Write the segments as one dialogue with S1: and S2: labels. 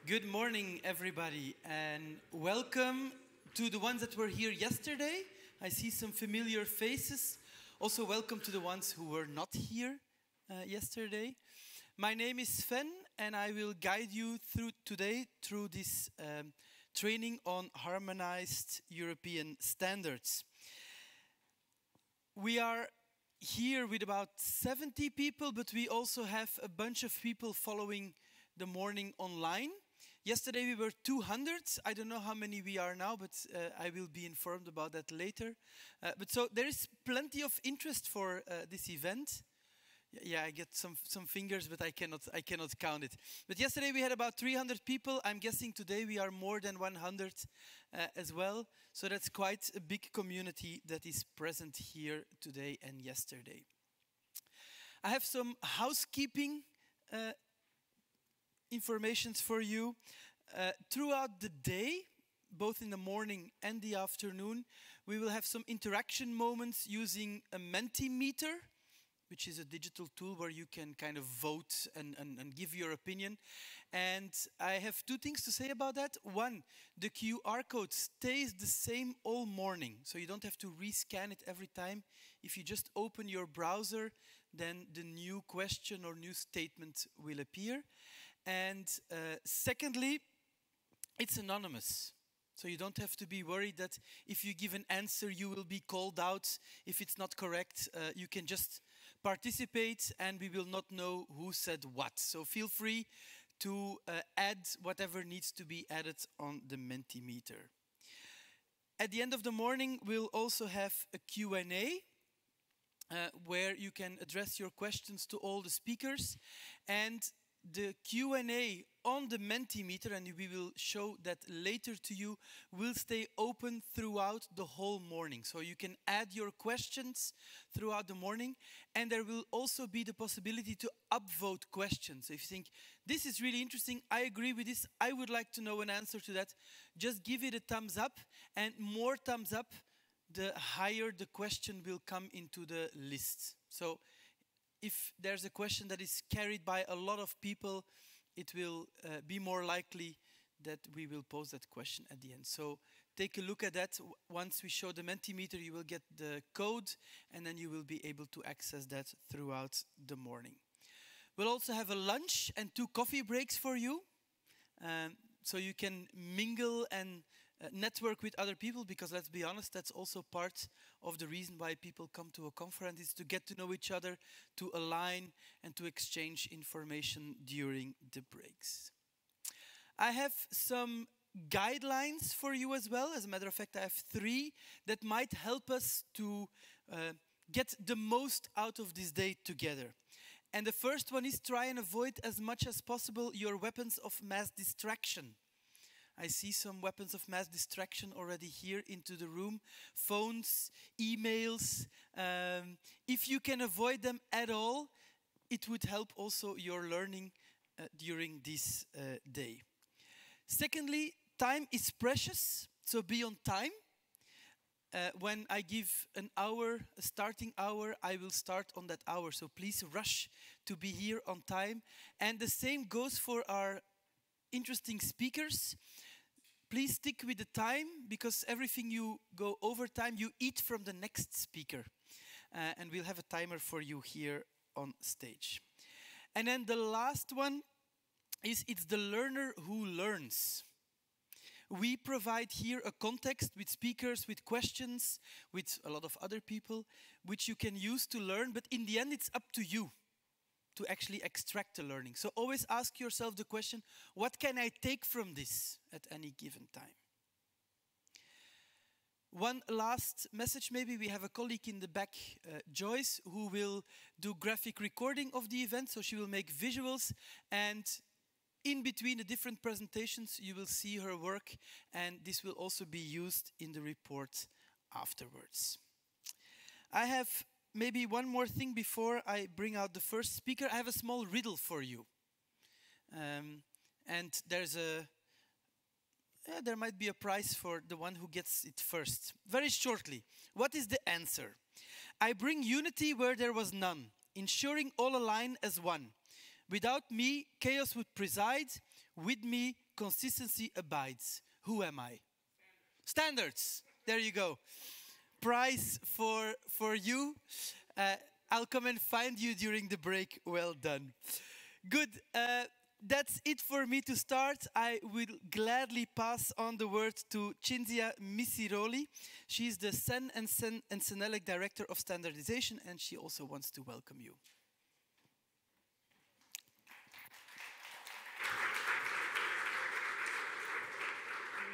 S1: Good morning, everybody, and welcome to the ones that were here yesterday. I see some familiar faces. Also, welcome to the ones who were not here yesterday. My name is Sven, and I will guide you through today through this training on harmonized European standards. We are here with about 70 people, but we also have a bunch of people following the morning online. Yesterday we were 200. I don't know how many we are now, but I will be informed about that later. But so there is plenty of interest for this event. Yeah, I get some fingers, but I cannot count it. But yesterday we had about 300 people. I'm guessing today we are more than 100 as well. So that's quite a big community that is present here today and yesterday. I have some housekeeping informations for you. Throughout the day, both in the morning and the afternoon, we will have some interaction moments using a Mentimeter, which is a digital tool where you can kind of vote and give your opinion. And I have two things to say about that. One, the QR code stays the same all morning, so you don't have to rescan it every time. If you just open your browser, then the new question or new statement will appear. And secondly, it's anonymous. So you don't have to be worried that if you give an answer, you will be called out if it's not correct. You can just participate and we will not know who said what. So feel free to add whatever needs to be added on the Mentimeter. At the end of the morning, we'll also have a Q&A where you can address your questions to all the speakers. And the Q&A on the Mentimeter, and we will show that later to you, will stay open throughout the whole morning. So you can add your questions throughout the morning, and there will also be the possibility to upvote questions. So if you think, this is really interesting, I agree with this, I would like to know an answer to that, just give it a thumbs up, and more thumbs up, the higher the question will come into the list. So if there's a question that is carried by a lot of people, it will be more likely that we will pose that question at the end. So take a look at that. Once we show the Mentimeter, you will get the code, and then you will be able to access that throughout the morning. We'll also have a lunch and 2 coffee breaks for you. So you can mingle and network with other people, because let's be honest, that's also part of the reason why people come to a conference, is to get to know each other, to align and to exchange information during the breaks. I have some guidelines for you as well. As a matter of fact, I have 3 that might help us to get the most out of this day together. And the first one is try and avoid as much as possible your weapons of mass distraction. I see some weapons of mass distraction already here into the room. Phones, emails. If you can avoid them at all, it would help also your learning during this day. Secondly, time is precious, so be on time. When I give an hour, a starting hour, I will start on that hour. So please rush to be here on time. And the same goes for our interesting speakers. Please stick with the time, because everything you go over time, you eat from the next speaker. And we'll have a timer for you here on stage. And then the last one is, it's the learner who learns. We provide here a context with speakers, with questions, with a lot of other people, which you can use to learn, but in the end it's up to you to actually extract the learning. So always ask yourself the question, what can I take from this at any given time? One last message maybe. We have a colleague in the back, Joyce, who will do graphic recording of the event. So she will make visuals, and in between the different presentations, you will see her work, and this will also be used in the report afterwards. I have maybe one more thing before I bring out the first speaker. I have a small riddle for you. And there's there might be a prize for the one who gets it first. Very shortly, what is the answer? I bring unity where there was none, ensuring all align as one. Without me, chaos would preside. With me, consistency abides. Who am I? Standards. There you go. Prize for you. I'll come and find you during the break. Well done. Good. That's it for me to start. I will gladly pass on the word to Cinzia Misiroli. She's the Sen and Senelec Director of Standardization, and she also wants to welcome you.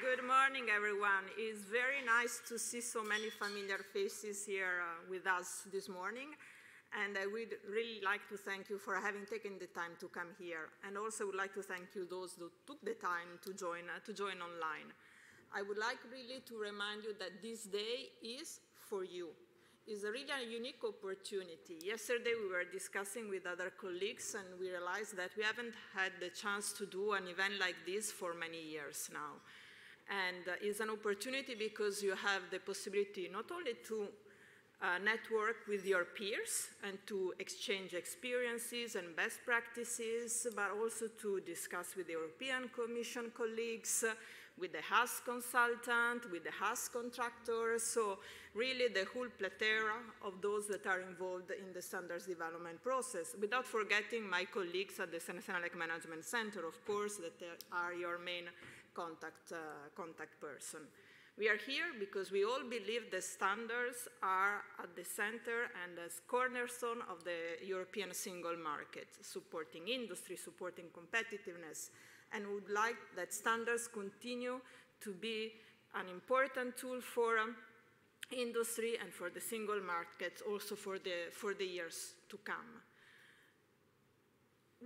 S2: Good morning, everyone. It's very nice to see so many familiar faces here with us this morning. And I would really like to thank you for having taken the time to come here. And also would like to thank you those who took the time to join online. I would like really to remind you that this day is for you. It's a really unique opportunity. Yesterday we were discussing with other colleagues and we realized that we haven't had the chance to do an event like this for many years now. And it's an opportunity because you have the possibility not only to network with your peers and to exchange experiences and best practices, but also to discuss with the European Commission colleagues, with the HAS consultant, with the HAS contractors, so really the whole plethora of those that are involved in the standards development process, without forgetting my colleagues at the Senelec Management Center, of course, that are your main contact person. We are here because we all believe the standards are at the center and as cornerstone of the European single market, supporting industry, supporting competitiveness, and would like that standards continue to be an important tool for industry and for the single market, also for the years to come.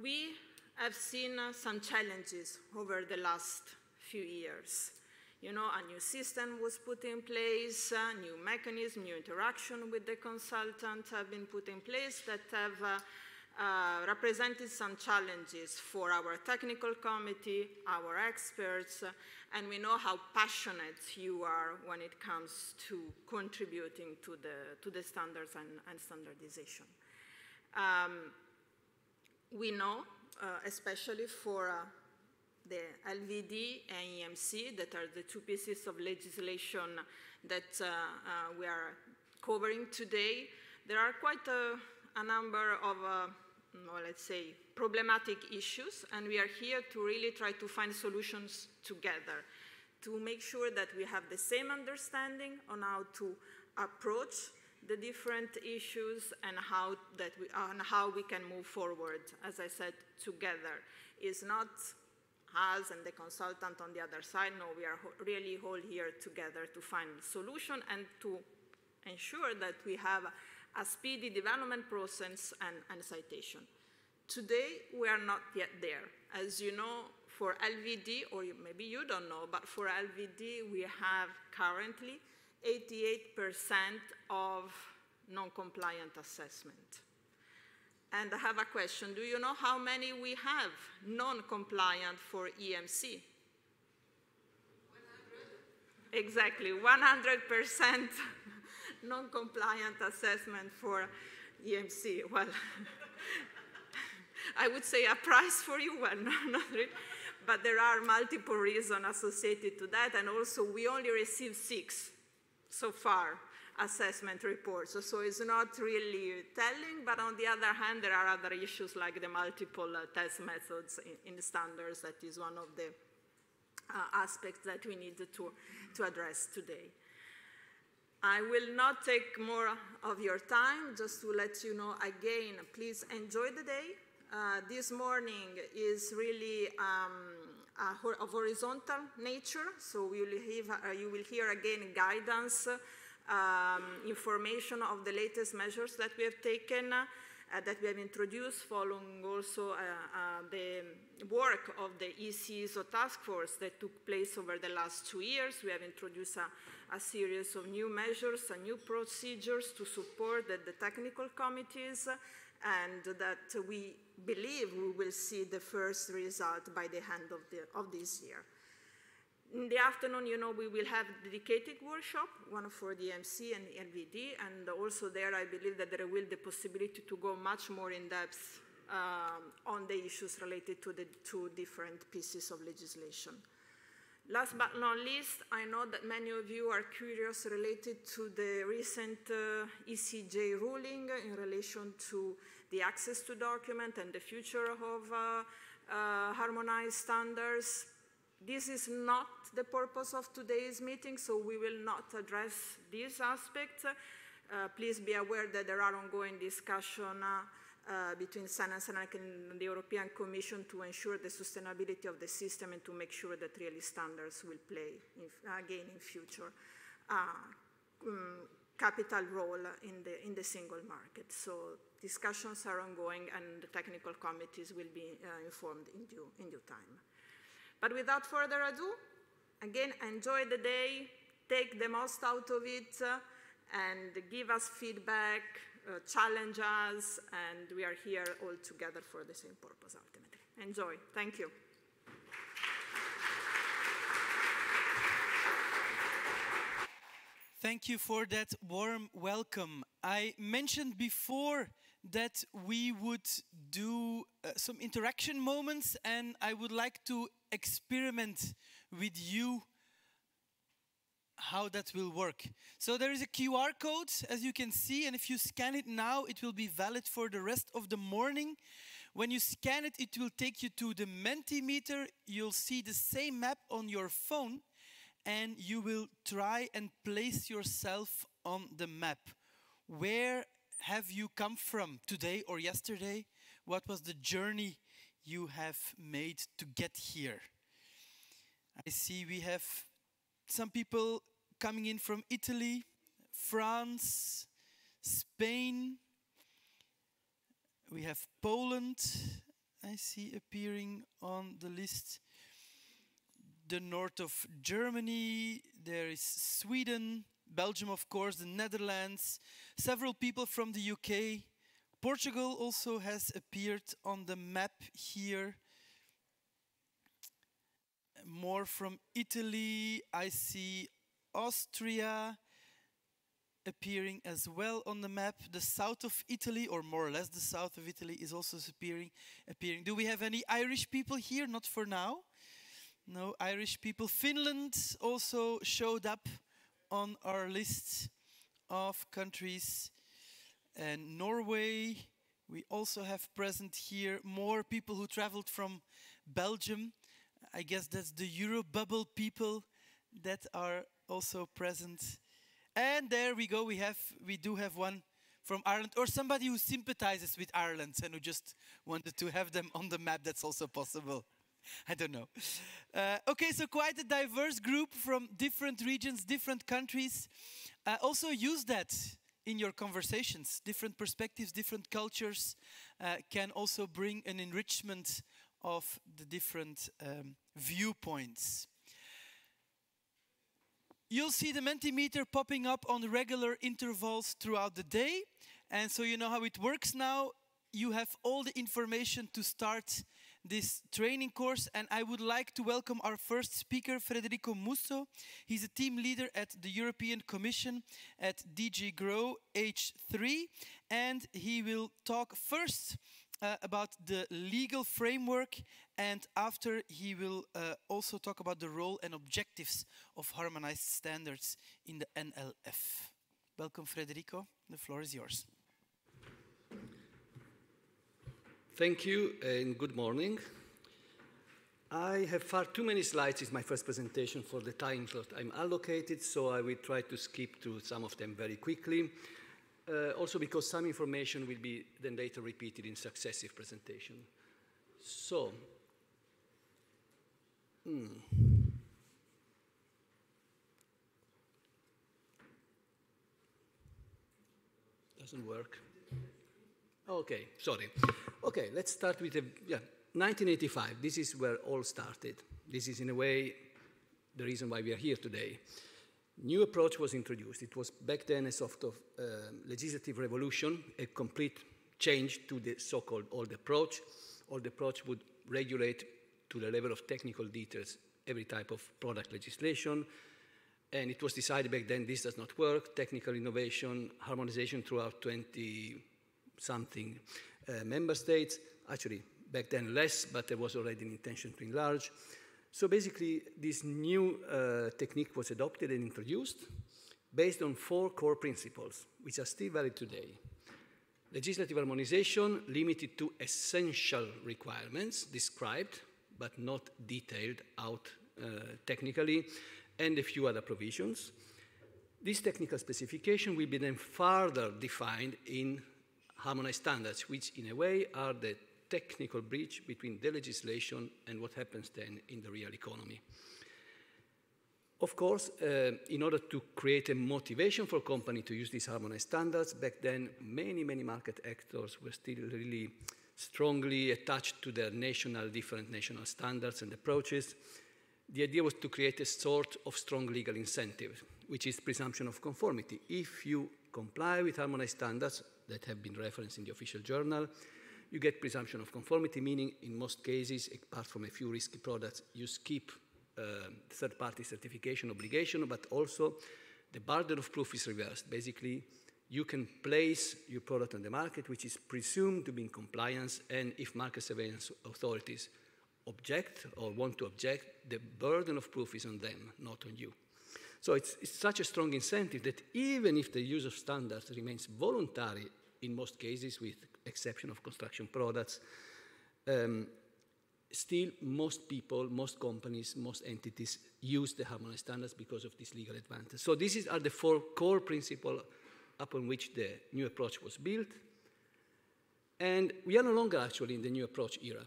S2: We have seen some challenges over the last few years. You know, a new system was put in place, a new mechanism, new interaction with the consultant have been put in place that have represented some challenges for our technical committee, our experts, and we know how passionate you are when it comes to contributing to the standards and standardization. We know, especially for the LVD and EMC, that are the two pieces of legislation that we are covering today, there are quite a number of, well, let's say, problematic issues, and we are here to really try to find solutions together, to make sure that we have the same understanding on how to approach the different issues and how we can move forward, as I said, together. It's not us and the consultant on the other side. No, we are really all here together to find a solution and to ensure that we have a speedy development process and citation. Today, we are not yet there. As you know, for LVD, or maybe you don't know, but for LVD, we have currently 88% of non-compliant assessment. And I have a question. Do you know how many we have non-compliant for EMC? 100. Exactly, 100% non-compliant assessment for EMC. Well, I would say a prize for you, well, not really. But there are multiple reasons associated to that, and also we only received 6 so far assessment reports. So it's not really telling, but on the other hand, there are other issues like the multiple test methods in the standards. That is one of the aspects that we need to address today. I will not take more of your time, just to let you know again, please enjoy the day. This morning is really of horizontal nature, so you will hear again guidance, information of the latest measures that we have taken, that we have introduced, following also the work of the ECSO task force that took place over the last 2 years. We have introduced a series of new measures and new procedures to support the technical committees, and that we believe we will see the first result by the end of this year. In the afternoon, you know, we will have a dedicated workshop, one for the EMC and LVD, and also there I believe that there will be the possibility to go much more in depth on the issues related to the two different pieces of legislation. Last but not least, I know that many of you are curious related to the recent ECJ ruling in relation to the access to document and the future of harmonized standards. This is not the purpose of today's meeting, so we will not address these aspects. Please be aware that there are ongoing discussions between SENAC and the European Commission to ensure the sustainability of the system and to make sure that really standards will play, again in future, capital role in the single market. So discussions are ongoing and the technical committees will be informed in due time. But without further ado, again, enjoy the day, take the most out of it, and give us feedback, challenge us, and we are here all together for the same purpose ultimately. Enjoy. Thank you.
S1: Thank you for that warm welcome. I mentioned before that we would do some interaction moments, and I would like to experiment with you how that will work. So there is a QR code, as you can see, and if you scan it now, it will be valid for the rest of the morning. When you scan it, it will take you to the Mentimeter. You'll see the same map on your phone, and you will try and place yourself on the map. Where have you come from today or yesterday? What was the journey you have made to get here? I see we have some people coming in from Italy, France, Spain. We have Poland, I see appearing on the list. The north of Germany, there is Sweden, Belgium, of course, the Netherlands, several people from the UK. Portugal also has appeared on the map here. More from Italy, I see Austria appearing as well on the map. The south of Italy, or more or less the south of Italy, is also appearing. Do we have any Irish people here? Not for now. No Irish people. Finland also showed up on our list of countries. And Norway, we also have present here more people who traveled from Belgium. I guess that's the Euro bubble people that are also present. And there we go, we do have one from Ireland, or somebody who sympathizes with Ireland and who just wanted to have them on the map. That's also possible. I don't know. Okay, so quite a diverse group from different regions, different countries. Also use that in your conversations. Different perspectives, different cultures can also bring an enrichment of the different viewpoints. You'll see the Mentimeter popping up on regular intervals throughout the day. And so you know how it works now. You have all the information to start this training course, and I would like to welcome our first speaker, Federico Musso. He's a team leader at the European Commission at DG GROW H3, and he will talk first about the legal framework, and after he will also talk about the role and objectives of harmonized standards in the NLF. Welcome, Federico. The floor is yours.
S3: Thank you and good morning. I have far too many slides. It's my first presentation for the time slot I'm allocated, so I will try to skip through some of them very quickly. Also because some information will be then later repeated in successive presentation. So, doesn't work. Okay, sorry. Okay, let's start with 1985. This is where all started. This is, in a way, the reason why we are here today. New approach was introduced. It was back then a sort of legislative revolution, a complete change to the so-called old approach. Old approach would regulate to the level of technical details every type of product legislation. And it was decided back then this does not work. Technical innovation, harmonization throughout 20-something member states. Actually, back then less, but there was already an intention to enlarge. So basically, this new technique was adopted and introduced based on 4 core principles, which are still valid today. Legislative harmonization limited to essential requirements described, but not detailed out technically, and a few other provisions. This technical specification will be then further defined in harmonized standards, which in a way are the technical bridge between the legislation and what happens then in the real economy. Of course, in order to create a motivation for companies to use these harmonized standards, back then many market actors were still really strongly attached to their different national standards and approaches. The idea was to create a sort of strong legal incentive, which is presumption of conformity. If you comply with harmonized standards that have been referenced in the official journal, you get presumption of conformity, meaning in most cases, apart from a few risky products, you skip third-party certification obligation, but also the burden of proof is reversed. Basically, you can place your product on the market, which is presumed to be in compliance, and if market surveillance authorities object or want to object, the burden of proof is on them, not on you. So it's such a strong incentive that even if the use of standards remains voluntary in most cases, with exception of construction products, still most people, most companies, most entities use the harmonized standards because of this legal advantage. So these are the 4 core principles upon which the new approach was built. And we are no longer actually in the new approach era.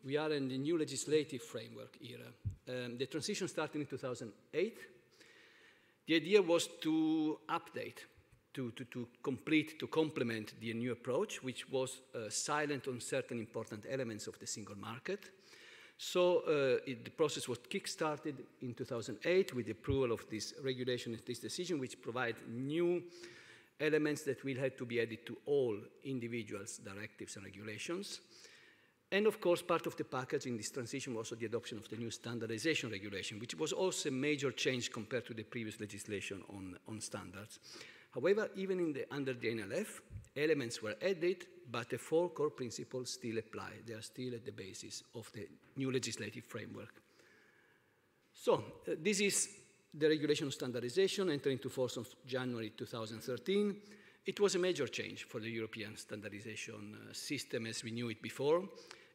S3: We are in the new legislative framework era. The transition started in 2008. The idea was to update, to complete, to complement the new approach, which was silent on certain important elements of the single market. So the process was kick-started in 2008 with the approval of this regulation and this decision, which provide new elements that will have to be added to all individuals' directives and regulations. And of course, part of the package in this transition was also the adoption of the new standardization regulation, which was also a major change compared to the previous legislation on standards. However, even under the NLF, elements were added, but the 4 core principles still apply. They are still at the basis of the new legislative framework. So this is the regulation of standardization entering into force of January 2013. It was a major change for the European standardization system as we knew it before.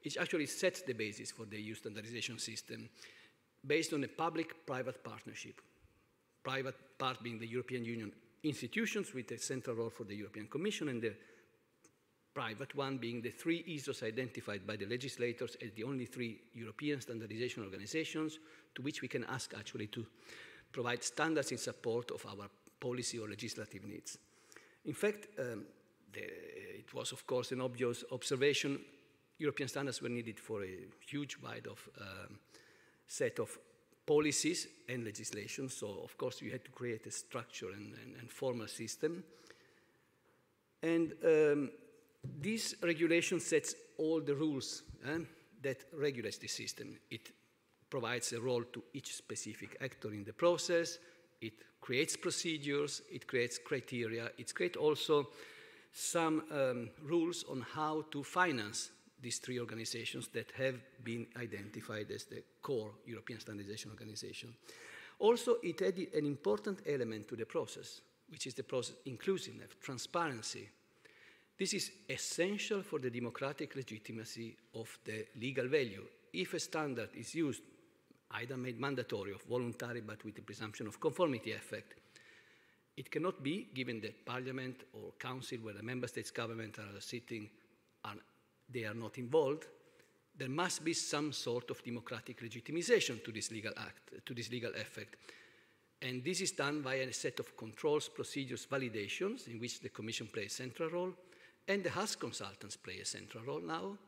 S3: It actually sets the basis for the EU standardization system based on a public-private partnership. Private part being the European Union institutions with a central role for the European Commission, and the private one being the 3 ISOs identified by the legislators as the only 3 European standardization organizations to which we can ask actually to provide standards in support of our policy or legislative needs. In fact, it was of course an obvious observation. European standards were needed for a huge wide of set of policies and legislation, so of course you had to create a structure and formal system. And this regulation sets all the rules that regulates the system. It provides a role to each specific actor in the process, it creates procedures, it creates criteria, it creates also some rules on how to finance these 3 organizations that have been identified as the core European standardization organization. Also, it added an important element to the process, which is the process inclusiveness, transparency. This is essential for the democratic legitimacy of the legal value. If a standard is used, either made mandatory or voluntary, but with the presumption of conformity effect, it cannot be, given that Parliament or Council, where the Member States government are sitting, they are not involved, there must be some sort of democratic legitimization to this legal act, to this legal effect. And this is done via a set of controls, procedures, validations, in which the Commission plays a central role, and the HAS consultants play a central role now.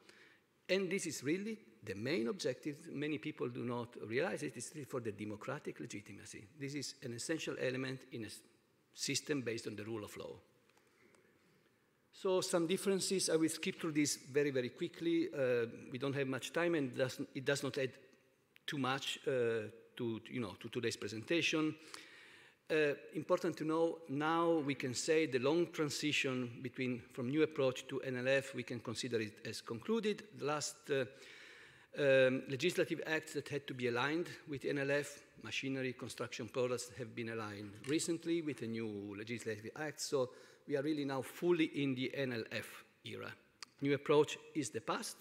S3: And this is really the main objective. Many people do not realize it. It's for the democratic legitimacy. This is an essential element in a system based on the rule of law. So some differences, I will skip through this very, very quickly. We don't have much time, and it does not add too much to today's presentation. Important to know, now we can say the long transition from new approach to NLF, we can consider it as concluded. The last legislative acts that had to be aligned with NLF, machinery, construction products, have been aligned recently with a new legislative act. So we are really now fully in the NLF era. New approach is the past.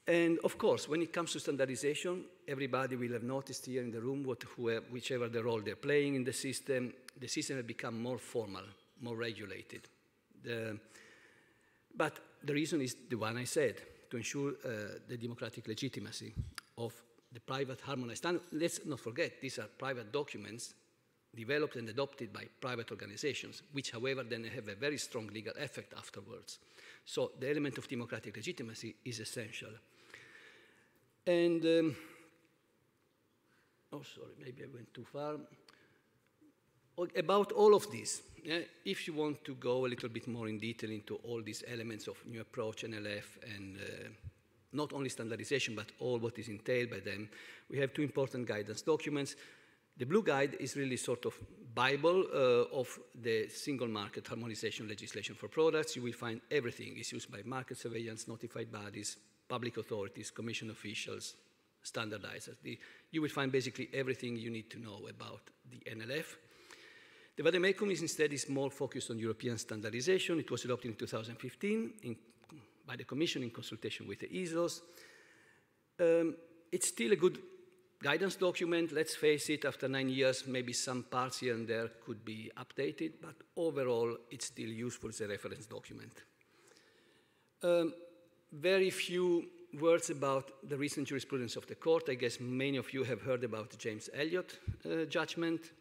S3: And of course, when it comes to standardization, everybody will have noticed here in the room, whichever the role they're playing in the system has become more formal, more regulated. But the reason is the one I said, to ensure the democratic legitimacy of the private harmonized standard. Let's not forget, these are private documents developed and adopted by private organizations, which, however, then have a very strong legal effect afterwards. So the element of democratic legitimacy is essential. And, oh, sorry, maybe I went too far. About all of this, if you want to go a little bit more in detail into all these elements of new approach, NLF, and not only standardization, but all what is entailed by them, we have two important guidance documents. The Blue Guide is really sort of Bible of the single market harmonization legislation for products. You will find everything. It's used by market surveillance, notified bodies, public authorities, commission officials, standardizers. You will find basically everything you need to know about the NLF. The vademecum instead is more focused on European standardization. It was adopted in 2015 by the Commission in consultation with the ESOs. It's still a good guidance document. Let's face it, after 9 years, maybe some parts here and there could be updated, but overall, it's still useful as a reference document. Very few words about the recent jurisprudence of the court. I guess many of you have heard about the James Elliott judgment.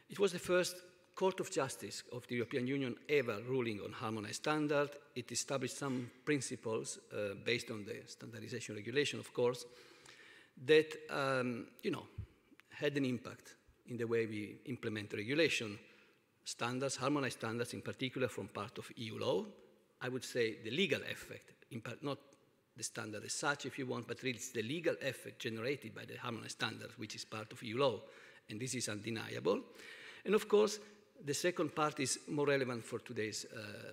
S3: It was the first Court of Justice of the European Union ever ruling on harmonized standard. It established some principles based on the standardization regulation, of course, that had an impact in the way we implement regulation. Standards, harmonized standards in particular, from part of EU law. I would say the legal effect, not the standard as such, if you want, but really it's the legal effect generated by the harmonized standard, which is part of EU law, and this is undeniable. And of course, the second part is more relevant for today's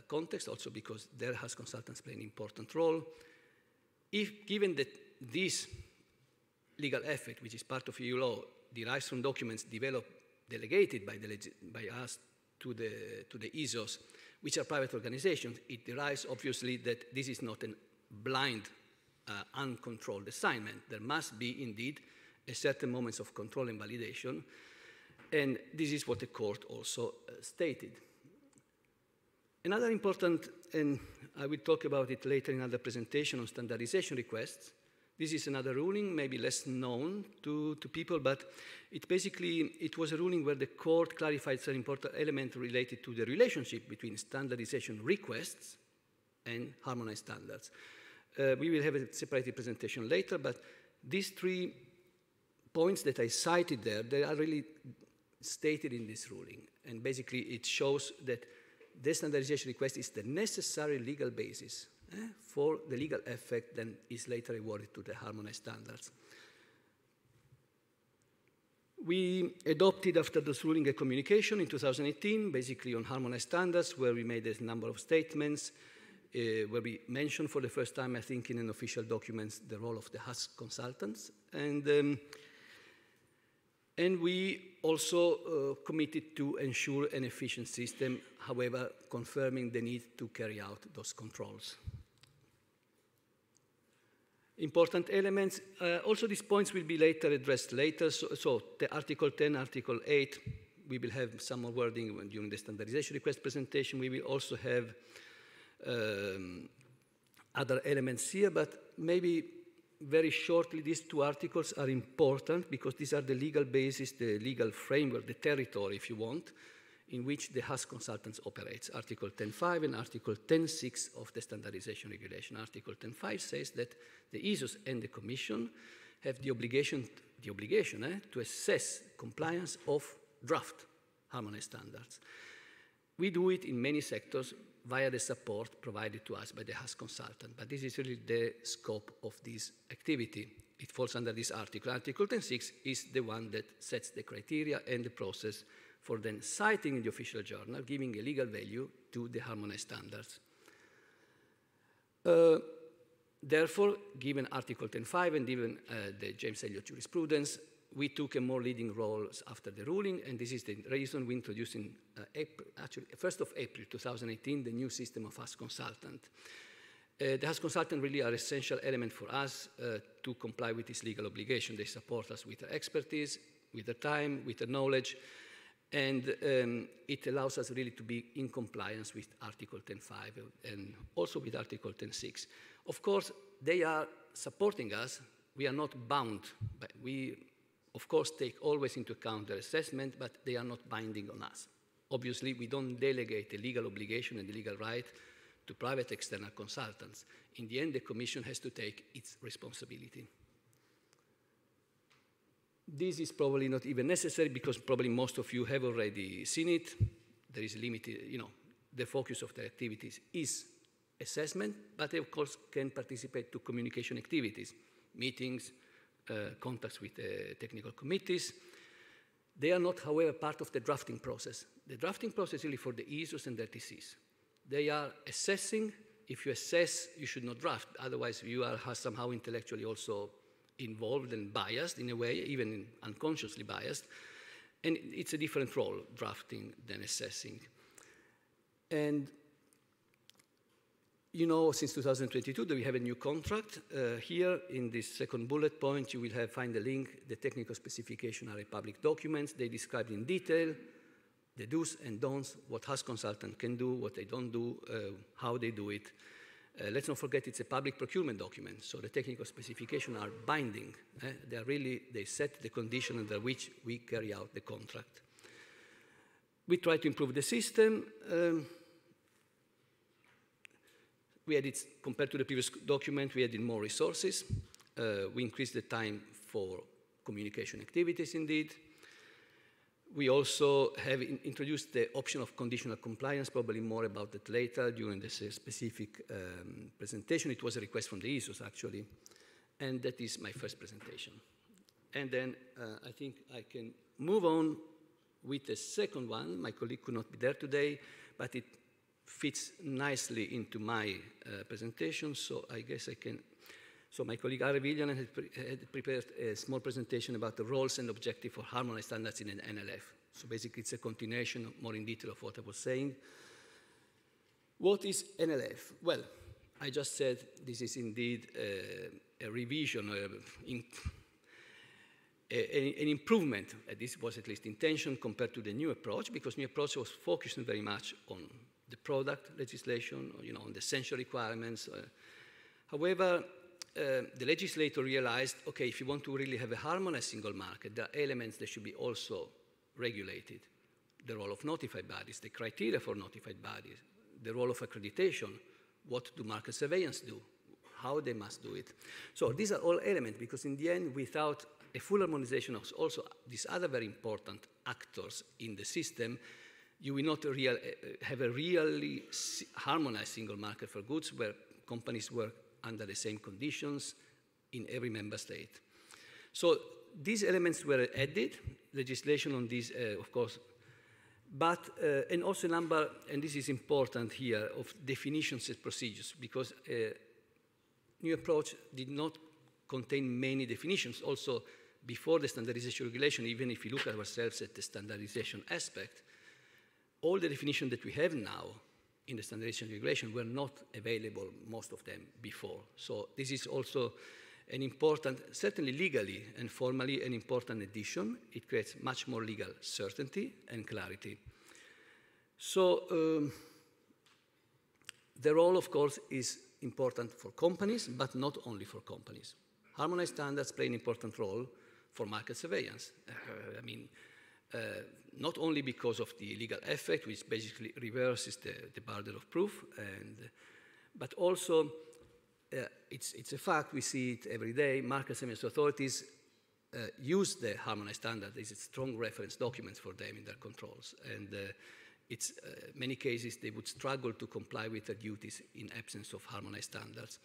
S3: context, also because there has consultants play an important role. Given that this legal effect, which is part of EU law, derives from documents delegated by us to the ESOs, which are private organizations, it derives obviously that this is not a blind, uncontrolled assignment. There must be indeed a certain moments of control and validation, and this is what the court also stated. Another important, and I will talk about it later in another presentation on standardization requests. This is another ruling, maybe less known to people, but it was a ruling where the court clarified some important element related to the relationship between standardization requests and harmonized standards. We will have a separated presentation later, but these 3 points that I cited there, they are really stated in this ruling. And basically it shows that the standardization request is the necessary legal basis for the legal effect that is later awarded to the harmonized standards. We adopted after this ruling a communication in 2018, basically on harmonized standards, where we made a number of statements, where we mentioned for the first time, I think, in an official document, the role of the HAS consultants. And we also committed to ensure an efficient system, however, confirming the need to carry out those controls. Important elements. Also, these points will be later addressed later. So the Article 10, Article 8, we will have some more wording during the standardization request presentation. We will also have other elements here, but maybe very shortly, these 2 articles are important because these are the legal basis, the legal framework, the territory, if you want, in which the HAS consultants operates. Article 10.5 and Article 10.6 of the standardization regulation. Article 10.5 says that the ESOs and the Commission have the obligation to assess compliance of draft harmonized standards. We do it in many sectors via the support provided to us by the HAS consultant, but this is really the scope of this activity. It falls under this article. Article 10.6 is the one that sets the criteria and the process for then citing in the official journal, giving a legal value to the harmonized standards. Therefore, given Article 10.5 and given the James Elliott jurisprudence, we took a more leading role after the ruling, and this is the reason we introduced in actually 1st of April 2018, the new system of HAS consultant. The HAS consultant really are essential element for us to comply with this legal obligation. They support us with their expertise, with their time, with their knowledge, and it allows us really to be in compliance with Article 10.5 and also with Article 10.6. Of course, they are supporting us. We are not bound, but we, of course, take always into account their assessment, but they are not binding on us. Obviously, we don't delegate the legal obligation and the legal right to private external consultants. In the end, the Commission has to take its responsibility. This is probably not even necessary because probably most of you have already seen it. There is limited, the focus of the activities is assessment, but they of course can participate to communication activities, meetings, contacts with technical committees. They are not, however, part of the drafting process. The drafting process is really for the ISOs and the RTCs. They are assessing. If you assess, you should not draft. Otherwise, you are somehow intellectually also involved and biased in a way, even unconsciously biased. And it's a different role, drafting than assessing. And since 2022, we have a new contract. Here, in this second bullet point, you will find the link. The technical specifications are a public documents. They describe in detail the do's and don'ts, what HAS consultant can do, what they don't do, how they do it. Let's not forget it's a public procurement document, so the technical specifications are binding. They set the condition under which we carry out the contract. We try to improve the system. We added, compared to the previous document, we added more resources. We increased the time for communication activities, indeed. We also have introduced the option of conditional compliance, probably more about that later during this specific presentation. It was a request from the ISOs, actually. And that is my first presentation. And then I think I can move on with the second one. My colleague could not be there today, but it fits nicely into my presentation, so I guess I can. So my colleague Ari Viljanen had prepared a small presentation about the roles and objectives for harmonized standards in an NLF. So basically it's a continuation more in detail of what I was saying. What is NLF? Well, I just said this is indeed a revision, an improvement. This was at least intention compared to the new approach, because new approach was focusing very much on the product legislation, on the essential requirements. However, the legislator realized, okay, if you want to really have a harmonized single market, there are elements that should be also regulated. The role of notified bodies, the criteria for notified bodies, the role of accreditation, what do market surveillance do, how they must do it. So these are all elements, because in the end, without a full harmonization of also these other very important actors in the system, you will not have a really harmonized single market for goods where companies work under the same conditions in every member state. So these elements were added, legislation on these, of course, but, and also a number, and this is important here, of definitions and procedures, because new approach did not contain many definitions. Also, before the standardization regulation, even if we look at ourselves at the standardization aspect, all the definitions that we have now in the standardization regulation were not available, most of them, before. So this is also an important, certainly legally and formally, an important addition. It creates much more legal certainty and clarity. So the role, of course, is important for companies, but not only for companies. Harmonized standards play an important role for market surveillance. Not only because of the legal effect, which basically reverses the burden of proof, but also it's a fact, we see it every day, market surveillance authorities use the harmonized standard as a strong reference document for them in their controls. And it's many cases they would struggle to comply with their duties in absence of harmonized standards.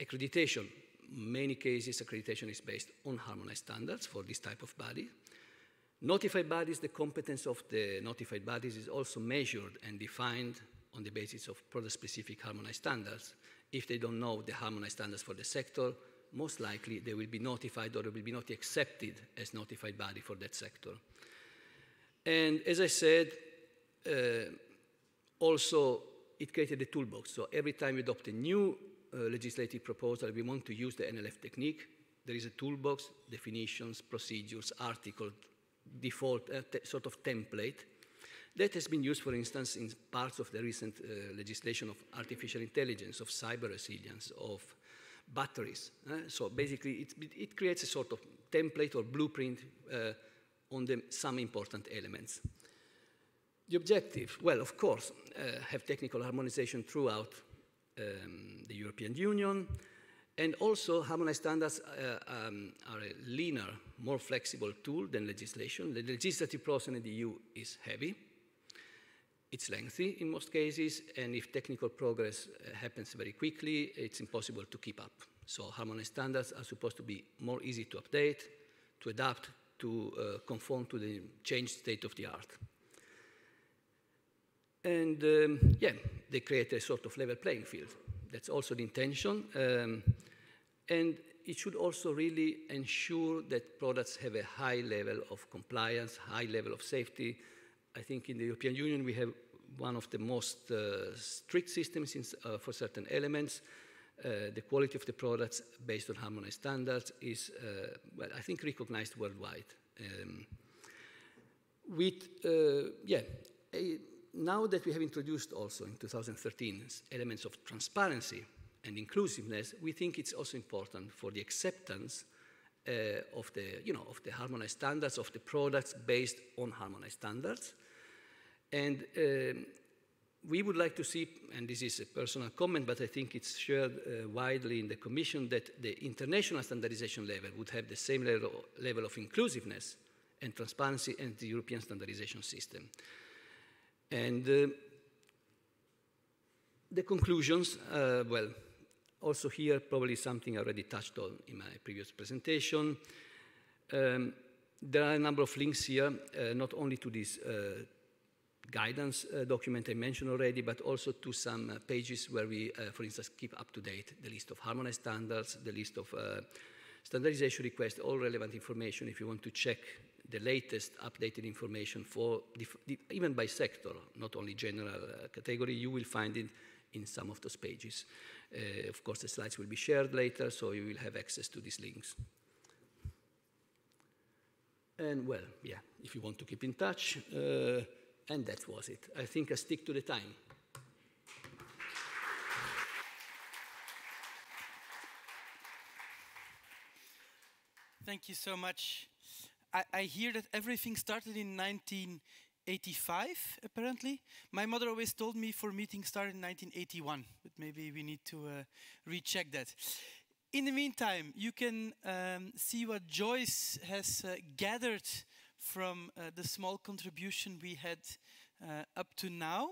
S3: Accreditation, many cases accreditation is based on harmonized standards for this type of body. Notified bodies, the competence of the notified bodies is also measured and defined on the basis of product-specific harmonized standards. If they don't know the harmonized standards for the sector, most likely they will be notified or they will be not accepted as notified body for that sector. And as I said, also it created a toolbox. So every time we adopt a new legislative proposal, we want to use the NLF technique. There is a toolbox, definitions, procedures, article, default, sort of template that has been used, for instance, in parts of the recent legislation of artificial intelligence, of cyber resilience, of batteries. So basically, it creates a sort of template or blueprint on some important elements. The objective, well, of course, have technical harmonization throughout the European Union, and also harmonized standards are a leaner, more flexible tool than legislation. The legislative process in the EU is heavy. It's lengthy in most cases, and if technical progress happens very quickly, it's impossible to keep up. So harmonized standards are supposed to be more easy to update, to adapt, to conform to the changed state of the art. And yeah, they create a sort of level playing field. That's also the intention. And it should also really ensure that products have a high level of compliance, high level of safety. I think in the European Union we have one of the most strict systems for certain elements. The quality of the products based on harmonized standards is, well, I think recognized worldwide. Now that we have introduced also in 2013 elements of transparency and inclusiveness, we think it's also important for the acceptance of the harmonized standards of the products based on harmonized standards. And we would like to see, and this is a personal comment, but I think it's shared widely in the Commission, that the international standardization level would have the same level of inclusiveness and transparency as the European standardization system. And the conclusions, well, also here probably something I already touched on in my previous presentation. There are a number of links here, not only to this guidance document I mentioned already, but also to some pages where we, for instance, keep up to date the list of harmonized standards, the list of standardization requests, all relevant information if you want to check the latest updated information for even by sector, not only general category. You will find it in some of those pages. Of course, the slides will be shared later, so you will have access to these links. And well, yeah, if you want to keep in touch, and that was it. I think I stick to the time.
S1: Thank you so much. I hear that everything started in 1985, apparently. My mother always told me for meetings started in 1981, but maybe we need to recheck that. In the meantime, you can see what Joyce has gathered from the small contribution we had up to now.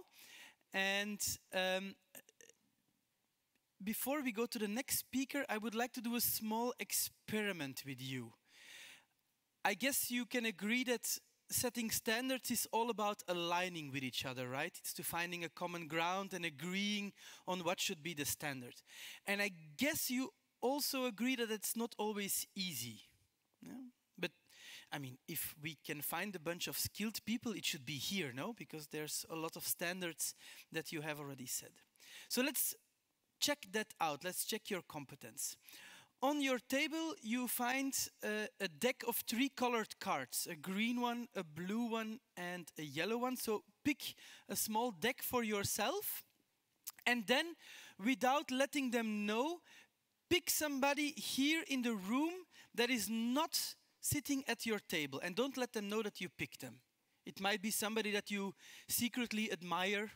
S1: And before we go to the next speaker, I would like to do a small experiment with you. I guess you can agree that setting standards is all about aligning with each other, right? It's to finding a common ground and agreeing on what should be the standard. And I guess you also agree that it's not always easy. Yeah? But, I mean, if we can find a bunch of skilled people, it should be here, no? Because there's a lot of standards that you have already said. So let's check that out. Let's check your competence. On your table, you find a deck of 3 colored cards, a green one, a blue one, and a yellow one. So pick a small deck for yourself, and then, without letting them know, pick somebody here in the room that is not sitting at your table, and don't let them know that you picked them. It might be somebody that you secretly admire,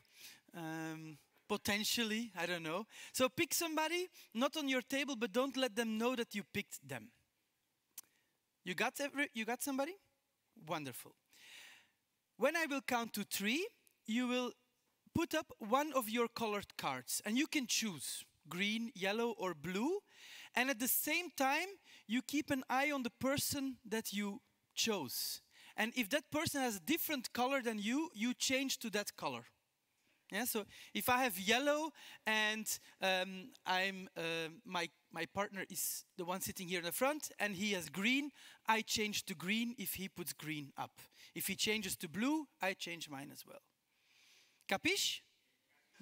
S1: potentially, I don't know. So pick somebody, not on your table, but don't let them know that you picked them. You got somebody? Wonderful. When I will count to 3, you will put up one of your colored cards, and you can choose green, yellow, or blue. And at the same time, you keep an eye on the person that you chose. And if that person has a different color than you, you change to that color. Yeah, so if I have yellow and my partner is the one sitting here in the front and he has green, I change to green if he puts green up. If he changes to blue, I change mine as well. Capiche?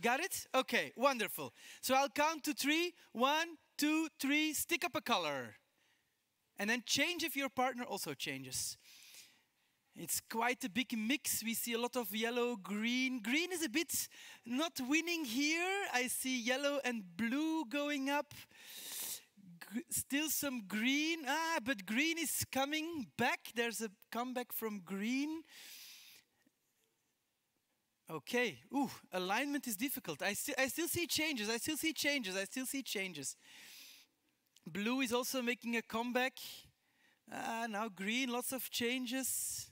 S1: Got it? Okay, wonderful. So I'll count to 3. 1, 2, 3, stick up a color. And then change if your partner also changes. It's quite a big mix. We see a lot of yellow, green. Green is a bit not winning here. I see yellow and blue going up. Still some green. But green is coming back. There's a comeback from green. Okay. Ooh, alignment is difficult. I still see changes. I still see changes. Blue is also making a comeback. Now green, lots of changes.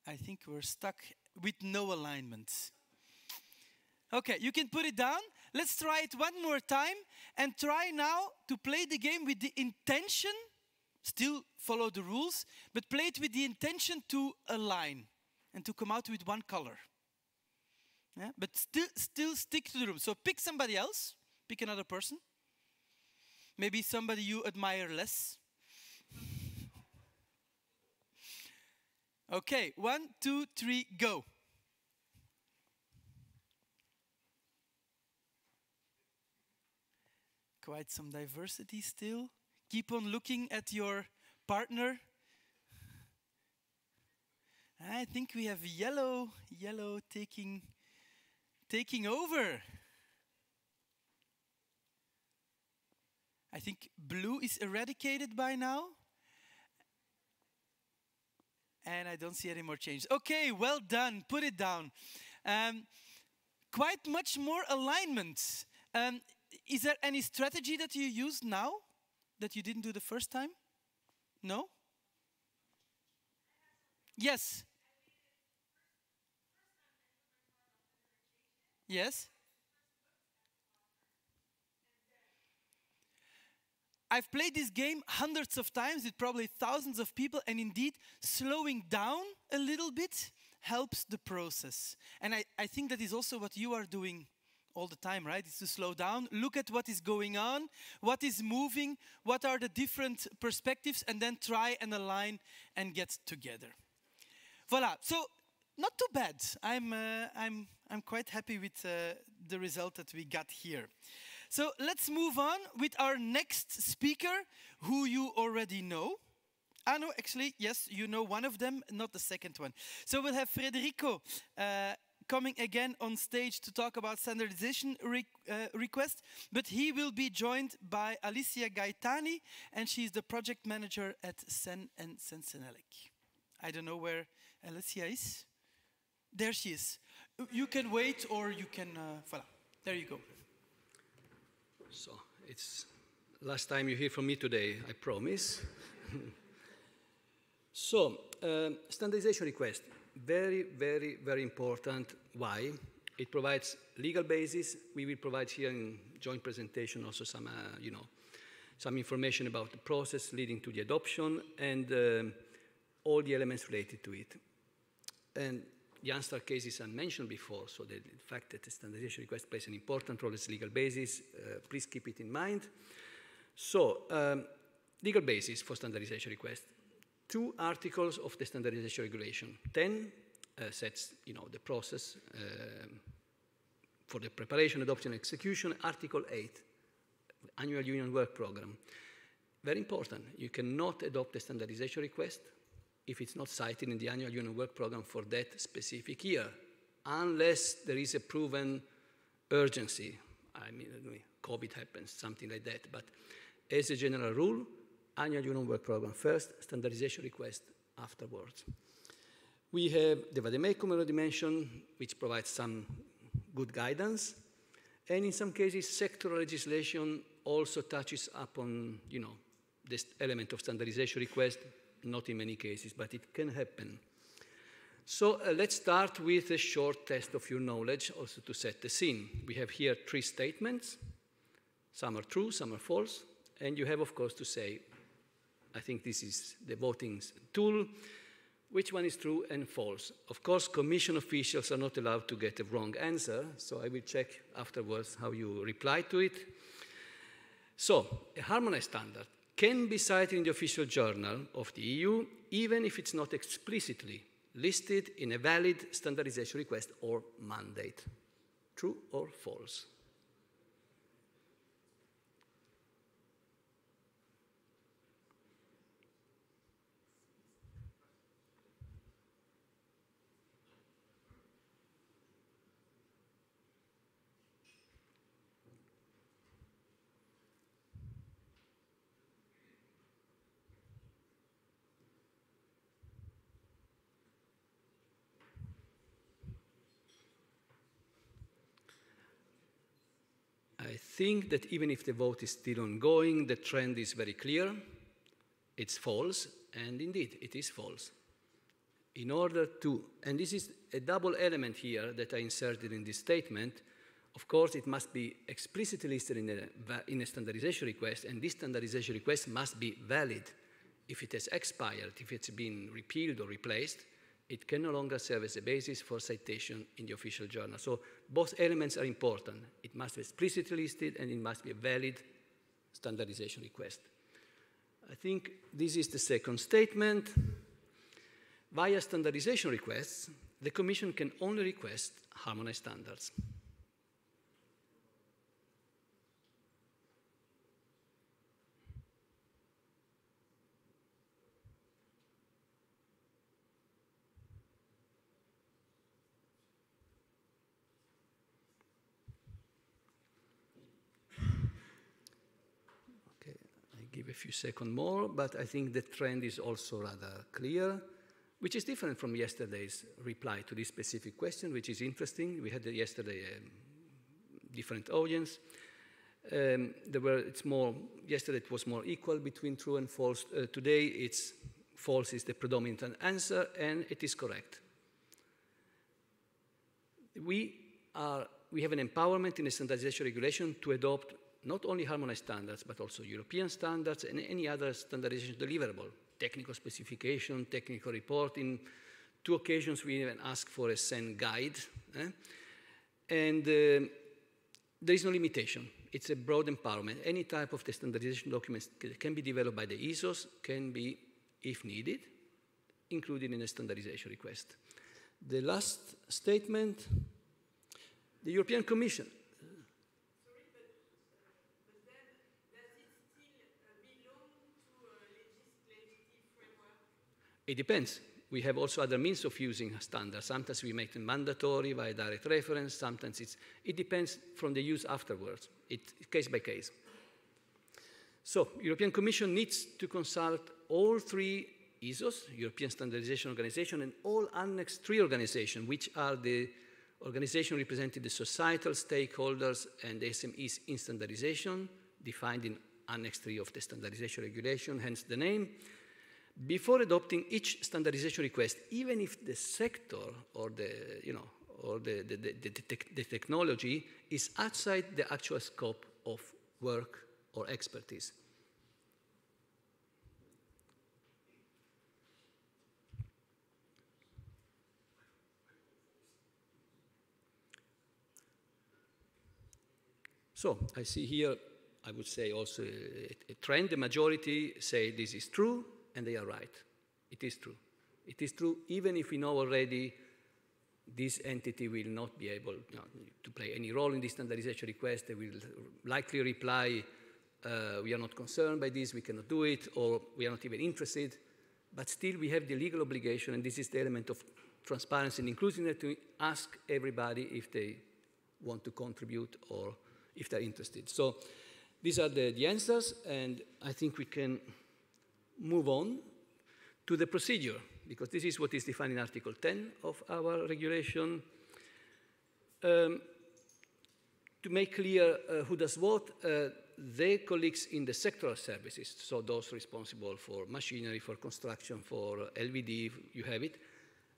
S1: I think we're stuck with no alignment. Okay, you can put it down. Let's try it one more time and try now to play the game with the intention, still follow the rules, but play it with the intention to align and to come out with one color. Yeah? But still stick to the room. So pick somebody else, pick another person. Maybe somebody you admire less. Okay, 1, 2, 3, go. Quite some diversity still. Keep on looking at your partner. I think we have yellow taking over. I think blue is eradicated by now. And I don't see any more changes. Okay, well done. Put it down. Quite much more alignment. Is there any strategy that you use now that you didn't do the first time? No? Yes. Yes. I've played this game hundreds of times with probably thousands of people, and indeed slowing down a little bit helps the process. And I think that is also what you are doing all the time, right? Is to slow down, look at what is going on, what is moving, what are the different perspectives, and then try and align and get together. Voilà. So not too bad. I'm quite happy with the result that we got here. So let's move on with our next speaker, who you already know. No, actually, yes, you know one of them, not the second one. So we'll have Federico coming again on stage to talk about standardization request, but he will be joined by Alicia Gaetani, and she's the project manager at Sen and Sensenelec. I don't know where Alicia is. There she is. You can wait, or you can, voilà, there you go.
S3: So it's last time you hear from me today, I promise. So standardization request, very, very, very important. Why? It provides legal basis. We will provide here in joint presentation also some, some information about the process leading to the adoption and all the elements related to it. And the unstar cases I mentioned before, so the fact that the standardization request plays an important role as legal basis, please keep it in mind. So, legal basis for standardization request. 2 articles of the standardization regulation. 10 sets, the process for the preparation, adoption, and execution. Article 8, annual union work program. Very important. You cannot adopt a standardization request if it's not cited in the annual union work program for that specific year, unless there is a proven urgency. I mean, COVID happens, something like that. But as a general rule, annual union work program first, standardization request afterwards. We have the vademecum already mentioned, which provides some good guidance. And in some cases, sectoral legislation also touches upon, this element of standardization request, not in many cases, but it can happen. So let's start with a short test of your knowledge, also to set the scene. We have here 3 statements. Some are true, some are false, and you have, of course, to say, I think this is the voting tool, which one is true and false. Of course, Commission officials are not allowed to get a wrong answer, so I will check afterwards how you reply to it. So, a harmonized standard can be cited in the official journal of the EU, even if it's not explicitly listed in a valid standardization request or mandate. True or false? I think that even if the vote is still ongoing, the trend is very clear. It's false, and indeed, it is false. In order to, and this is a double element here that I inserted in this statement, of course, it must be explicitly listed in a standardization request, and this standardization request must be valid. If it has expired, if it's been repealed or replaced, it can no longer serve as a basis for citation in the official journal. So both elements are important. It must be explicitly listed, and it must be a valid standardization request. I think this is the second statement. Via standardization requests, the Commission can only request harmonized standards. Give a few seconds more, but I think the trend is also rather clear, which is different from yesterday's reply to this specific question, which is interesting. We had yesterday a different audience. Yesterday it was more equal between true and false. Today it's false is the predominant answer, and it is correct. We have an empowerment in the standardization regulation to adopt not only harmonized standards, but also European standards and any other standardization deliverable, technical specification, technical report. In 2 occasions, we even asked for a SEN guide. And there is no limitation. It's a broad empowerment. Any type of the standardization documents can be developed by the ESOs, can be, if needed, included in a standardization request. The last statement, the European Commission. It depends. We have also other means of using standards. Sometimes we make them mandatory via direct reference. Sometimes it depends from the use afterwards. It's case by case. So, European Commission needs to consult all 3 ESOs, European Standardization Organization, and all Annex 3 organizations, which are the organizations representing the societal stakeholders and the SMEs in standardization, defined in Annex 3 of the Standardization Regulation, hence the name. Before adopting each standardization request, even if the sector or the technology is outside the actual scope of work or expertise. So I see here, I would say also a trend. The majority say this is true, and they are right. It is true. It is true even if we know already this entity will not be able to play any role in this standardization request. They will likely reply, we are not concerned by this, we cannot do it, or we are not even interested. But still we have the legal obligation, and this is the element of transparency and inclusiveness, to ask everybody if they want to contribute or if they're interested. So these are the answers, and I think we can move on to the procedure, because this is what is defined in Article 10 of our regulation. To make clear who does what, the colleagues in the sectoral services, so those responsible for machinery, for construction, for LVD, you have it,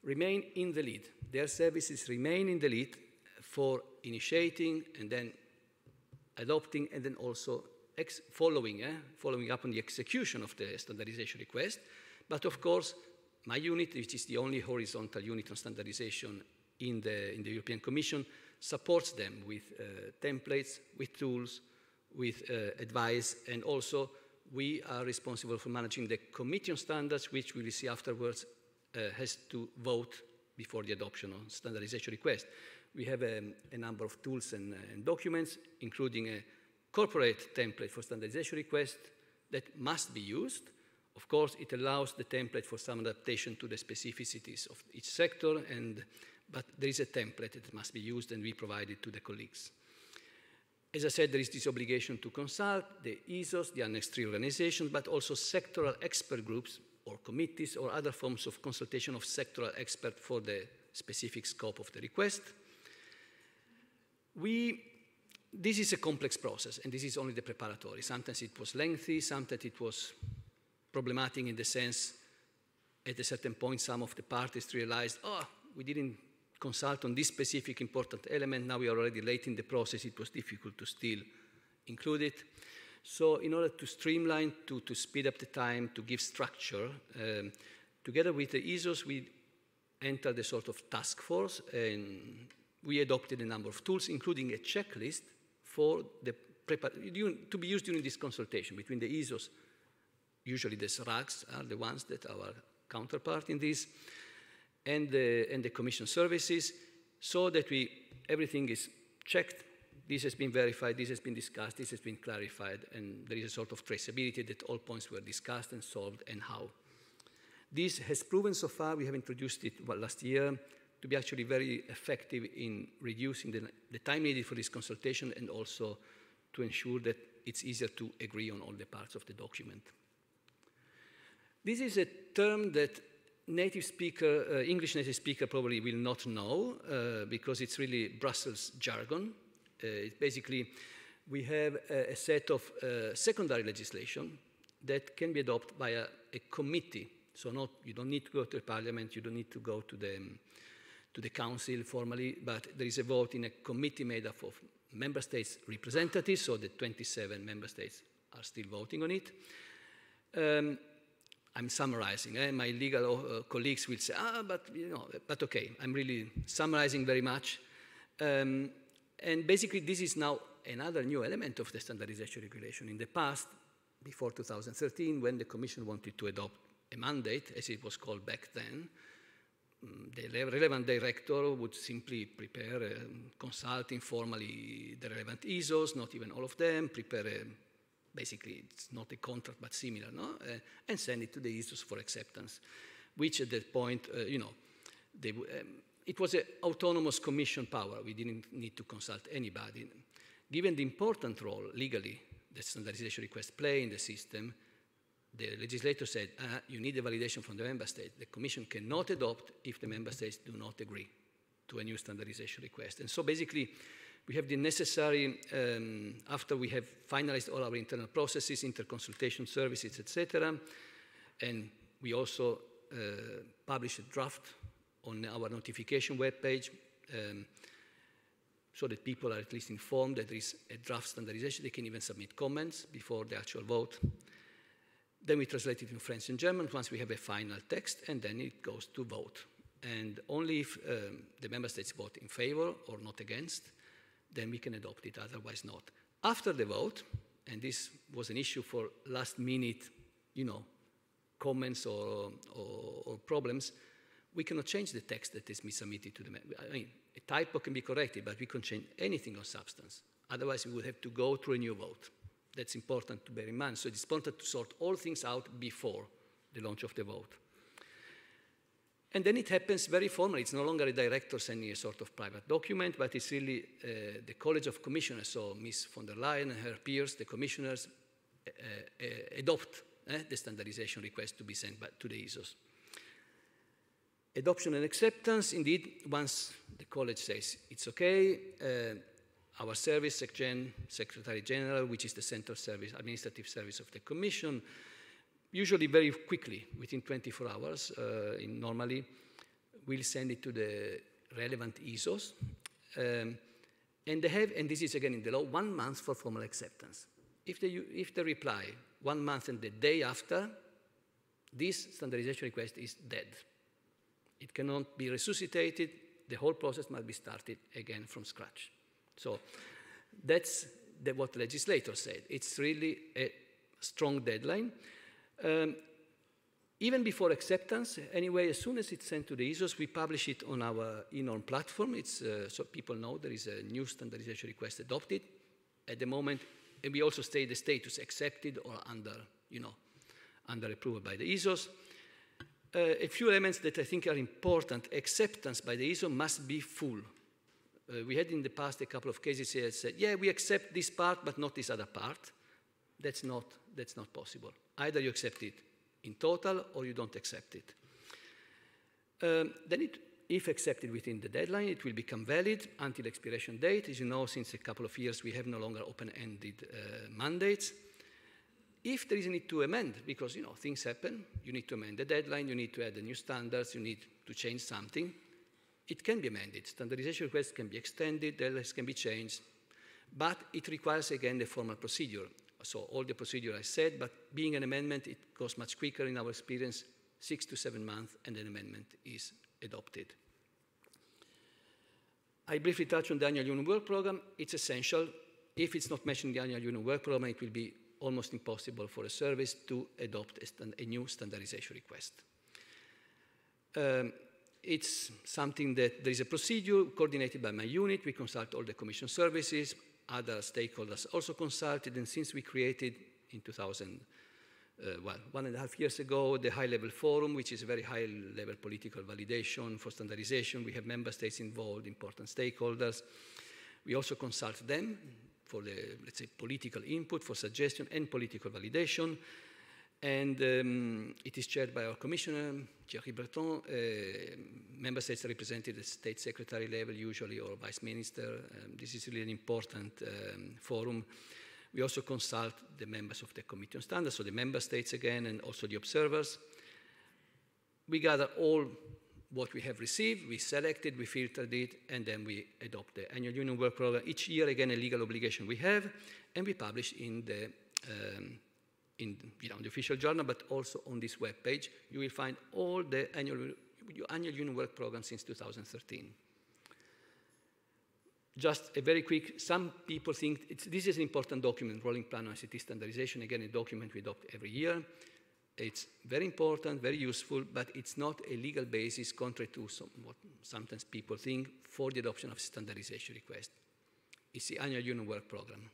S3: remain in the lead. Their services remain in the lead for initiating and then adopting and then also following up on the execution of the standardization request. But of course, my unit, which is the only horizontal unit on standardization in the European Commission, supports them with templates, with tools, with advice, and also we are responsible for managing the committee on standards, which we will see afterwards has to vote before the adoption of standardization request. We have a number of tools and documents, including a corporate template for standardization request that must be used. Of course, it allows the template for some adaptation to the specificities of each sector, but there is a template that must be used, and we provide it to the colleagues. As I said, there is this obligation to consult the ESOs, the Annex 3 organizations, but also sectoral expert groups or committees or other forms of consultation of sectoral experts for the specific scope of the request. This is a complex process, and this is only the preparatory. Sometimes it was lengthy, sometimes it was problematic in the sense, at a certain point, some of the parties realized, oh, we didn't consult on this specific important element, now we are already late in the process, it was difficult to still include it. So in order to streamline, to speed up the time, to give structure, together with the ESOs, we entered a sort of task force, and we adopted a number of tools, including a checklist for to be used during this consultation between the ESOs. Usually the SRAGs are the ones that are our counterpart in this, and the Commission services, so that everything is checked. This has been verified, this has been discussed, this has been clarified, and there is a sort of traceability that all points were discussed and solved and how. This has proven so far, we have introduced it last year, to be actually very effective in reducing the time needed for this consultation and also to ensure that it's easier to agree on all the parts of the document. This is a term that English native speaker probably will not know because it's really Brussels jargon. Basically, we have a set of secondary legislation that can be adopted by a committee. So you don't need to go to the parliament, you don't need to go to the council formally, but there is a vote in a committee made up of member states representatives, so the 27 member states are still voting on it. I'm summarizing. My legal colleagues will say, but okay, I'm really summarizing very much. And basically, this is now another new element of the standardization regulation. In the past, before 2013, when the Commission wanted to adopt a mandate, as it was called back then, the relevant director would simply prepare, consult informally the relevant ESOs, not even all of them, basically it's not a contract but similar, no? And send it to the ESOs for acceptance, which at that point, it was an autonomous Commission power. We didn't need to consult anybody. Given the important role legally that standardization requests play in the system, the legislator said, you need a validation from the member state. The Commission cannot adopt if the member states do not agree to a new standardization request. And so basically, we have the necessary, after we have finalized all our internal processes, interconsultation services, etc., and we also publish a draft on our notification webpage so that people are at least informed that there is a draft standardization. They can even submit comments before the actual vote. Then we translate it in French and German once we have a final text, and then it goes to vote. And only if the member states vote in favor or not against, then we can adopt it, otherwise not. After the vote, and this was an issue for last minute, comments or problems, we cannot change the text that is submitted to the member. I mean, a typo can be corrected, but we can't change anything on substance. Otherwise, we would have to go through a new vote. That's important to bear in mind. So it's important to sort all things out before the launch of the vote. And then it happens very formally. It's no longer a director sending a sort of private document, but it's really the College of Commissioners, so Ms. von der Leyen and her peers, the commissioners, adopt the standardization request to be sent back to the ESOs. Adoption and acceptance, indeed, once the college says it's okay, our service, SecGen, Secretary General, which is the central service, administrative service of the Commission, usually very quickly, within 24 hours, normally, we'll send it to the relevant ESOs. And they have, and this is again in the law, 1 month for formal acceptance. If they reply 1 month and the day after, this standardization request is dead. It cannot be resuscitated. The whole process must be started again from scratch. So that's what the legislator said. It's really a strong deadline. Even before acceptance, anyway, as soon as it's sent to the ESOs, we publish it on our eNorm platform. It's, so people know there is a new standardization request adopted. At the moment, and we also state the status accepted or under approval by the ESOs. A few elements that I think are important. Acceptance by the ESO must be full. We had in the past a couple of cases that said, yeah, we accept this part, but not this other part. That's not possible. Either you accept it in total or you don't accept it. Then if accepted within the deadline, it will become valid until expiration date. As you know, since a couple of years, we have no longer open-ended mandates. If there is a need to amend, because things happen, you need to amend the deadline, you need to add the new standards, you need to change something, it can be amended. Standardization requests can be extended, deadlines can be changed, but it requires, again, the formal procedure. So all the procedure I said, but being an amendment, it goes much quicker in our experience, 6 to 7 months, and an amendment is adopted. I briefly touch on the annual union work program. It's essential. If it's not mentioned in the annual union work program, it will be almost impossible for a service to adopt a new standardization request. It's something that there is a procedure coordinated by my unit. We consult all the Commission services. Other stakeholders also consulted, and since we created in 1.5 years ago, the high-level forum, which is a very high-level political validation for standardization. We have member states involved, important stakeholders. We also consult them for the, let's say, political input, for suggestion and political validation. And it is chaired by our commissioner, Thierry Breton. Member states are represented at state secretary level usually, or vice minister. This is really an important forum. We also consult the members of the Committee on Standards, so the member states again, and also the observers. We gather all what we have received, we selected, we filtered it, and then we adopt the annual union work program. Each year, again, a legal obligation we have, and we publish in the the official journal, but also on this web page. You will find all the annual union work program since 2013. Just a very quick, some people think this is an important document, Rolling Plan on ICT Standardization, again, a document we adopt every year. It's very important, very useful, but it's not a legal basis, contrary to what sometimes people think, for the adoption of standardization request. It's the annual union work program.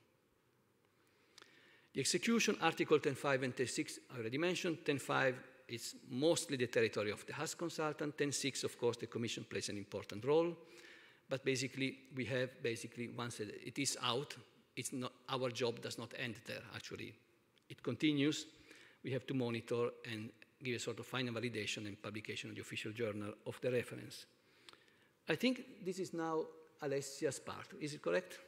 S3: The execution, Article 10.5 and 10.6, I already mentioned. 10.5 is mostly the territory of the HAS consultant. 10.6, of course, the Commission plays an important role. But basically, we have once it is out, it's not, our job does not end there, actually. It continues. We have to monitor and give a sort of final validation and publication in the official journal of the reference. I think this is now Alessia's part. Is it correct?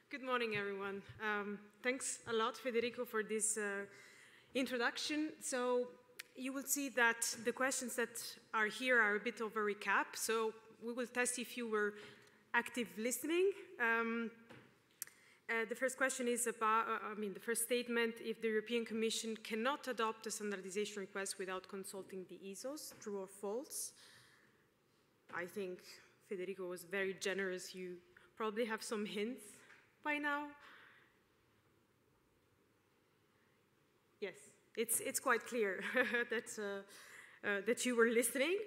S4: Good morning, everyone. Thanks a lot, Federico, for this introduction. So you will see that the questions that are here are a bit of a recap. So we will test if you were active listening. The first question is about, the first statement, if the European Commission cannot adopt a standardization request without consulting the ESOs, true or false? I think Federico was very generous. You probably have some hints by now. Yes, it's quite clear that you were listening.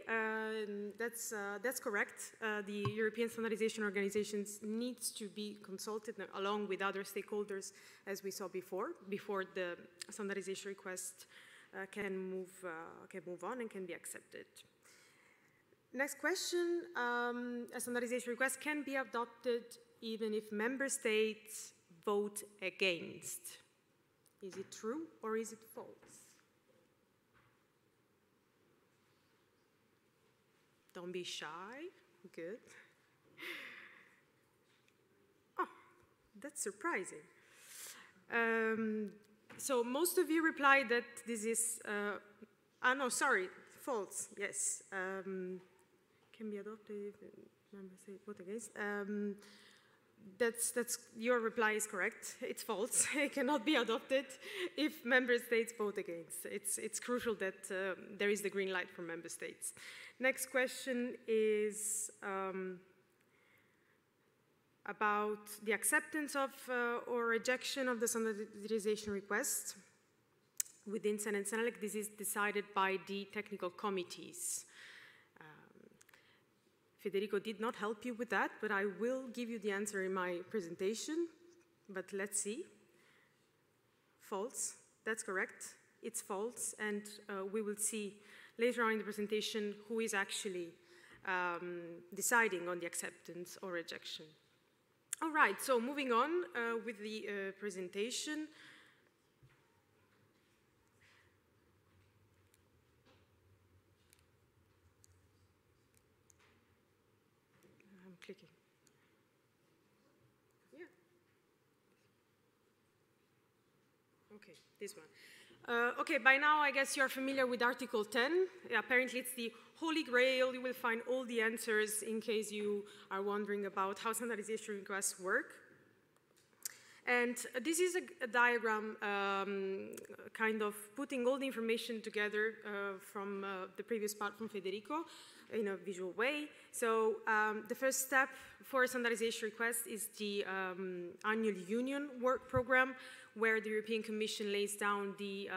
S4: That's correct. The European Standardization Organizations needs to be consulted along with other stakeholders, as we saw before the standardization request can move on and can be accepted. Next question, a standardization request can be adopted even if member states vote against. Is it true or is it false? Don't be shy. Good. Oh, that's surprising. So most of you replied that this is, no, sorry, false, yes. Can be adopted if member state vote against. That's your reply is correct. It's false. It cannot be adopted if member states vote against. It's crucial that there is the green light for member states. Next question is about the acceptance of or rejection of the standardization request. Within Sen and Senelec, this is decided by the technical committees. Federico did not help you with that, but I will give you the answer in my presentation. But let's see. False. That's correct. It's false, and we will see later on in the presentation who is actually deciding on the acceptance or rejection. All right, so moving on with the presentation. I'm clicking. Yeah. Okay, this one. Okay, by now I guess you're familiar with Article 10. Apparently it's the holy grail. You will find all the answers in case you are wondering about how standardization requests work. And this is a diagram kind of putting all the information together from the previous part from Federico in a visual way. So the first step for a standardization request is the annual union work program, where the European Commission lays down the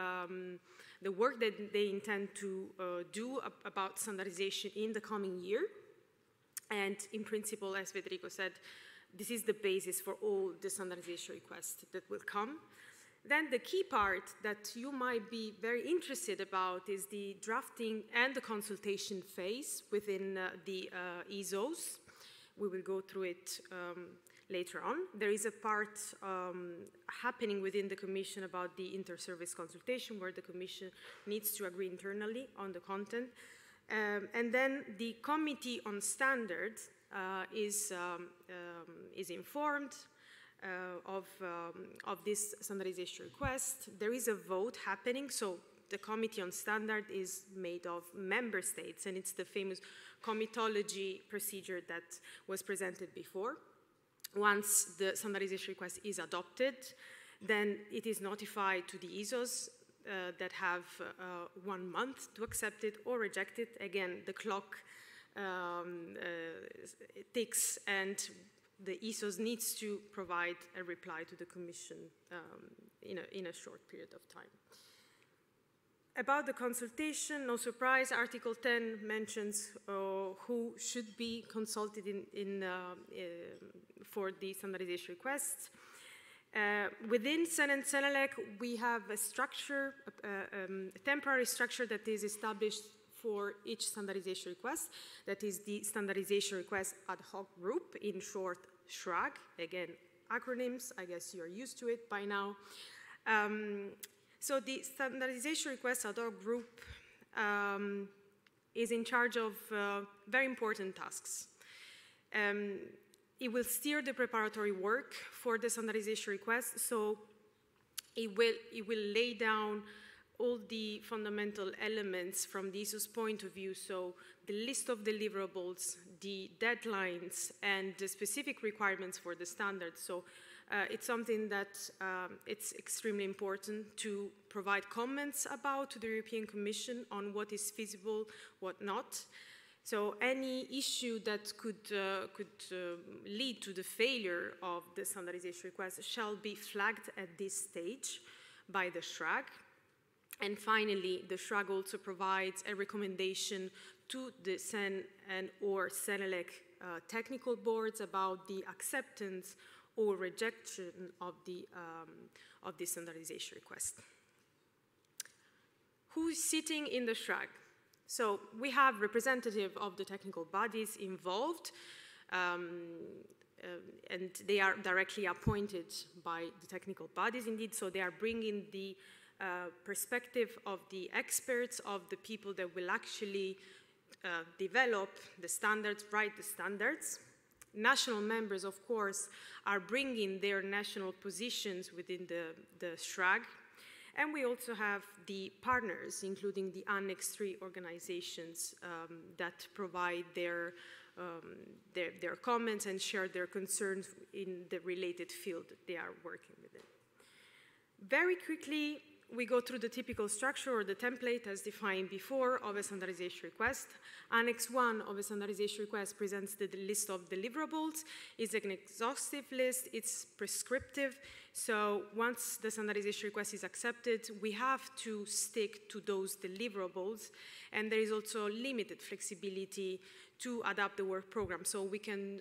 S4: work that they intend to do about standardization in the coming year. And in principle, as Federico said, this is the basis for all the standardization requests that will come. Then the key part that you might be very interested about is the drafting and the consultation phase within the ESOs. We will go through it later on. There is a part happening within the Commission about the inter-service consultation, where the Commission needs to agree internally on the content. And then the Committee on Standards is informed of this standardization request. There is a vote happening, so the Committee on Standard is made of member states, and it's the famous comitology procedure that was presented before. Once the standardization request is adopted, then it is notified to the ESOs that have 1 month to accept it or reject it. Again, the clock ticks, and the ESOs needs to provide a reply to the Commission in a short period of time. About the consultation, no surprise, Article 10 mentions who should be consulted for the standardization requests. Within Sen and Senelec, we have a structure, a temporary structure that is established for each standardization request. That is the Standardization Request Ad Hoc Group, in short, SRAG. Again, acronyms, I guess you're used to it by now. So the Standardization Request Ad Hoc Group is in charge of very important tasks. It will steer the preparatory work for the standardization request, so it will lay down all the fundamental elements from the ESO's point of view, so the list of deliverables, the deadlines, and the specific requirements for the standards. So it's something that it's extremely important to provide comments about to the European Commission on what is feasible, what not. So any issue that could lead to the failure of the standardization request shall be flagged at this stage by the SRAG. And finally, the SRAG also provides a recommendation to the Sen and or Senelec technical boards about the acceptance or rejection of the standardization request. Who is sitting in the SRAG? So we have representative of the technical bodies involved. and they are directly appointed by the technical bodies indeed, so they are bringing the perspective of the experts, of the people that will actually develop the standards, write the standards. National members, of course, are bringing their national positions within the SHRAG. And we also have the partners, including the Annex 3 organizations that provide their comments and share their concerns in the related field that they are working within. Very quickly, we go through the typical structure or the template as defined before of a standardization request. Annex 1 of a standardization request presents the list of deliverables. It's an exhaustive list, it's prescriptive. So once the standardization request is accepted, we have to stick to those deliverables. And there is also limited flexibility to adapt the work program. So we can,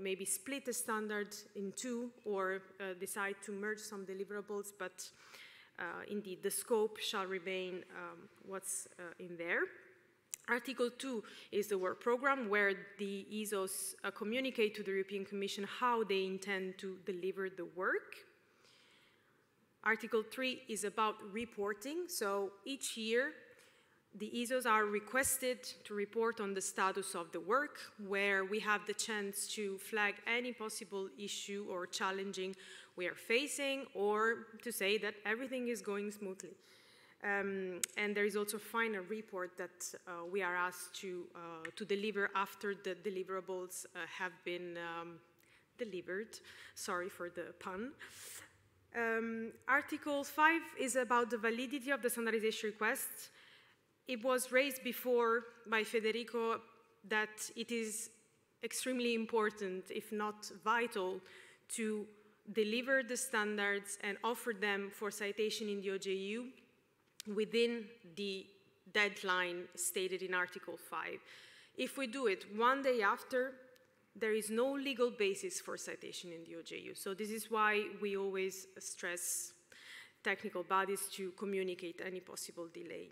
S4: maybe split the standard in two or decide to merge some deliverables, but indeed, the scope shall remain what's in there. Article 2 is the work program where the ESOs communicate to the European Commission how they intend to deliver the work. Article 3 is about reporting. So each year, the ESOs are requested to report on the status of the work, where we have the chance to flag any possible issue or challenging we are facing, or to say that everything is going smoothly. And there is also a final report that we are asked to deliver after the deliverables have been delivered. Sorry for the pun. Article 5 is about the validity of the standardization request. It was raised before by Federico that it is extremely important, if not vital, to deliver the standards and offer them for citation in the OJEU within the deadline stated in Article 5. If we do it one day after, there is no legal basis for citation in the OJEU. So this is why we always stress technical bodies to communicate any possible delay.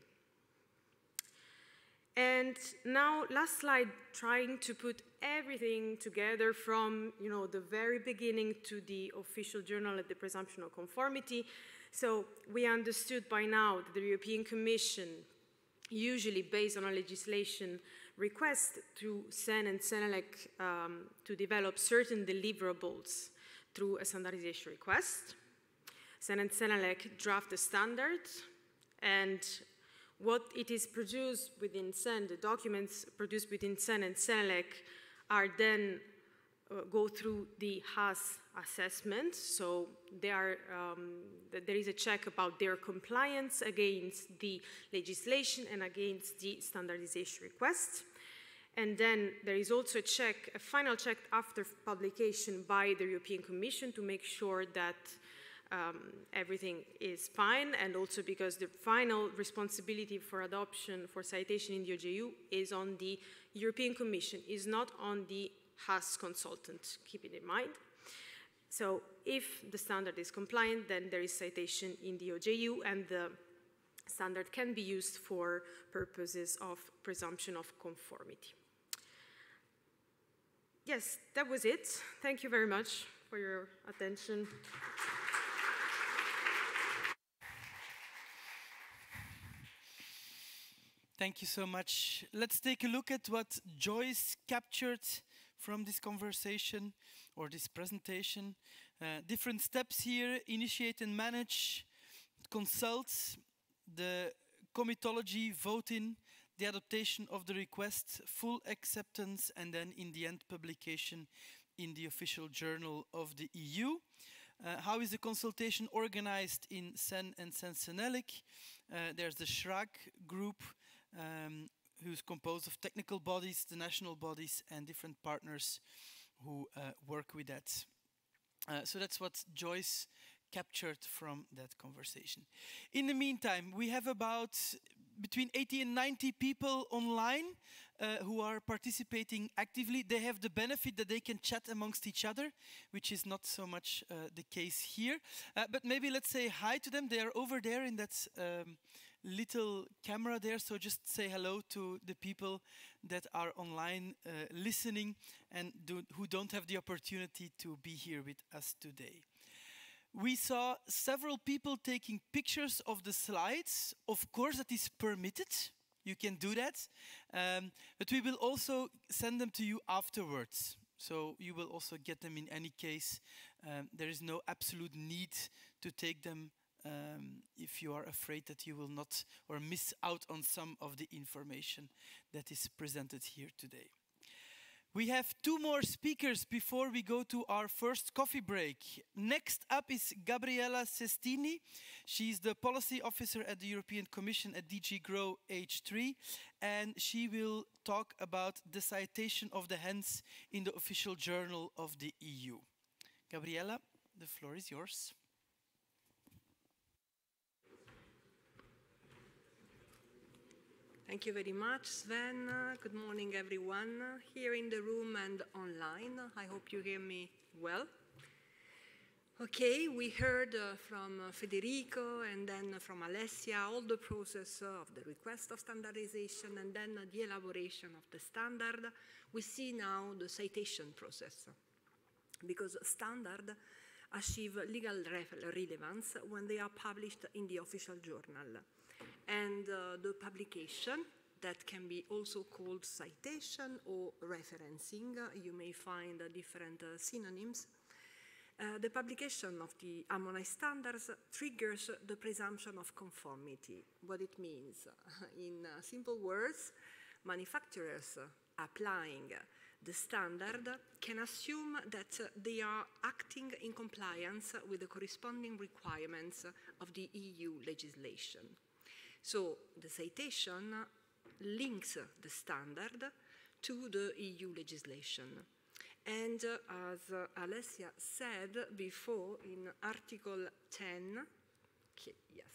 S4: And now, last slide, trying to put everything together from the very beginning to the official journal at the presumption of conformity. So we understood by now that the European Commission, usually based on a legislation, requests through CEN and CENELEC to develop certain deliverables through a standardization request. CEN and CENELEC draft the standard, and what it is produced within CEN, the documents produced within CEN and CENELEC are then go through the HAS assessment. So there is a check about their compliance against the legislation and against the standardization request. And then there is also a final check after publication by the European Commission to make sure that everything is fine, and also because the final responsibility for adoption for citation in the OJEU is on the European Commission, is not on the HAS consultant, keep it in mind. So if the standard is compliant, then there is citation in the OJEU, and the standard can be used for purposes of presumption of conformity. Yes, that was it. Thank you very much for your attention.
S1: Thank you so much. Let's take a look at what Joyce captured from this conversation or this presentation. Different steps here: initiate and manage, consult, the comitology, vote in, the adaptation of the request, full acceptance, and then in the end publication in the official journal of the EU. How is the consultation organized in CEN and CEN-CENELEC? There's the SHRAG group, who's composed of technical bodies, the national bodies, and different partners who work with that. So that's what Joyce captured from that conversation. In the meantime, we have about between 80 and 90 people online who are participating actively. They have the benefit that they can chat amongst each other, which is not so much the case here. But maybe let's say hi to them. They are over there in that little camera there, so just say hello to the people that are online listening and who don't have the opportunity to be here with us today. We saw several people taking pictures of the slides. Of course, that is permitted. You can do that. But we will also send them to you afterwards. So you will also get them in any case. There is no absolute need to take them if you are afraid that you will not or miss out on some of the information that is presented here today. We have 2 more speakers before we go to our first coffee break. Next up is Gabriella Sestini. She's the policy officer at the European Commission at DG GROW H3, and she will talk about the citation of the hens in the official journal of the EU. Gabriella, the floor is yours.
S5: Thank you very much, Sven. Good morning, everyone, here in the room and online. I hope you hear me well. Okay, we heard from Federico and then from Alessia all the process of the request of standardization and then the elaboration of the standard. We see now the citation process, because standards achieve legal relevance when they are published in the official journal. And the publication, that can be also called citation or referencing, you may find different synonyms. The publication of the harmonized standards triggers the presumption of conformity. What it means? In simple words, manufacturers applying the standard can assume that they are acting in compliance with the corresponding requirements of the EU legislation. So the citation links the standard to the EU legislation. And as Alessia said before, in Article 10, yes,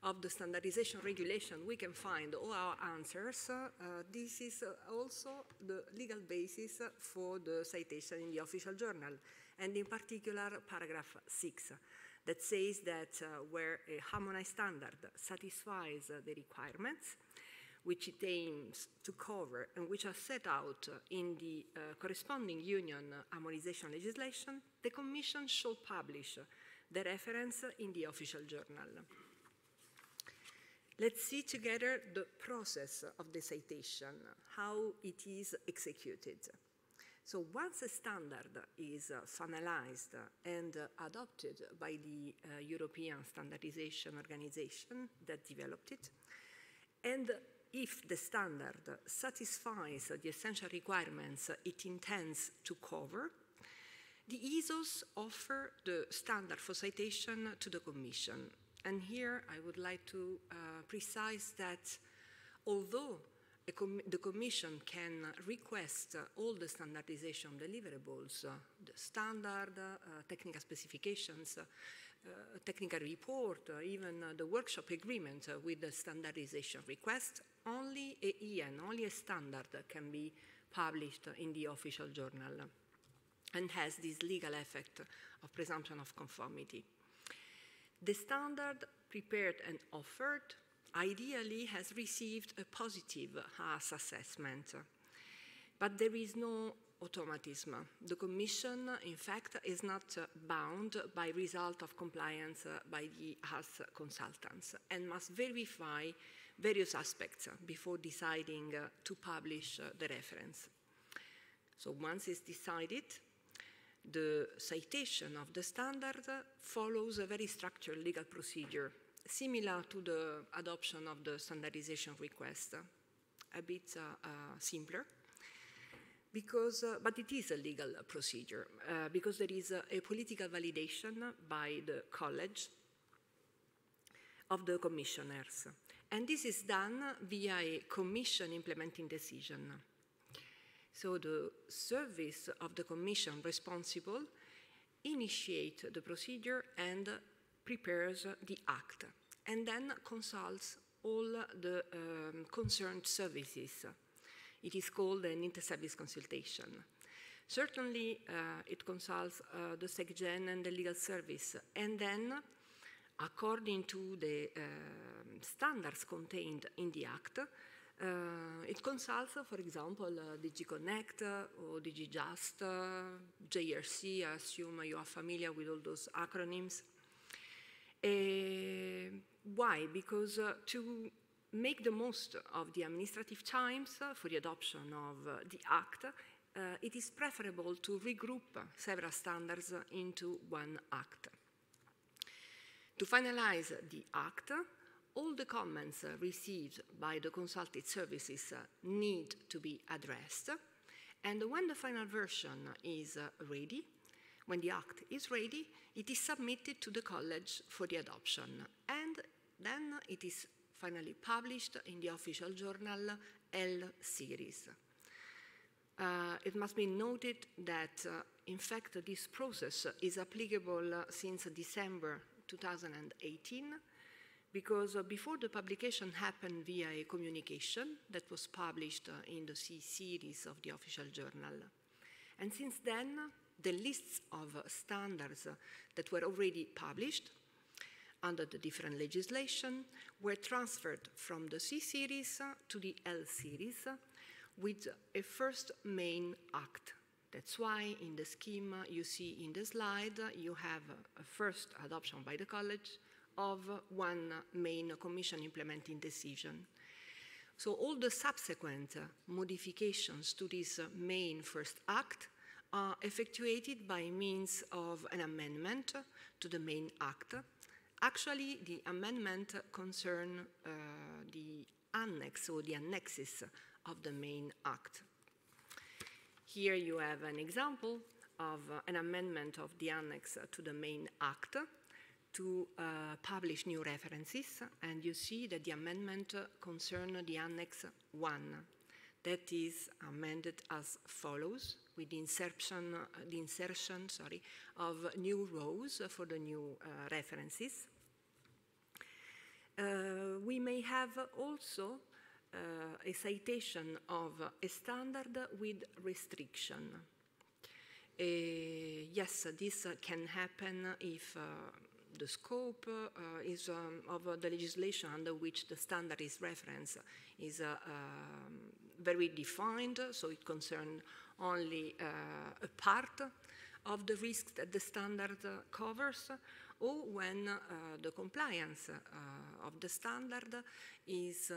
S5: of the standardization regulation, we can find all our answers. This is also the legal basis for the citation in the official journal, and in particular, paragraph 6. That says that where a harmonized standard satisfies the requirements which it aims to cover and which are set out in the corresponding union harmonization legislation, the Commission shall publish the reference in the official journal. Let's see together the process of the citation, how it is executed. So once a standard is finalized and adopted by the European Standardization Organization that developed it, and if the standard satisfies the essential requirements it intends to cover, the ESOs offer the standard for citation to the Commission. And here I would like to precise that although the Commission can request all the standardization deliverables, the standard, technical specifications, technical report, even the workshop agreement with the standardization request, only a EN, only a standard can be published in the official journal and has this legal effect of presumption of conformity. The standard prepared and offered ideally has received a positive assessment, but there is no automatism. The Commission, in fact, is not bound by result of compliance by the HAS consultants and must verify various aspects before deciding to publish the reference. So once it's decided, the citation of the standard follows a very structured legal procedure, similar to the adoption of the standardization request, a bit simpler, because, but it is a legal procedure, because there is a political validation by the College of the Commissioners. And this is done via a Commission implementing decision. So the service of the Commission responsible initiates the procedure and prepares the act, and then consults all the concerned services. It is called an inter-service consultation. Certainly, it consults the SecGen and the legal service, and then according to the standards contained in the Act. It consults, for example, DG Connect or DG Just, JRC. I assume you are familiar with all those acronyms. Why? Because to make the most of the administrative times for the adoption of the Act, it is preferable to regroup several standards into one Act. To finalize the Act, all the comments received by the consulted services need to be addressed, and when the final version is ready, when the Act is ready, it is submitted to the College for the adoption, and then it is finally published in the official journal L series. It must be noted that, in fact, this process is applicable since December 2018, because before the publication happened via a communication that was published in the C series of the official journal. And since then, the lists of standards that were already published under the different legislation were transferred from the C series to the L series with a first main act. That's why in the scheme you see in the slide, you have a first adoption by the college of one main commission implementing decision. So all the subsequent modifications to this main first act are effectuated by means of an amendment to the main act. Actually, the amendment concerns the annex or the annexes of the main act. Here you have an example of an amendment of the annex to the main act to publish new references, and you see that the amendment concerns the Annex 1. That is amended as follows, with the insertion of new rows for the new references. We may have also a citation of a standard with restriction. Yes, this can happen if the scope of the legislation under which the standard is referenced is very defined, so it concerns only a part of the risks that the standard covers, or when the compliance of the standard is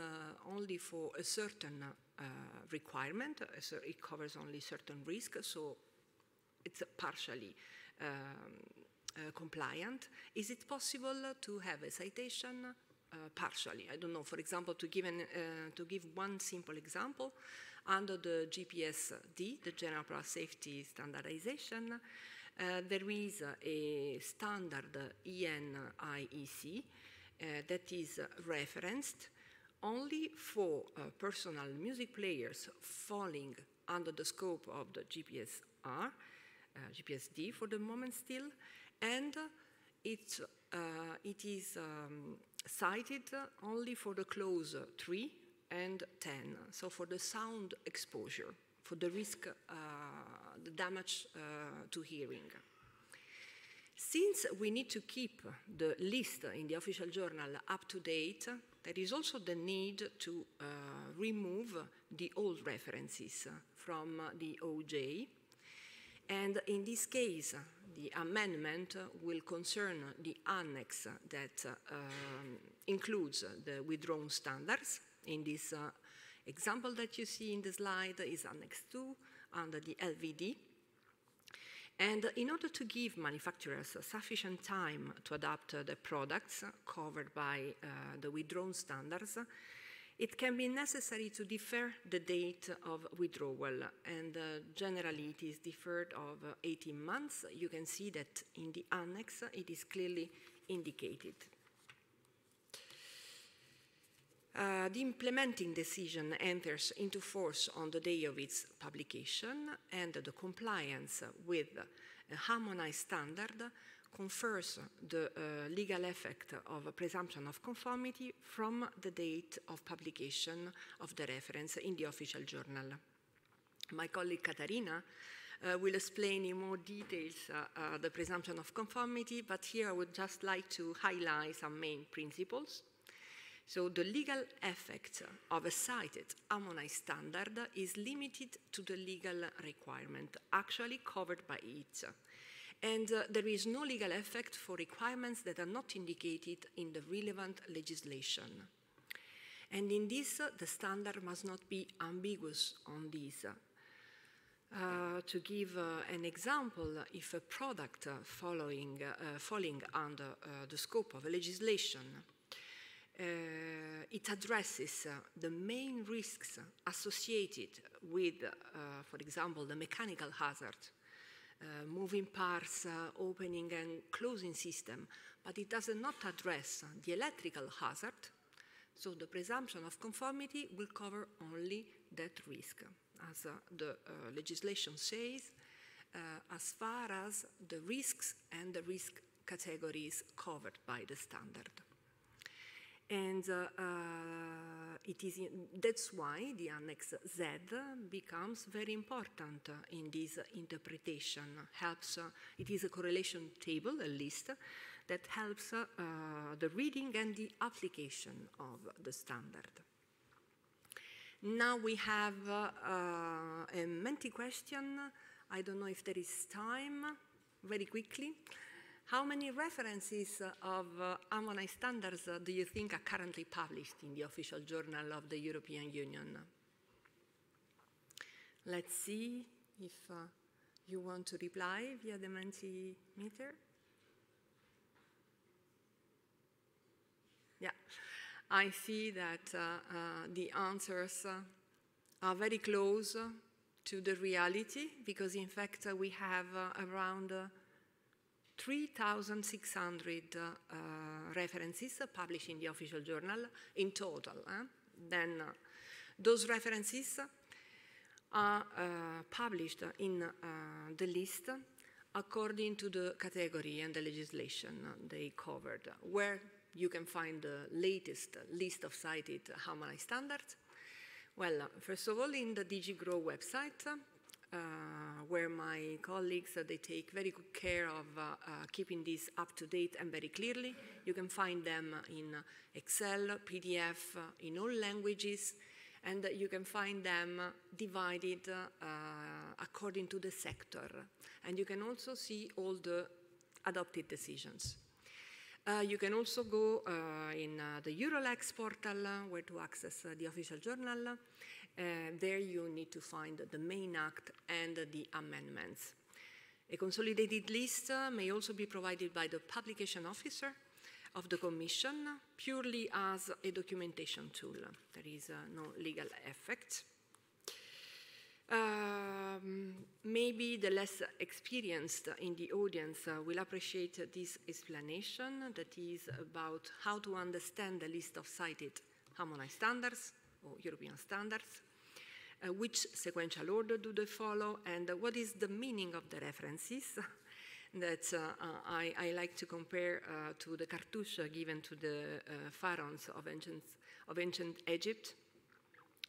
S5: only for a certain requirement, so it covers only certain risks, so it's partially compliant. Is it possible to have a citation partially? I don't know, for example, to give one simple example, under the GPS-D, the General Product Safety Standardization, there is a standard EN-IEC that is referenced only for personal music players falling under the scope of the GPS-D for the moment still, and it is cited only for the clause 3 and 10, so for the sound exposure, for the risk, the damage to hearing. Since we need to keep the list in the official journal up to date, there is also the need to remove the old references from the OJEU. And in this case, the amendment will concern the annex that includes the withdrawn standards. In this example that you see in the slide is Annex 2 under the LVD. And in order to give manufacturers sufficient time to adapt the products covered by the withdrawn standards, it can be necessary to defer the date of withdrawal, and generally it is deferred of 18 months. You can see that in the annex it is clearly indicated. The implementing decision enters into force on the day of its publication, and the compliance with a harmonized standard confers the legal effect of a presumption of conformity from the date of publication of the reference in the official journal. My colleague Katarina will explain in more details the presumption of conformity, but here I would just like to highlight some main principles. So the legal effect of a cited harmonized standard is limited to the legal requirement actually covered by it. And there is no legal effect for requirements that are not indicated in the relevant legislation. And in this, the standard must not be ambiguous on this. To give an example, if a product falling under the scope of a legislation, it addresses the main risks associated with, for example, the mechanical hazard, moving parts, opening and closing system, but it does not address the electrical hazard, so the presumption of conformity will cover only that risk, as the legislation says, as far as the risks and the risk categories covered by the standard. And that's why the Annex Z becomes very important in this interpretation. It is a correlation table, a list, that helps the reading and the application of the standard. Now we have a Menti question. I don't know if there is time, very quickly. How many references of harmonized standards do you think are currently published in the official journal of the European Union? Let's see if you want to reply via the Mentimeter. Yeah, I see that the answers are very close to the reality, because in fact we have around 3,600 references published in the official journal in total. Then those references are published in the list according to the category and the legislation they covered, where you can find the latest list of cited harmonized standards. Well, first of all, in the DG GROW website, where my colleagues, they take very good care of keeping this up to date and very clearly. You can find them in Excel, PDF, in all languages, and you can find them divided according to the sector. And you can also see all the adopted decisions. You can also go in the Eurolex portal where to access the official journal. There you need to find the main act and the amendments. A consolidated list may also be provided by the publication officer of the Commission purely as a documentation tool. There is no legal effect. Maybe the less experienced in the audience will appreciate this explanation that is about how to understand the list of cited harmonized standards or European standards, which sequential order do they follow, and what is the meaning of the references that I like to compare to the cartouche given to the pharaohs of ancient Egypt.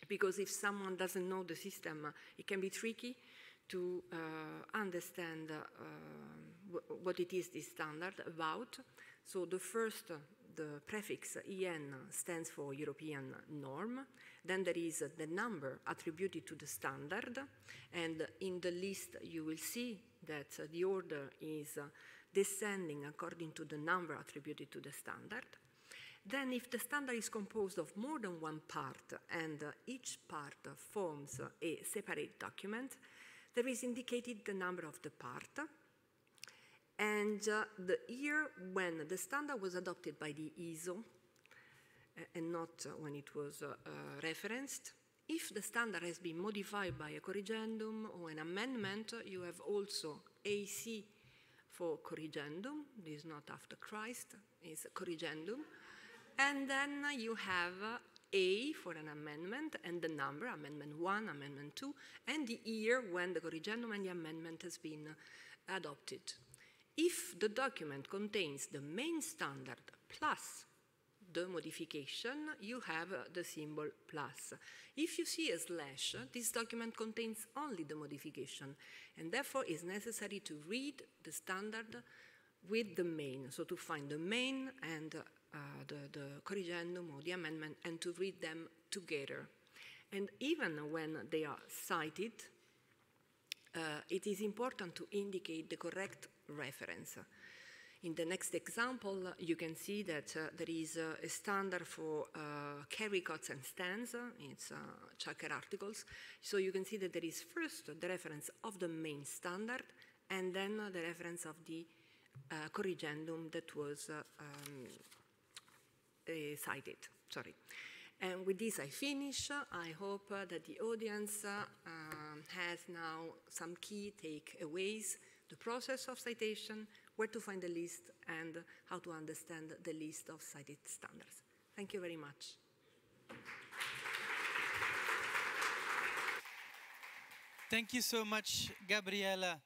S5: Because if someone doesn't know the system, it can be tricky to understand what it is this standard about. So the prefix EN stands for European norm. Then there is the number attributed to the standard. And in the list, you will see that the order is descending according to the number attributed to the standard. Then if the standard is composed of more than one part and each part forms a separate document, there is indicated the number of the part and the year when the standard was adopted by the ISO and not when it was referenced. If the standard has been modified by a corrigendum or an amendment, you have also AC for corrigendum. This is not after Christ, it's corrigendum. And then you have A for an amendment and the number, amendment 1, amendment 2, and the year when the corrigendum and the amendment has been adopted. If the document contains the main standard plus the modification, you have the symbol plus. If you see a slash, this document contains only the modification, and therefore it's necessary to read the standard with the main, so to find the main and the corrigendum or the amendment and to read them together. And even when they are cited, it is important to indicate the correct reference. In the next example, you can see that there is a standard for carry cots and stands. It's checker articles. So you can see that there is first the reference of the main standard and then the reference of the corrigendum that was cited. Sorry. And with this I finish. I hope that the audience has now some key takeaways, the process of citation, where to find the list, and how to understand the list of cited standards. Thank you very much.
S1: Thank you so much, Gabriella.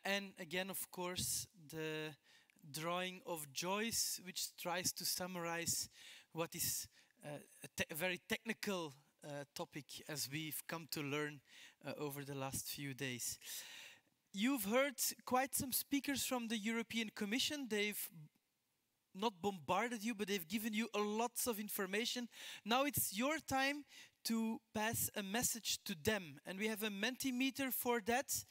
S1: And again, of course, the drawing of Joyce, which tries to summarize what is a very technical topic, as we've come to learn over the last few days. You've heard quite some speakers from the European Commission. They've not bombarded you, but they've given you lots of information. Now it's your time to pass a message to them. And we have a Mentimeter for that.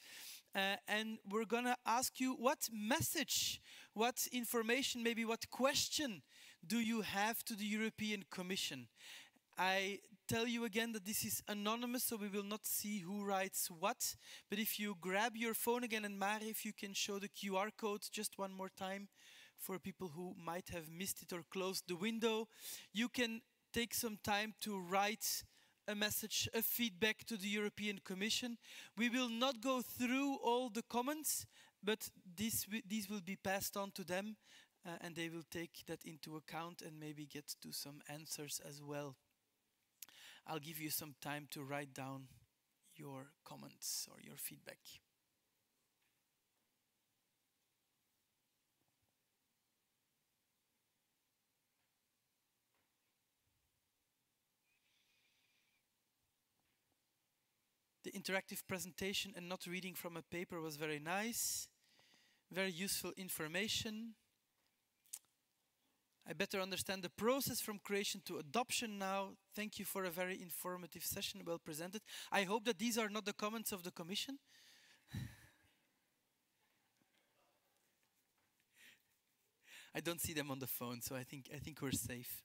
S1: And we're going to ask you what message, what information, maybe what question do you have to the European Commission? I tell you again that this is anonymous, so we will not see who writes what. But if you grab your phone again, and Mari, if you can show the QR code just one more time for people who might have missed it or closed the window, you can take some time to write a message, a feedback to the European Commission. We will not go through all the comments, but these will be passed on to them, and they will take that into account and maybe get to some answers as well. I'll give you some time to write down your comments or your feedback. The interactive presentation and not reading from a paper was very nice. Very useful information. I better understand the process from creation to adoption now. Thank you for a very informative session, well presented. I hope that these are not the comments of the Commission. I don't see them on the phone, so I think we're safe.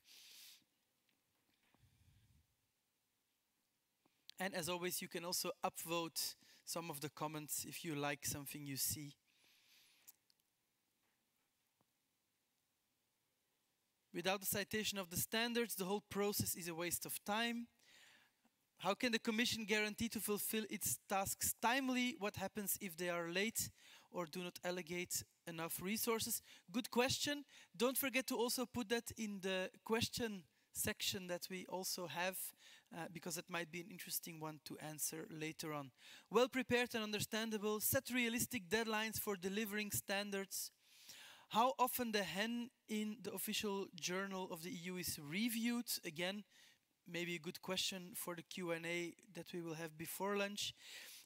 S1: And as always, you can also upvote some of the comments if you like something you see. Without the citation of the standards, the whole process is a waste of time. How can the Commission guarantee to fulfill its tasks timely? What happens if they are late or do not allocate enough resources? Good question. Don't forget to also put that in the question section that we also have, because it might be an interesting one to answer later on. Well prepared and understandable. Set realistic deadlines for delivering standards. How often the HEN in the official journal of the EU is reviewed? Again, maybe a good question for the Q&A that we will have before lunch.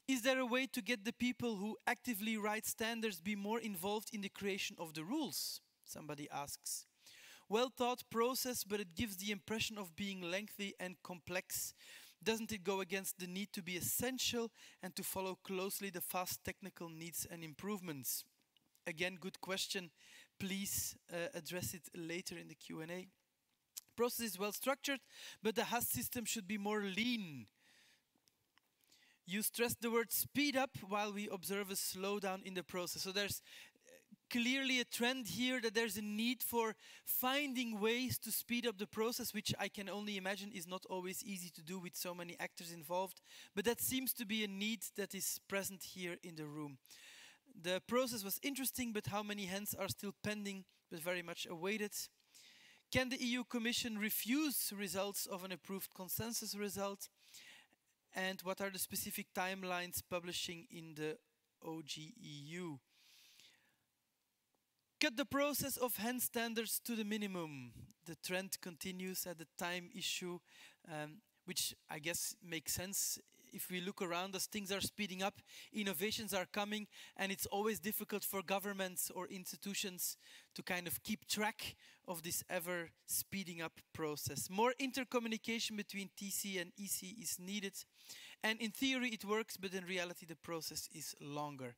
S1: Is there a way to get the people who actively write standards be more involved in the creation of the rules? Somebody asks. Well thought process, but it gives the impression of being lengthy and complex. Doesn't it go against the need to be essential and to follow closely the fast technical needs and improvements? Again, good question. Please address it later in the Q&A. Process is well structured, but the HAS system should be more lean. You stressed the word speed up while we observe a slowdown in the process. So there's clearly a trend here that there's a need for finding ways to speed up the process, which I can only imagine is not always easy to do with so many actors involved. But that seems to be a need that is present here in the room. The process was interesting, but how many hands are still pending, but very much awaited? Can the EU Commission refuse results of an approved consensus result? And what are the specific timelines publishing in the OJEU? Cut the process of hand standards to the minimum. The trend continues at the time issue, which I guess makes sense. If we look around us, things are speeding up, innovations are coming, and it's always difficult for governments or institutions to kind of keep track of this ever speeding up process. More intercommunication between TC and EC is needed, and in theory it works, but in reality the process is longer.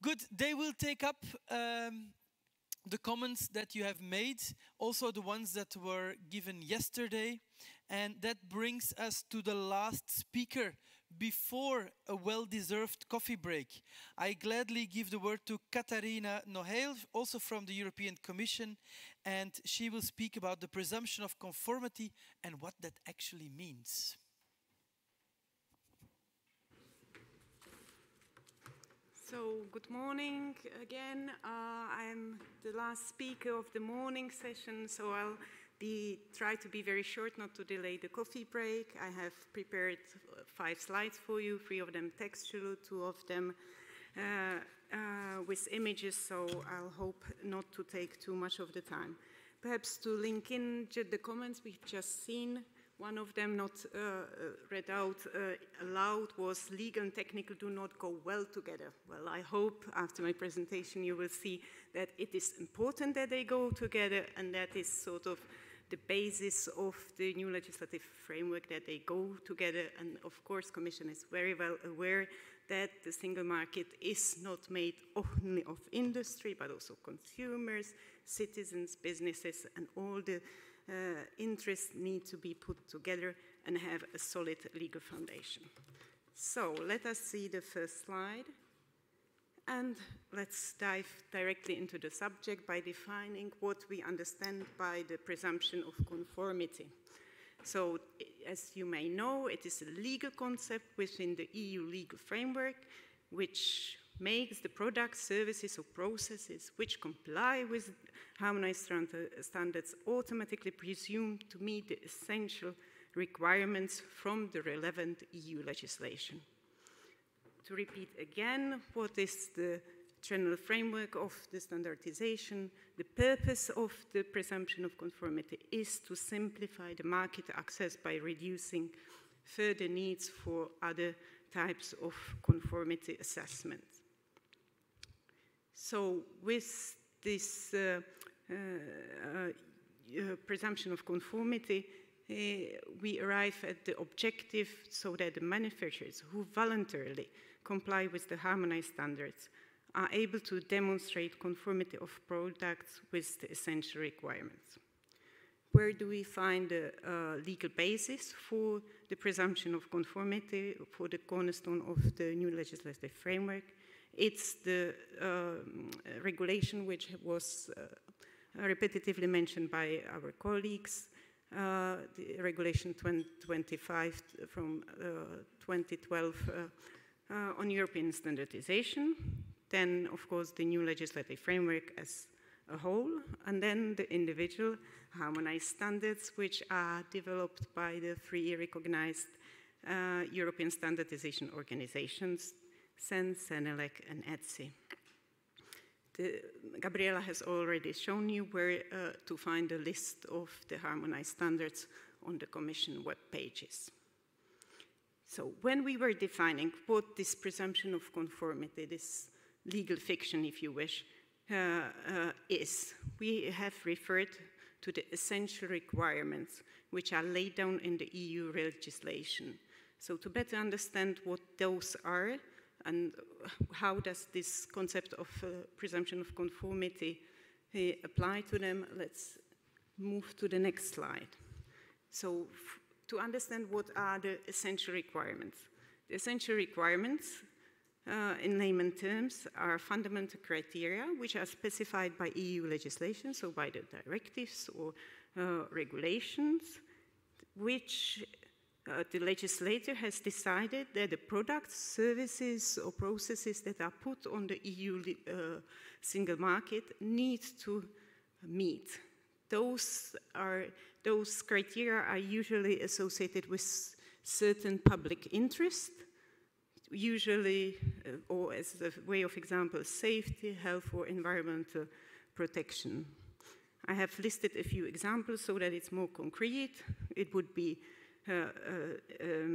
S1: Good, they will take up the comments that you have made, also the ones that were given yesterday. And that brings us to the last speaker before a well-deserved coffee break. I gladly give the word to Katharina Noheil, also from the European Commission, and she will speak about the presumption of conformity and what that actually means.
S6: So, good morning again. I'm the last speaker of the morning session, so I'll try to be very short, not to delay the coffee break. I have prepared 5 slides for you, 3 of them textual, 2 of them with images, so I'll hope not to take too much of the time. Perhaps to link in the comments we've just seen, one of them not read out aloud was legal and technical do not go well together. Well, I hope after my presentation you will see that it is important that they go together, and that is sort of the basis of the new legislative framework, that they go together. And of course, Commission is very well aware that the single market is not made only of industry, but also consumers, citizens, businesses, and all the interests need to be put together and have a solid legal foundation. So let us see the first slide. And let's dive directly into the subject by defining what we understand by the presumption of conformity. So, as you may know, it is a legal concept within the EU legal framework, which makes the products, services, or processes which comply with harmonized standards automatically presumed to meet the essential requirements from the relevant EU legislation. To repeat again, what is the general framework of the standardization? The purpose of the presumption of conformity is to simplify the market access by reducing further needs for other types of conformity assessment. So with this presumption of conformity, we arrive at the objective so that the manufacturers who voluntarily comply with the harmonized standards are able to demonstrate conformity of products with the essential requirements. Where do we find the legal basis for the presumption of conformity, for the cornerstone of the new legislative framework? It's the regulation which was repetitively mentioned by our colleagues, the regulation 2025 from 2012 on European standardization, then of course the new legislative framework as a whole, and then the individual harmonized standards which are developed by the 3 recognized European standardization organizations, CEN, CENELEC, and ETSI. Gabriela has already shown you where to find a list of the harmonized standards on the Commission web pages. So when we were defining what this presumption of conformity, this legal fiction, if you wish, is, we have referred to the essential requirements which are laid down in the EU legislation. So to better understand what those are and how does this concept of presumption of conformity apply to them, let's move to the next slide. So to understand what are the essential requirements. The essential requirements, in layman terms, are fundamental criteria which are specified by EU legislation, so by the directives or regulations, which the legislator has decided that the products, services, or processes that are put on the EU single market need to meet. Those criteria are usually associated with certain public interest, usually, or as a way of example, safety, health, or environmental protection. I have listed a few examples so that it's more concrete. It would be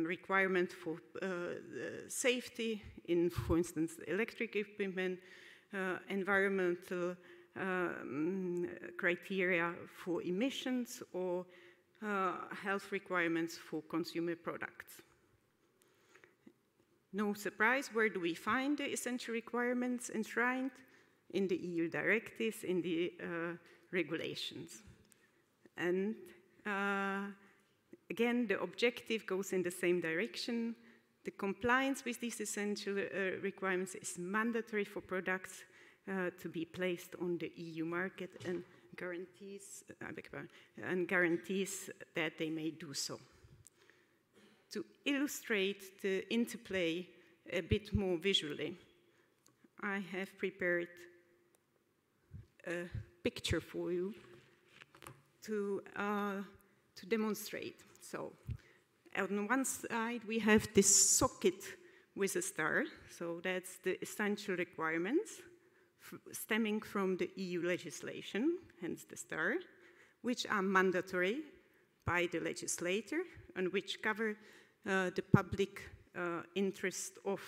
S6: requirement for safety in, for instance, electric equipment, environmental criteria for emissions, or health requirements for consumer products. No surprise, where do we find the essential requirements enshrined? In the EU directives, in the regulations. And again, the objective goes in the same direction. The compliance with these essential requirements is mandatory for products to be placed on the EU market, and guarantees that they may do so. To illustrate the interplay a bit more visually, I have prepared a picture for you to demonstrate. So, on one side we have this socket with a star, so that's the essential requirements stemming from the EU legislation, hence the star, which are mandatory by the legislator and which cover the public interest of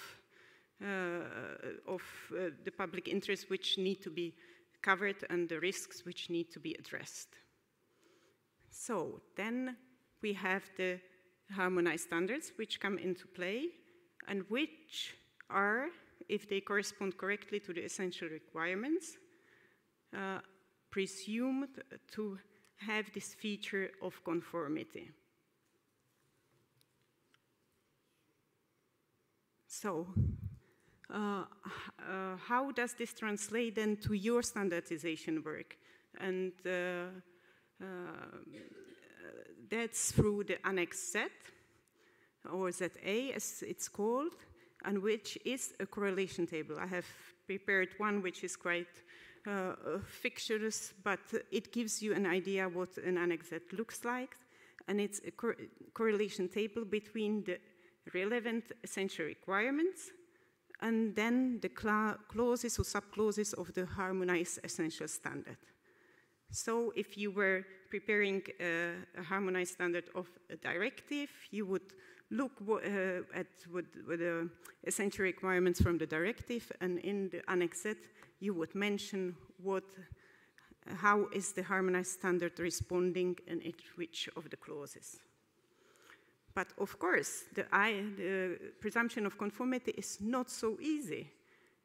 S6: the public interest which need to be covered and the risks which need to be addressed. So then we have the harmonized standards which come into play and which are, if they correspond correctly to the essential requirements, presumed to have this feature of conformity. So, how does this translate then to your standardization work? And that's through the Annex Z, or ZA as it's called, and which is a correlation table. I have prepared one which is quite fictitious, but it gives you an idea what an Annex Z looks like, and it's a correlation table between the relevant essential requirements and then the clauses or subclauses of the harmonized essential standard. So if you were preparing a harmonized standard of a directive, you would look at the essential requirements from the directive, and in the Annex Z, you would mention how is the harmonized standard responding and in which of the clauses. But of course, the presumption of conformity is not so easy,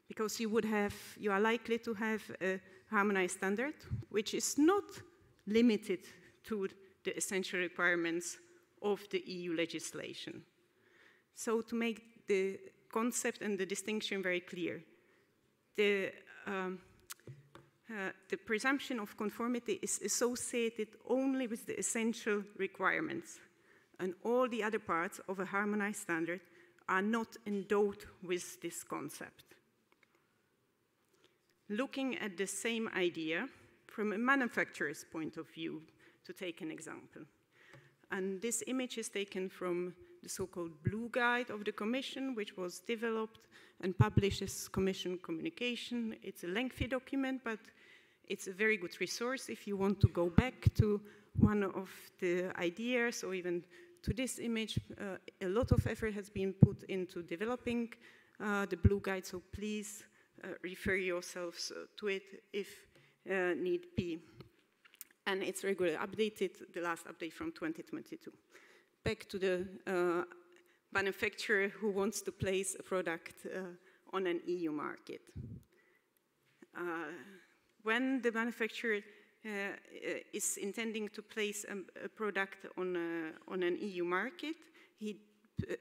S6: because you are likely to have a harmonized standard which is not limited to the essential requirements of the EU legislation. So to make the concept and the distinction very clear, the presumption of conformity is associated only with the essential requirements, and all the other parts of a harmonized standard are not endowed with this concept. Looking at the same idea from a manufacturer's point of view, to take an example. And this image is taken from the so-called Blue Guide of the Commission, which was developed and published as Commission communication. It's a lengthy document, but it's a very good resource if you want to go back to one of the ideas or even to this image. A lot of effort has been put into developing the Blue Guide, so please refer yourselves to it if need be. And it's regularly updated, the last update from 2022. Back to the manufacturer who wants to place a product on an EU market. When the manufacturer is intending to place a product on an EU market, he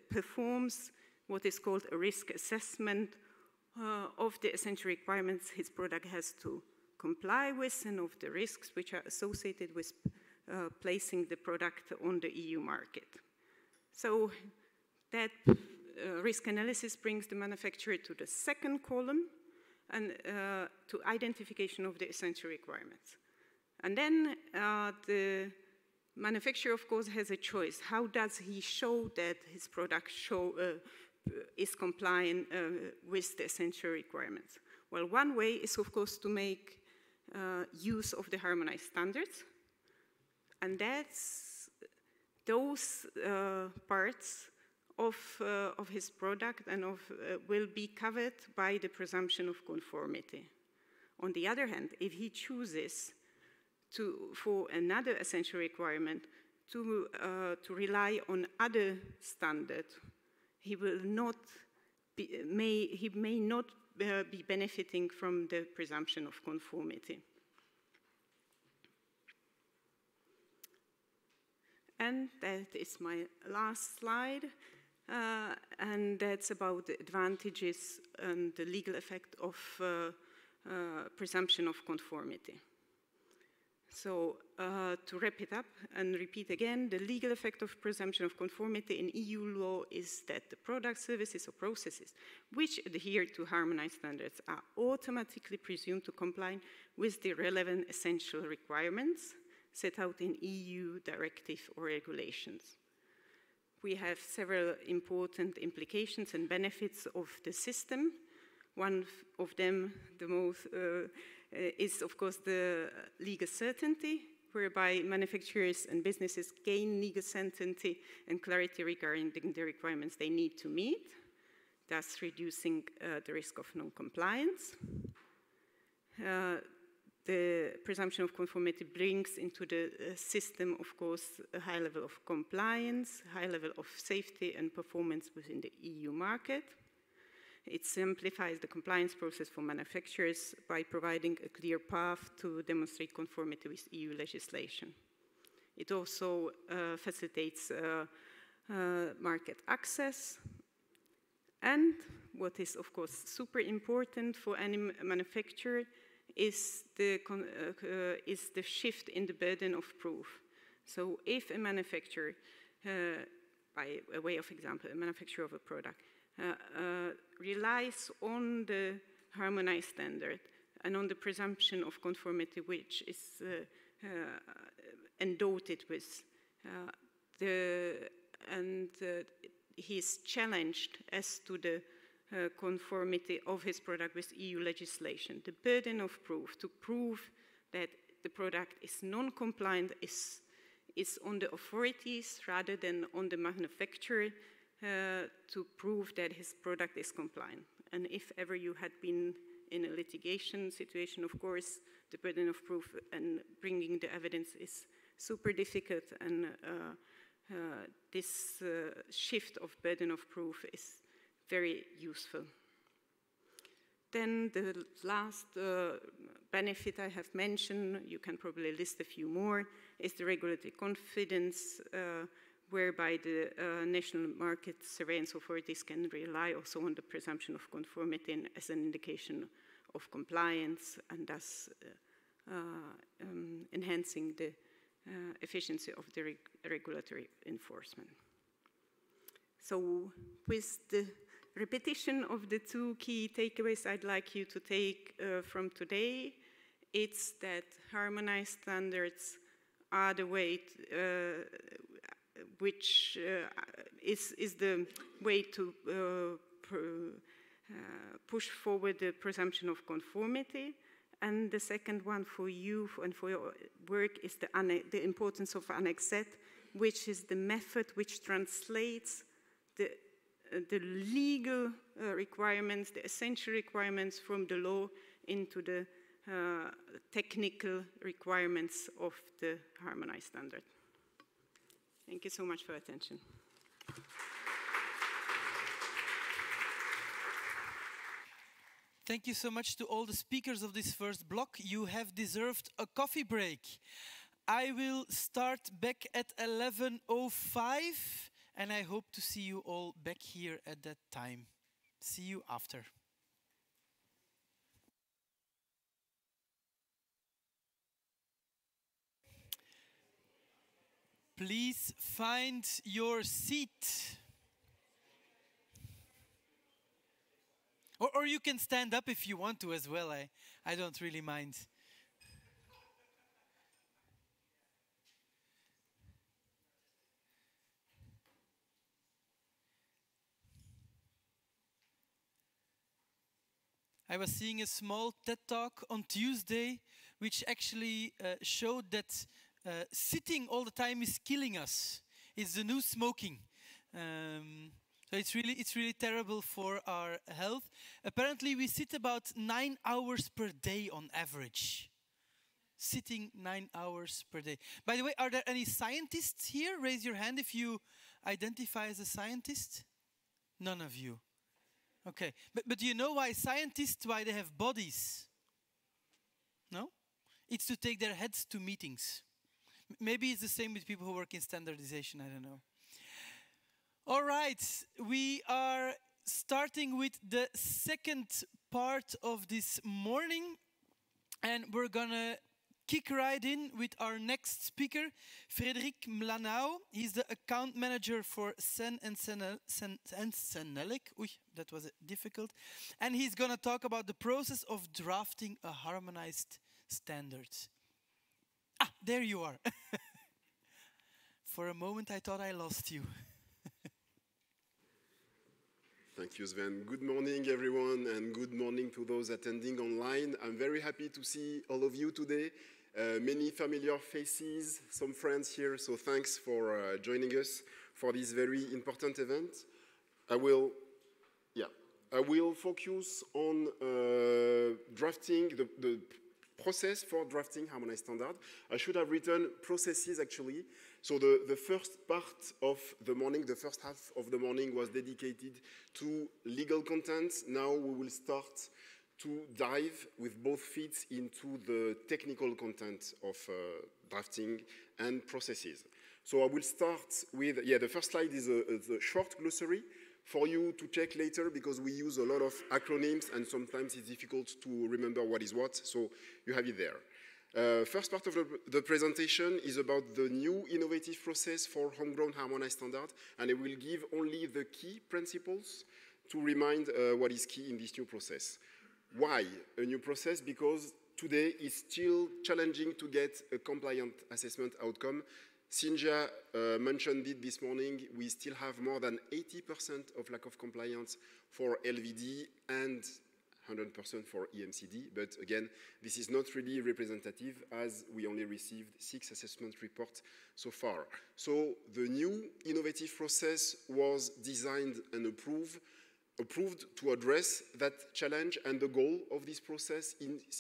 S6: performs what is called a risk assessment of the essential requirements his product has to comply with and of the risks which are associated with placing the product on the EU market. So that risk analysis brings the manufacturer to the second column and to identification of the essential requirements. And then the manufacturer, of course, has a choice. How does he show that his product is compliant with the essential requirements? Well, one way is, of course, to make use of the harmonized standards, and that's those parts of his product and will be covered by the presumption of conformity. On the other hand, if he chooses for another essential requirement to rely on other standards, he may not be benefiting from the presumption of conformity. And that is my last slide, and that's about the advantages and the legal effect of presumption of conformity. So to wrap it up and repeat again, the legal effect of presumption of conformity in EU law is that the products, services, or processes which adhere to harmonized standards are automatically presumed to comply with the relevant essential requirements set out in EU directive or regulations. We have several important implications and benefits of the system. One of them, the most, is of course the legal certainty, whereby manufacturers and businesses gain legal certainty and clarity regarding the requirements they need to meet, thus reducing the risk of non-compliance. The presumption of conformity brings into the system, of course, a high level of compliance, high level of safety and performance within the EU market. It simplifies the compliance process for manufacturers by providing a clear path to demonstrate conformity with EU legislation. It also facilitates market access. And what is, of course, super important for any manufacturer is the shift in the burden of proof. So if a manufacturer, by a way of example, a manufacturer of a product, relies on the harmonized standard and on the presumption of conformity which is endowed with, he is challenged as to the conformity of his product with EU legislation. The burden of proof to prove that the product is non-compliant is on the authorities rather than on the manufacturer to prove that his product is compliant. And if ever you had been in a litigation situation, of course, the burden of proof and bringing the evidence is super difficult, and this shift of burden of proof is very useful. Then the last benefit I have mentioned, you can probably list a few more, is the regulatory confidence, whereby the national market surveillance authorities can rely also on the presumption of conformity as an indication of compliance, and thus enhancing the efficiency of the regulatory enforcement. So with the repetition of the two key takeaways I'd like you to take from today, it's that harmonized standards are the way which is the way to push forward the presumption of conformity. And the second one for you and for your work is the importance of Annex Z, which is the method which translates the legal requirements, the essential requirements from the law into the technical requirements of the harmonized standard. Thank you so much for your attention.
S1: Thank you so much to all the speakers of this first block. You have deserved a coffee break. I will start back at 11:05, and I hope to see you all back here at that time. See you after. Please find your seat. Or you can stand up if you want to as well. I don't really mind. I was seeing a small TED Talk on Tuesday, which actually showed that sitting all the time is killing us. It's the new smoking. So it's really terrible for our health. Apparently, we sit about 9 hours per day on average. Sitting 9 hours per day. By the way, are there any scientists here? Raise your hand if you identify as a scientist. None of you. Okay, but do you know why scientists, why they have bodies? No? It's to take their heads to meetings. Maybe it's the same with people who work in standardization, I don't know. All right, we are starting with the second part of this morning, and we're gonna kick right in with our next speaker, Frédéric Mlanau. He's the account manager for Sen and Senelec. Oei, that was difficult. And he's going to talk about the process of drafting a harmonized standard. Ah, there you are. For a moment, I thought I lost you.
S7: Thank you, Sven. Good morning, everyone, and good morning to those attending online. I'm very happy to see all of you today. Many familiar faces, some friends here, so thanks for joining us for this very important event. I will focus on drafting the process for drafting harmonized standard. I should have written processes, actually. So the first part of the morning, the first half of the morning was dedicated to legal content. Now we will start to dive with both feet into the technical content of drafting and processes. So I will start with, the first slide is a short glossary for you to check later because we use a lot of acronyms and sometimes it's difficult to remember what is what, so you have it there. First part of the presentation is about the new innovative process for homegrown harmonized standard, and I will give only the key principles to remind what is key in this new process. Why a new process? Because today it's still challenging to get a compliant assessment outcome. Sinja mentioned it this morning. We still have more than 80% of lack of compliance for LVD and 100% for EMCD. But again, this is not really representative as we only received 6 assessment reports so far. So the new innovative process was designed and approved to address that challenge, and the goal of this process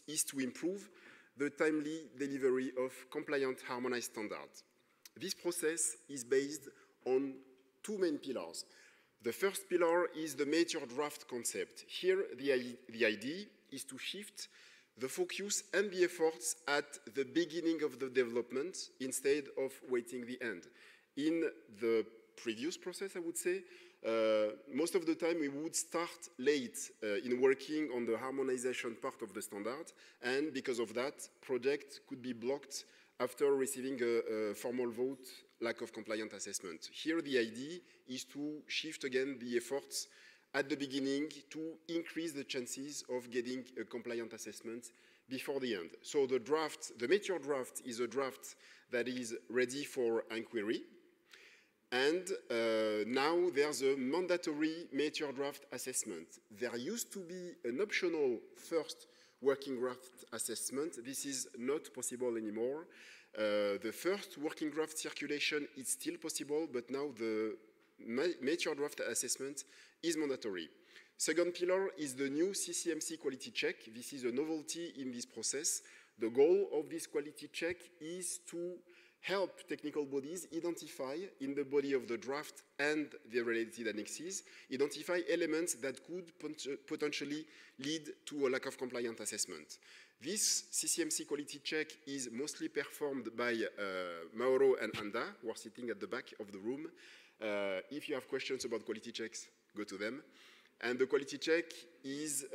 S7: is to improve the timely delivery of compliant harmonized standards. This process is based on 2 main pillars. The first pillar is the major draft concept. Here, the idea is to shift the focus and the efforts at the beginning of the development instead of waiting the end. In the previous process, I would say, most of the time we would start late in working on the harmonization part of the standard, and because of that, project could be blocked after receiving a formal vote, lack of compliant assessment. Here the idea is to shift again the efforts at the beginning to increase the chances of getting a compliant assessment before the end. So the major draft is a draft that is ready for inquiry. And now there's a mandatory major draft assessment. There used to be an optional first working draft assessment. This is not possible anymore. The first working draft circulation is still possible, but now the major draft assessment is mandatory. Second pillar is the new CCMC quality check. This is a novelty in this process. The goal of this quality check is to help technical bodies identify in the body of the draft and the related annexes, identify elements that could potentially lead to a lack of compliant assessment. This CCMC quality check is mostly performed by Mauro and Anda, who are sitting at the back of the room. If you have questions about quality checks, go to them. And the quality check is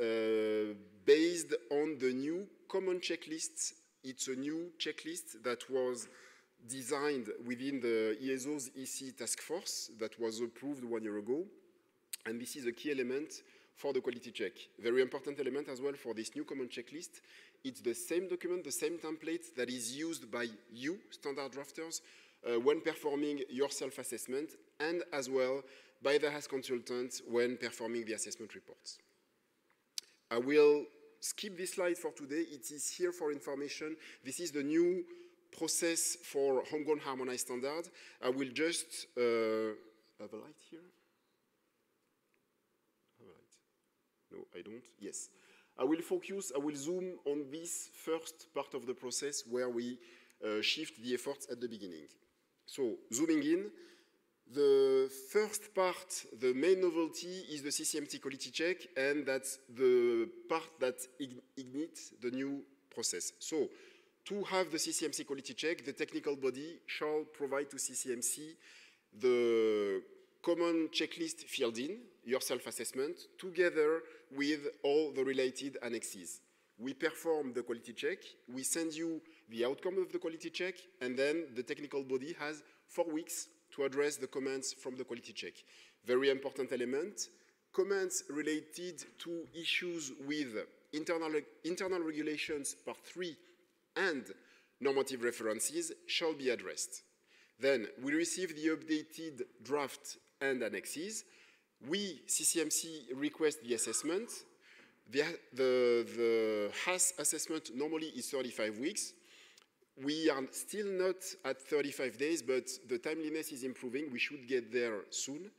S7: based on the new common checklists. It's a new checklist that was designed within the ESO's EC task force that was approved 1 year ago. And this is a key element for the quality check. Very important element as well for this new common checklist. It's the same document, the same template that is used by you, standard drafters, when performing your self-assessment, and as well by the HAS consultant when performing the assessment reports. I will skip this slide for today. It is here for information. This is the new process for homegrown harmonized standard. I will just have a light here. Have a light. No, I don't. Yes. I will zoom on this first part of the process where we shift the efforts at the beginning. So, zooming in, the first part, the main novelty, is the CCMT quality check, and that's the part that ignites the new process. So, to have the CCMC quality check, the technical body shall provide to CCMC the common checklist filled in, your self-assessment, together with all the related annexes. We perform the quality check, we send you the outcome of the quality check, and then the technical body has 4 weeks to address the comments from the quality check. Very important element, comments related to issues with internal regulations part 3 and normative references shall be addressed. Then we receive the updated draft and annexes. We, CCMC, request the assessment. The HAS assessment normally is 35 weeks. We are still not at 35 days, but the timeliness is improving. We should get there soon.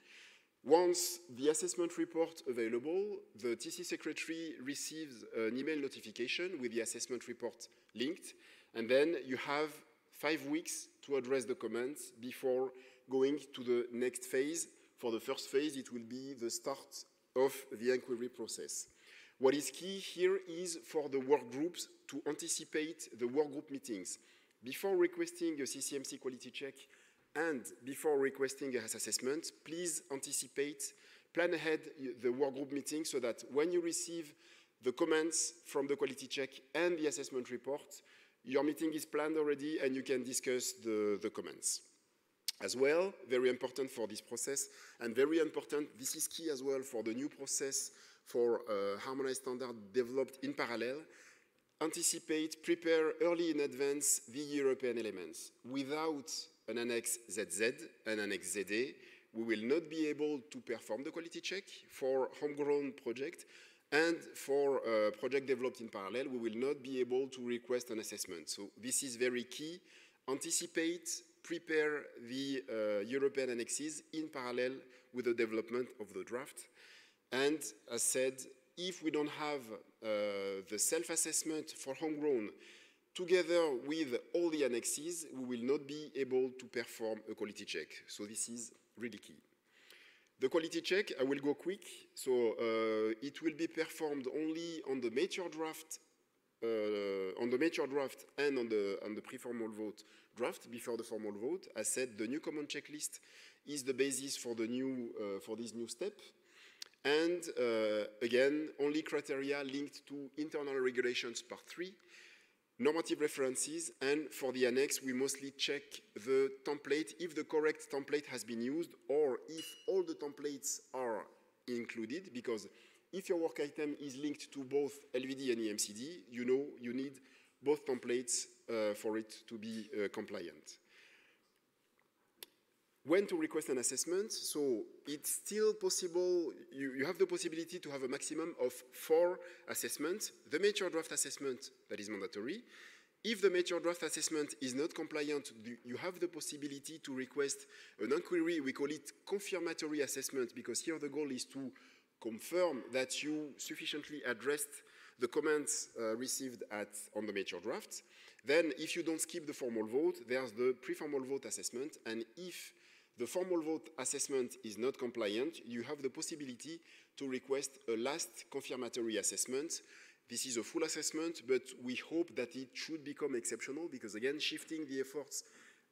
S7: Once the assessment report available, the TC secretary receives an email notification with the assessment report linked, and then you have 5 weeks to address the comments before going to the next phase. For the first phase, it will be the start of the inquiry process. What is key here is for the work groups to anticipate the work group meetings. Before requesting a CCMC quality check and before requesting a HAS assessment, please anticipate, plan ahead the work group meeting so that when you receive the comments from the quality check and the assessment report, your meeting is planned already and you can discuss the comments. As well, very important for this process, and very important, this is key as well for the new process for harmonized standard developed in parallel, anticipate, prepare early in advance the European elements. Without an annex ZZ, an annex ZA, we will not be able to perform the quality check for homegrown project, and for project developed in parallel, we will not be able to request an assessment. So this is very key. Anticipate, prepare the European annexes in parallel with the development of the draft. And as said, if we don't have the self-assessment for homegrown together with all the annexes, we will not be able to perform a quality check. So this is really key. The quality check, I will go quick. So it will be performed only on the mature draft, and on the pre-formal vote draft before the formal vote. As said, the new common checklist is the basis for the new for this new step. And again, only criteria linked to internal regulations part 3, normative references, and for the annex, we mostly check the template, if the correct template has been used, or if all the templates are included, because if your work item is linked to both LVD and EMCD, you know you need both templates for it to be compliant. When to request an assessment? So it's still possible, you have the possibility to have a maximum of 4 assessments. The mature draft assessment, that is mandatory. If the mature draft assessment is not compliant, you have the possibility to request an inquiry. We call it confirmatory assessment, because here the goal is to confirm that you sufficiently addressed the comments received on the mature draft. Then, if you don't skip the formal vote, there's the pre-formal vote assessment, and if the formal vote assessment is not compliant, you have the possibility to request a last confirmatory assessment. This is a full assessment, but we hope that it should become exceptional, because again, shifting the efforts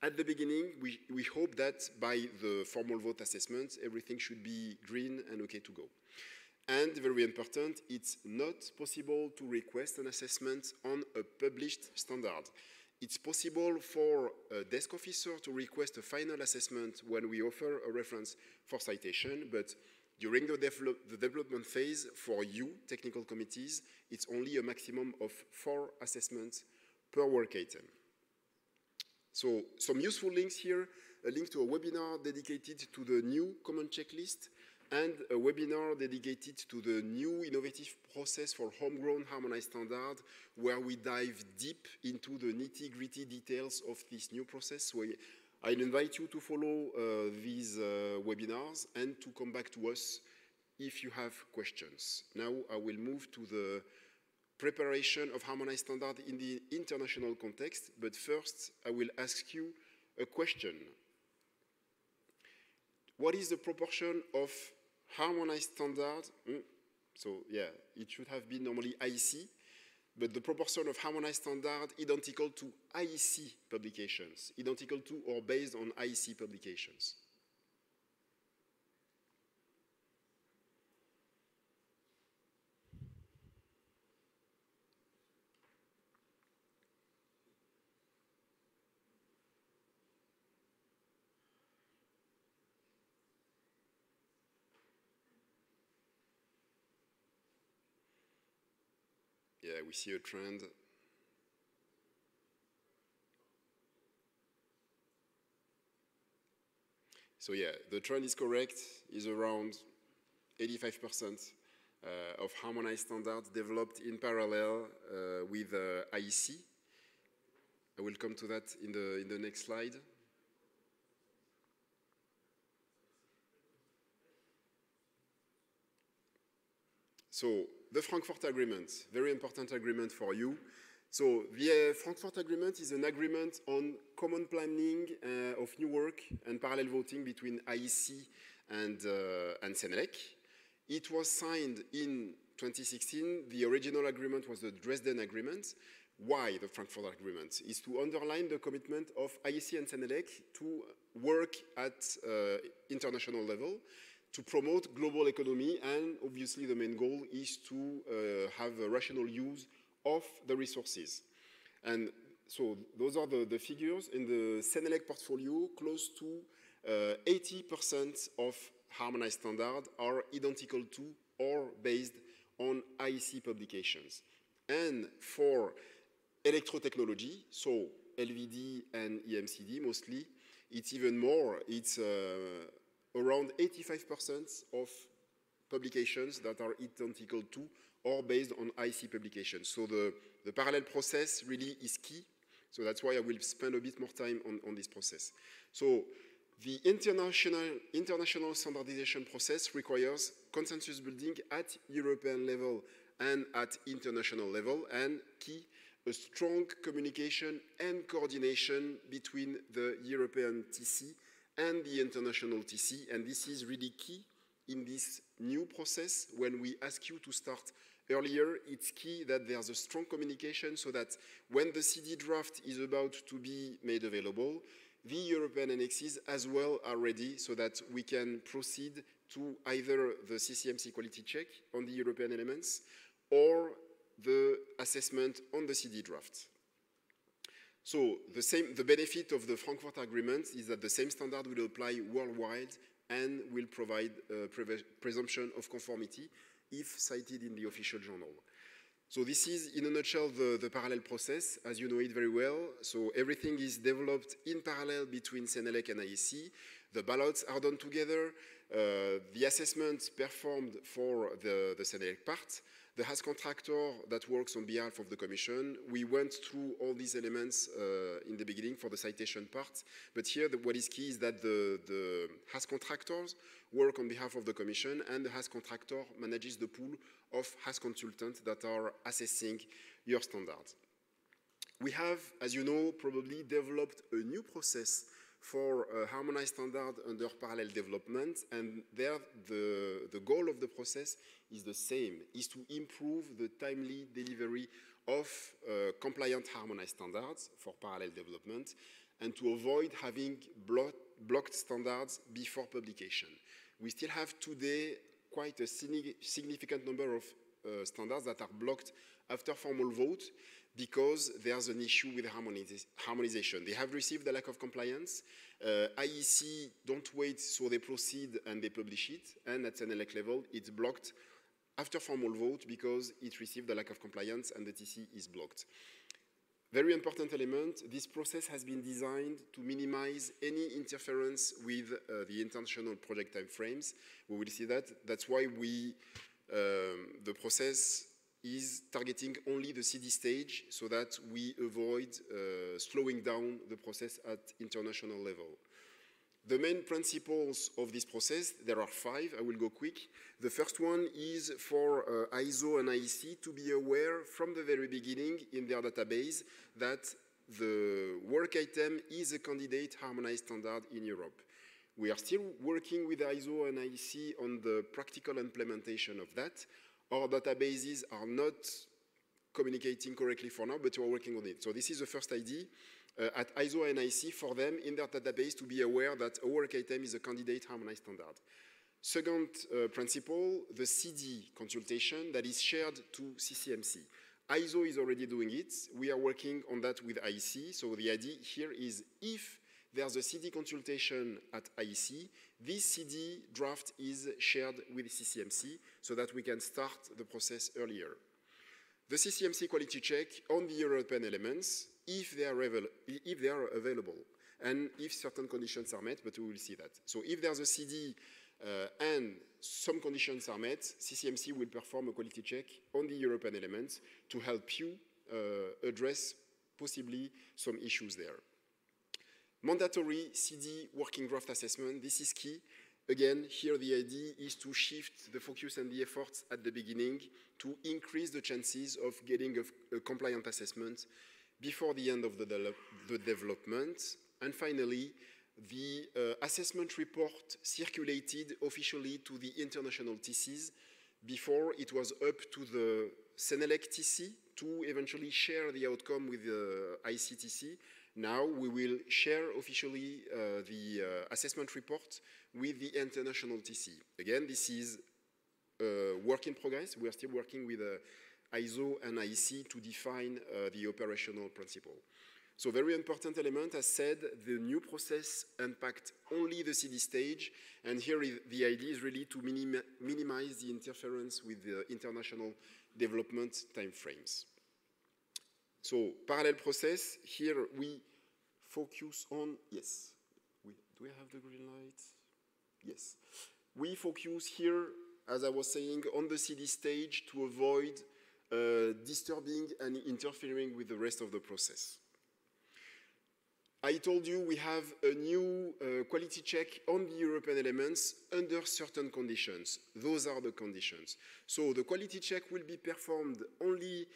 S7: at the beginning, we hope that by the formal vote assessment, everything should be green and okay to go. And very important, it's not possible to request an assessment on a published standard. It's possible for a desk officer to request a final assessment when we offer a reference for citation, but during the development phase for you, technical committees, it's only a maximum of 4 assessments per work item. So some useful links here, a link to a webinar dedicated to the new common checklist, and a webinar dedicated to the new innovative process for homegrown harmonized standard, where we dive deep into the nitty-gritty details of this new process. So I invite you to follow these webinars and to come back to us if you have questions. Now I will move to the preparation of harmonized standard in the international context, but first I will ask you a question. What is the proportion of harmonized standard? So yeah, it should have been normally IEC, but the proportion of harmonized standard identical to IEC publications, identical to or based on IEC publications. Yeah, we see a trend. So yeah, the trend is correct, is around 85% of harmonized standards developed in parallel with IEC. I will come to that in the next slide. So the Frankfurt Agreement, very important agreement for you. So the Frankfurt Agreement is an agreement on common planning of new work and parallel voting between IEC and CNLEC. It was signed in 2016. The original agreement was the Dresden Agreement. Why the Frankfurt Agreement? Is to underline the commitment of IEC and CNLEC to work at international level, to promote global economy, and obviously the main goal is to have a rational use of the resources. And so those are the figures. In the CNLEC portfolio, close to 80% of harmonized standards are identical to or based on IEC publications. And for electrotechnology, so LVD and EMCD mostly, it's even more. It's around 85% of publications that are identical to or based on IEC publications. So the parallel process really is key. So that's why I will spend a bit more time on this process. So the international standardization process requires consensus building at European level and at international level, and key, a strong communication and coordination between the European TC and the international TC, and this is really key in this new process. When we ask you to start earlier, it's key that there's a strong communication so that when the CD draft is about to be made available, the European annexes as well are ready so that we can proceed to either the CCMC quality check on the European elements or the assessment on the CD draft. So the benefit of the Frankfurt Agreement is that the same standard will apply worldwide and will provide presumption of conformity if cited in the official journal. So this is, in a nutshell, the parallel process, as you know it very well. So everything is developed in parallel between CNLEC and IEC. The ballots are done together. The assessments performed for the CNLEC part. The HAS contractor that works on behalf of the Commission. We went through all these elements in the beginning for the citation part. But here, what is key is that the HAS contractors work on behalf of the Commission, and the HAS contractor manages the pool of HAS consultants that are assessing your standards. We have, as you know, probably developed a new process for a harmonized standard under parallel development, and there the goal of the process is the same, is to improve the timely delivery of compliant harmonized standards for parallel development and to avoid having blocked standards before publication. We still have today quite a significant number of standards that are blocked after formal vote because there's an issue with harmonization. They have received the lack of compliance. IEC don't wait, so they proceed and they publish it. And at CNLEC level, it's blocked after formal vote because it received the lack of compliance and the TC is blocked. Very important element, this process has been designed to minimize any interference with the international project timeframes. We will see that. That's why the process is targeting only the CD stage so that we avoid slowing down the process at international level. The main principles of this process, there are 5, I will go quick. The first one is for ISO and IEC to be aware from the very beginning in their database that the work item is a candidate harmonized standard in Europe. We are still working with ISO and IEC on the practical implementation of that. Our databases are not communicating correctly for now, but we are working on it. So this is the first idea. At ISO and IEC for them in their database to be aware that a work item is a candidate harmonized standard. Second principle, the CD consultation that is shared to CCMC. ISO is already doing it. We are working on that with IEC. So the idea here is if there's a CD consultation at IEC, this CD draft is shared with CCMC so that we can start the process earlier. The CCMC quality check on the European elements if they are available and if certain conditions are met, but we will see that. So if there's a CD and some conditions are met, CCMC will perform a quality check on the European elements to help you address possibly some issues there. Mandatory CD working draft assessment, this is key. Again, here the idea is to shift the focus and the efforts at the beginning to increase the chances of getting a compliant assessment before the end of the development. And finally, the assessment report circulated officially to the international TCs. Before, it was up to the Senelec TC to eventually share the outcome with the ICTC. Now we will share officially the assessment report with the international TC. Again, this is work in progress. We are still working with ISO and IEC to define the operational principle. So very important element, as said, the new process impact only the CD stage, and here the idea is really to minimize the interference with the international development timeframes. So parallel process, here we focus on, yes, do we have the green light? Yes. We focus here, as I was saying, on the CD stage to avoid disturbing and interfering with the rest of the process. I told you we have a new quality check on the European elements under certain conditions. Those are the conditions. So the quality check will be performed only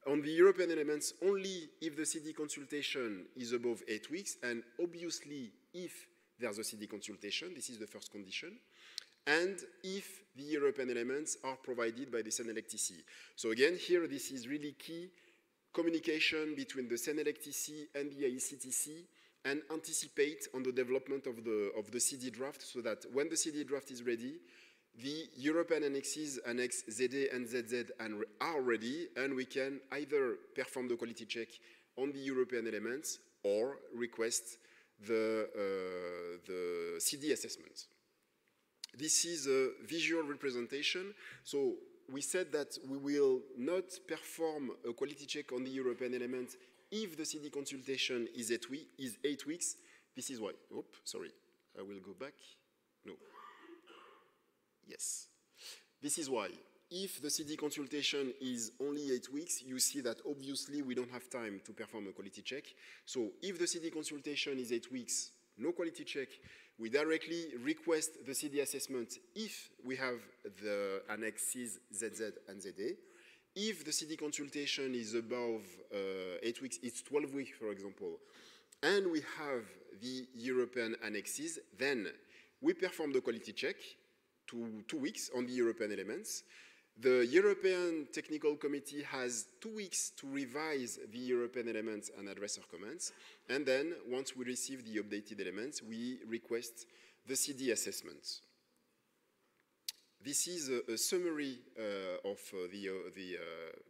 S7: on the European elements only if the CD consultation is above 8 weeks, and obviously if there's a CD consultation, this is the first condition, and if the European elements are provided by the Senelec TC. So again, here this is really key, communication between the Senelec TC and the IECTC, and anticipate on the development of the CD draft so that when the CD draft is ready, the European annexes, Annex ZA and ZZ, are ready, and we can either perform the quality check on the European elements or request the CD assessment. This is a visual representation. So we said that we will not perform a quality check on the European elements if the CD consultation is 8 weeks. This is why. Oops, sorry. I will go back. No. Yes. This is why. If the CD consultation is only 8 weeks, you see that obviously we don't have time to perform a quality check. So if the CD consultation is 8 weeks, no quality check, we directly request the CD assessment if we have the annexes ZZ and ZA. If the CD consultation is above 8 weeks, it's 12 weeks, for example, and we have the European annexes, then we perform the quality check to 2 weeks on the European elements. The European Technical Committee has 2 weeks to revise the European elements and address our comments. And then, once we receive the updated elements, we request the CD assessment. This is a summary of the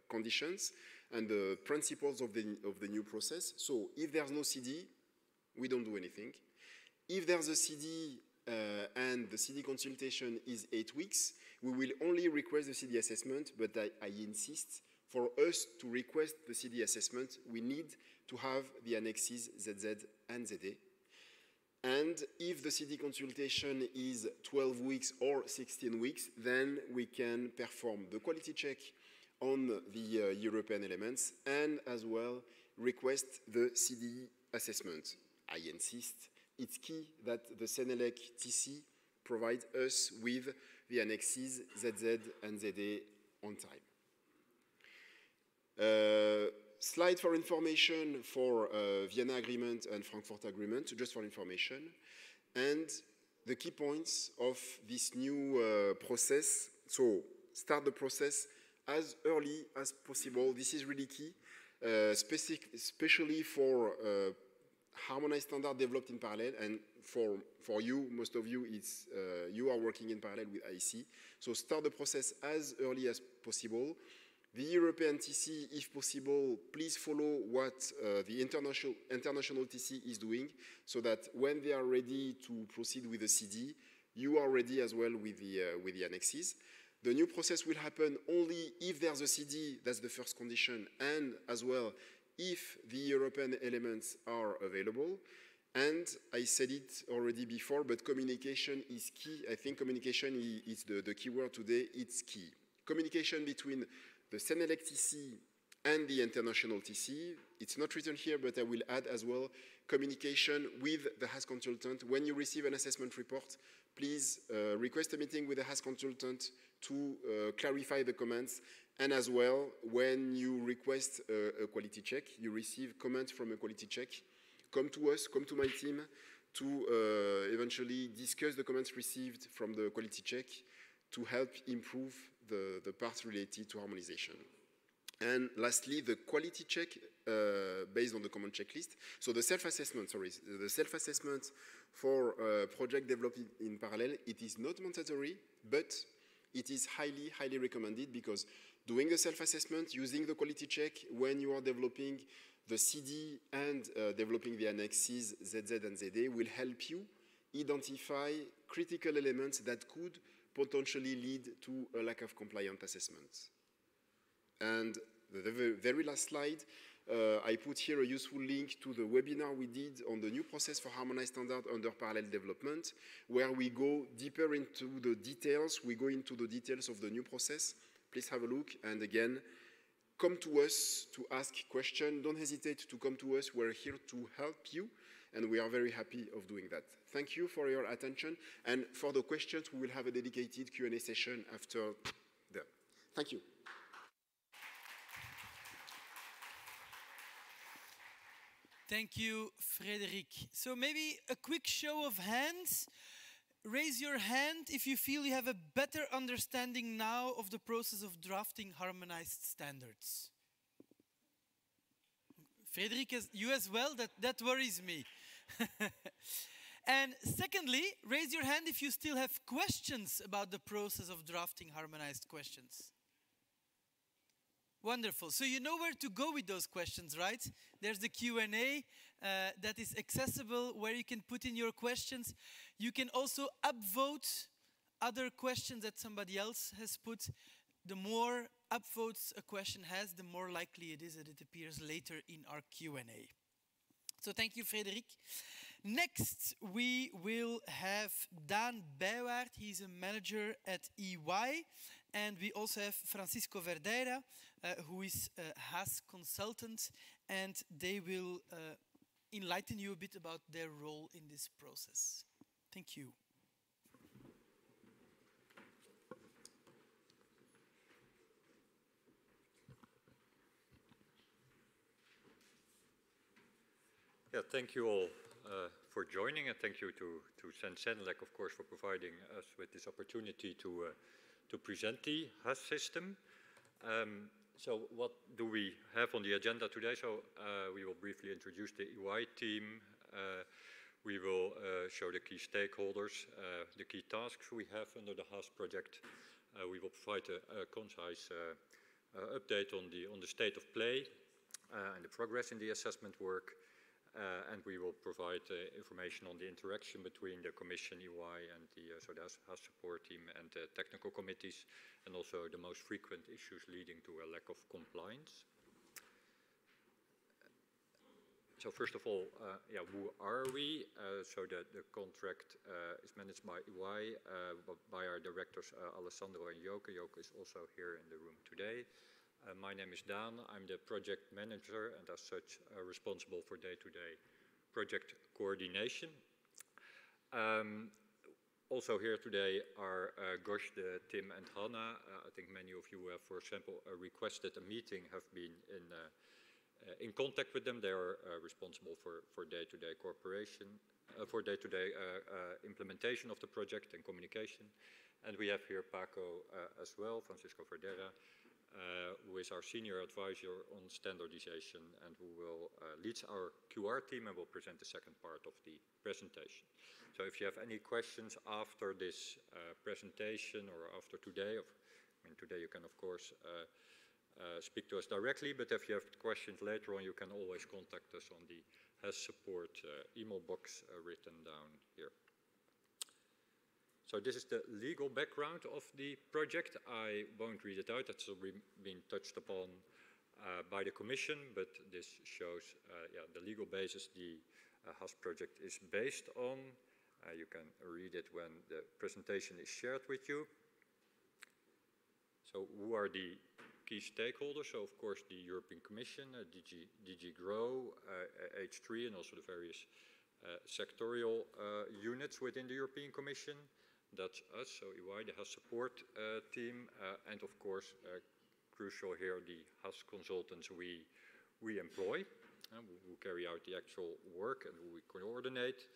S7: conditions and the principles of the new process. So, if there's no CD, we don't do anything. If there's a CD and the CD consultation is 8 weeks, we will only request the CD assessment, but I insist, for us to request the CD assessment, we need to have the annexes ZZ and ZA. And if the CD consultation is 12 weeks or 16 weeks, then we can perform the quality check on the European elements and as well request the CD assessment. I insist, it's key that the Senelec TC provide us with the annexes ZZ and ZA on time. Slide for information for Vienna Agreement and Frankfurt Agreement, just for information. And the key points of this new process. So start the process as early as possible. This is really key, especially for harmonized standard developed in parallel. And for you, most of you, it's, you are working in parallel with IC. So start the process as early as possible. The European TC, if possible, please follow what the international TC is doing so that when they are ready to proceed with the CD, you are ready as well with the annexes. The new process will happen only if there's a CD, that's the first condition, and as well if the European elements are available. And I said it already before, but communication is key. I think communication is the key word today. It's key. Communication between the Senelec TC and the international TC. It's not written here, but I will add as well communication with the HAS consultant. When you receive an assessment report, please request a meeting with the HAS consultant to clarify the comments. And as well, when you request a quality check, you receive comments from a quality check, come to us, come to my team to eventually discuss the comments received from the quality check to help improve the parts related to harmonization. And lastly, the quality check based on the common checklist. So the self-assessment, the self-assessment for project developed in parallel, it is not mandatory, but it is highly, highly recommended because doing the self-assessment, using the quality check when you are developing the CD and developing the annexes ZZ and ZA will help you identify critical elements that could potentially lead to a lack of compliant assessments. And the very last slide, I put here a useful link to the webinar we did on the new process for harmonized standard under parallel development, where we go deeper into the details. We go into the details of the new process. Please have a look. And again, come to us to ask questions. Don't hesitate to come to us. We're here to help you, and we are very happy of doing that. Thank you for your attention. And for the questions, we will have a dedicated Q&A session after that. Thank you.
S1: Thank you, Frédéric. So maybe a quick show of hands. Raise your hand if you feel you have a better understanding now of the process of drafting harmonized standards. Frédéric, you as well? That worries me. And secondly, raise your hand if you still have questions about the process of drafting harmonized questions. Wonderful. So you know where to go with those questions, right? There's the Q&A that is accessible where you can put in your questions. You can also upvote other questions that somebody else has put. The more upvotes a question has, the more likely it is that it appears later in our Q&A. So thank you, Frédéric. Next, we will have Daan Bijwaard. He's a manager at EY. And we also have Francisco Verdeira, who is a HAS consultant, and they will enlighten you a bit about their role in this process. Thank you.
S8: Yeah, thank you all for joining, and thank you to Senelec, of course, for providing us with this opportunity to present the HAS system. So what do we have on the agenda today? So we will briefly introduce the EY team. We will show the key stakeholders, the key tasks we have under the HAS project. We will provide a concise update on the state of play and the progress in the assessment work. and we will provide information on the interaction between the Commission, EY, and the HAS support team and the technical committees, and also the most frequent issues leading to a lack of compliance. So first of all, who are we? So the contract is managed by EY, by our directors Alessandro and Joke. Joke is also here in the room today. My name is Daan. I'm the project manager and as such responsible for day-to-day project coordination. Also here today are Gosh, Tim and Hannah. I think many of you have, for example, requested a meeting, have been in contact with them. They are responsible for day-to-day cooperation, for day-to-day implementation of the project and communication. And we have here Paco as well, Francisco Verdera, who is our senior advisor on standardization and who will lead our QR team and will present the second part of the presentation. So if you have any questions after this presentation or after today, today you can of course speak to us directly, but if you have questions later on, you can always contact us on the HAS support email box written down here. So this is the legal background of the project. I won't read it out. That's been touched upon by the Commission, but this shows the legal basis the HAS project is based on. You can read it when the presentation is shared with you. So who are the key stakeholders? So of course the European Commission, DG GROW, H3, and also the various sectorial units within the European Commission. That's us, so EY, the HAS support team, and of course, crucial here, the HAS consultants we employ, who carry out the actual work and who we coordinate.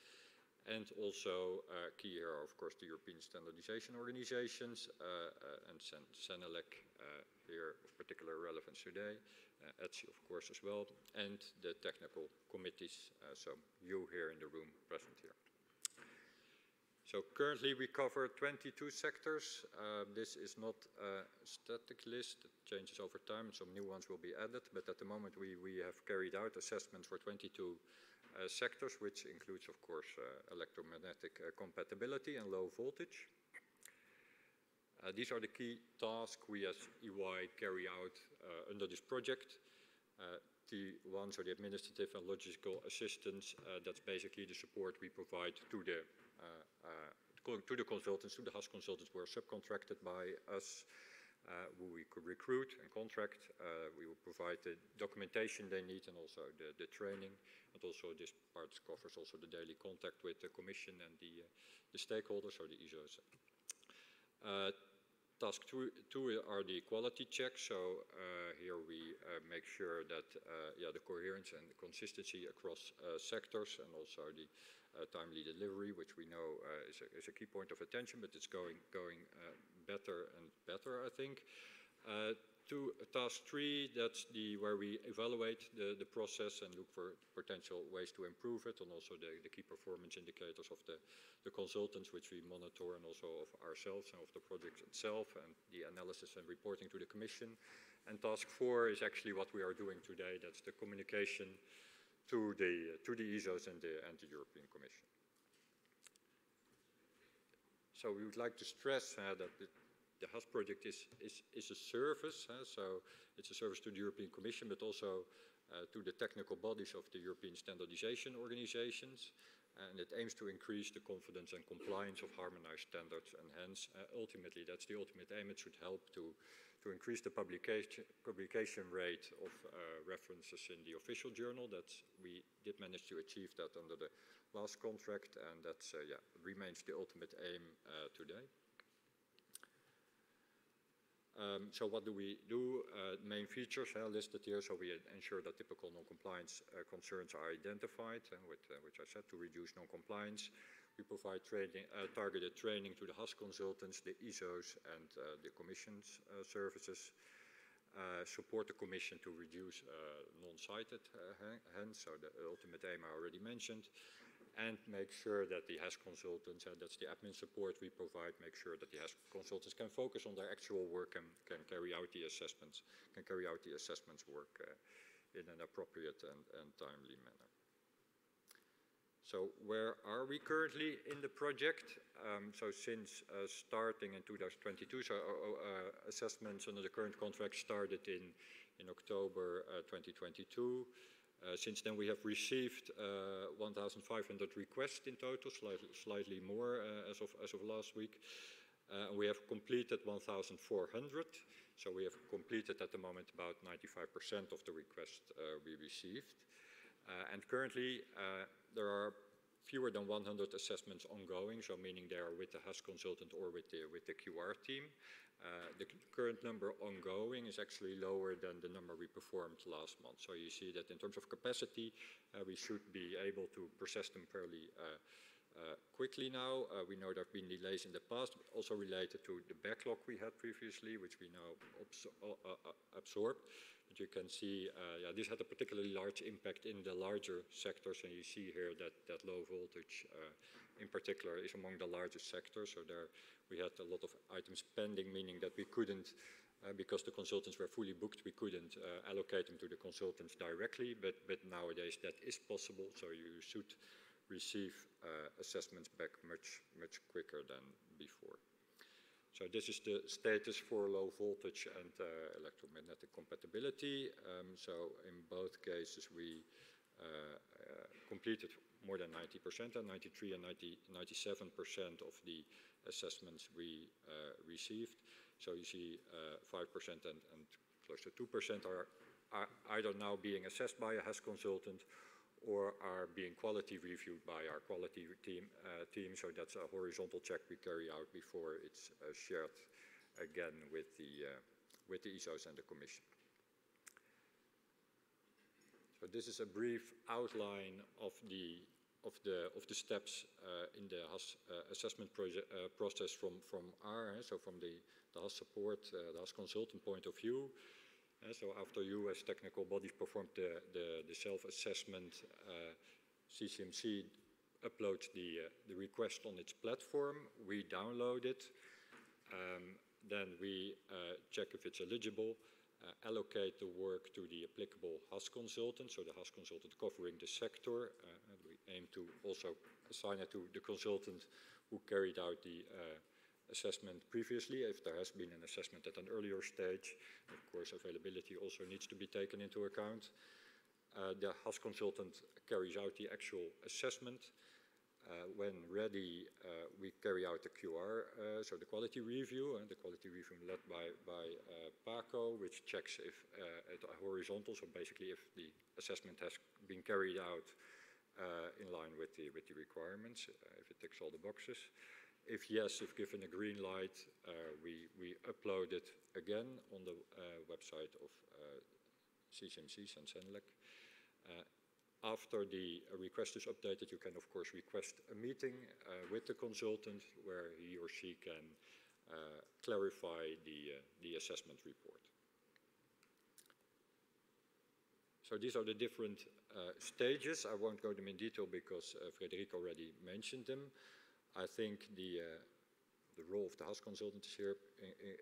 S8: And also key here are, of course, the European standardization organizations, and CENELEC here of particular relevance today, ETSI, of course, as well, and the technical committees, so you here in the room present here. So currently we cover 22 sectors. This is not a static list. It changes over time. Some new ones will be added. But at the moment we have carried out assessments for 22 sectors, which includes, of course, electromagnetic compatibility and low voltage. These are the key tasks we as EY carry out under this project. T1, so the administrative and logistical assistance, that's basically the support we provide to the consultants, to the HAS consultants who are subcontracted by us, who we could recruit and contract. We will provide the documentation they need and also the training. And also this part covers also the daily contact with the Commission and the stakeholders, or the ISOs. Task two are the quality checks. So here we make sure that the coherence and the consistency across sectors, and also the timely delivery, which we know is a key point of attention, but it's going better and better, I think. Task three, that's where we evaluate the process and look for potential ways to improve it, and also the key performance indicators of the consultants, which we monitor, and also of ourselves and of the project itself, and the analysis and reporting to the Commission. And task four is actually what we are doing today. That's the communication to the ISOs and the European Commission. So we would like to stress that the HAS project is a service, so it's a service to the European Commission, but also to the technical bodies of the European standardization organizations, and it aims to increase the confidence and compliance of harmonized standards, and hence, ultimately, that's the ultimate aim. It should help to increase the publication rate of references in the official journal. We did manage to achieve that under the last contract, and that remains the ultimate aim today. So what do we do? Main features listed here. So we ensure that typical non-compliance concerns are identified, which I said, to reduce non-compliance. We provide targeted training to the HAS consultants, the ISOs, and the Commission's services. Support the Commission to reduce non-cited hands, so the ultimate aim I already mentioned. And make sure that the HAS consultants, that's the admin support we provide, make sure that the HAS consultants can focus on their actual work and can carry out the assessments, work in an appropriate and timely manner. So where are we currently in the project? So since starting in 2022, so assessments under the current contract started in October 2022. Since then we have received 1,500 requests in total, slightly more as of last week. We have completed 1,400. So we have completed at the moment about 95% of the requests we received. And currently there are fewer than 100 assessments ongoing, so meaning they are with the HAS consultant or with the QR team. The current number ongoing is actually lower than the number we performed last month. So you see that in terms of capacity, we should be able to process them fairly quickly now. We know there have been delays in the past, also related to the backlog we had previously, which we now absorbed. But you can see, yeah, this had a particularly large impact in the larger sectors, and you see here that low voltage in particular is among the largest sectors. So there we had a lot of items pending, meaning that we couldn't, because the consultants were fully booked, we couldn't allocate them to the consultants directly, but nowadays that is possible, so you should receive assessments back much quicker than before. So this is the status for low voltage and electromagnetic compatibility. So in both cases we completed more than 90%, and 93 and 97% of the assessments we received. So you see 5% and close to 2% are either now being assessed by a HAS consultant or are being quality reviewed by our quality team. So that's a horizontal check we carry out before it's shared again with the ESOs and the Commission. So this is a brief outline of the steps in the HAS assessment process from our, so from the HAS support, the HAS consultant point of view. So after you as technical bodies performed the self-assessment, CCMC uploads the request on its platform, we download it, then we check if it's eligible, allocate the work to the applicable HAS consultant, so the HAS consultant covering the sector, and we aim to also assign it to the consultant who carried out the assessment previously, if there has been an assessment at an earlier stage. Of course, availability also needs to be taken into account. The HAS consultant carries out the actual assessment. When ready, we carry out the QR, so the quality review, and the quality review led by PACO, which checks if at a horizontal, so basically if the assessment has been carried out in line with the requirements, if it ticks all the boxes. If yes, if given a green light, we upload it again on the website of CCMC and CENELEC. After the request is updated, you can of course request a meeting with the consultant where he or she can clarify the assessment report. So these are the different stages. I won't go them in detail because Frédéric already mentioned them. I think the role of the HAS consultant is here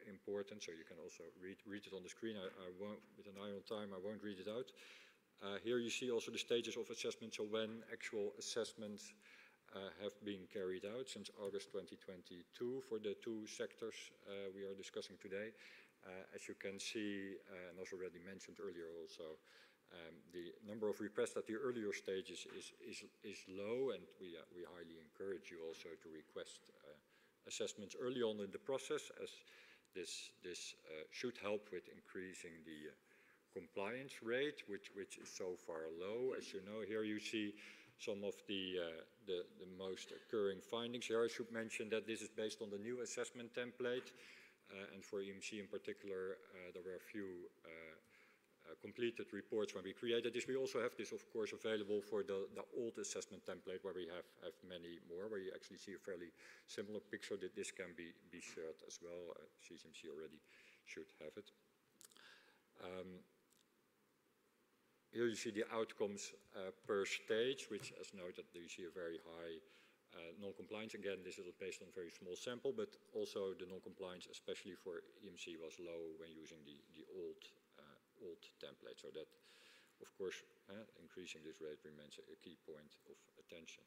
S8: important, so you can also read it on the screen. I won't, with an eye on time, I won't read it out. Here you see also the stages of assessment, so when actual assessments have been carried out since August 2022 for the two sectors we are discussing today. As you can see, and also already mentioned earlier also, the number of requests at the earlier stages is low, and we highly encourage you also to request assessments early on in the process, as this should help with increasing the compliance rate, which is so far low. As you know, here you see some of the most occurring findings. Here I should mention that this is based on the new assessment template, and for EMC in particular, there were a few completed reports when we created this. We also have this, of course, available for the old assessment template, where we have many more, where you actually see a fairly similar picture. That this can be shared as well. CCMC already should have it. Here you see the outcomes per stage, which, as noted, you see a very high non-compliance. Again, this is based on a very small sample, but also the non-compliance, especially for EMC, was low when using the old template. So that, of course, increasing this rate remains a key point of attention.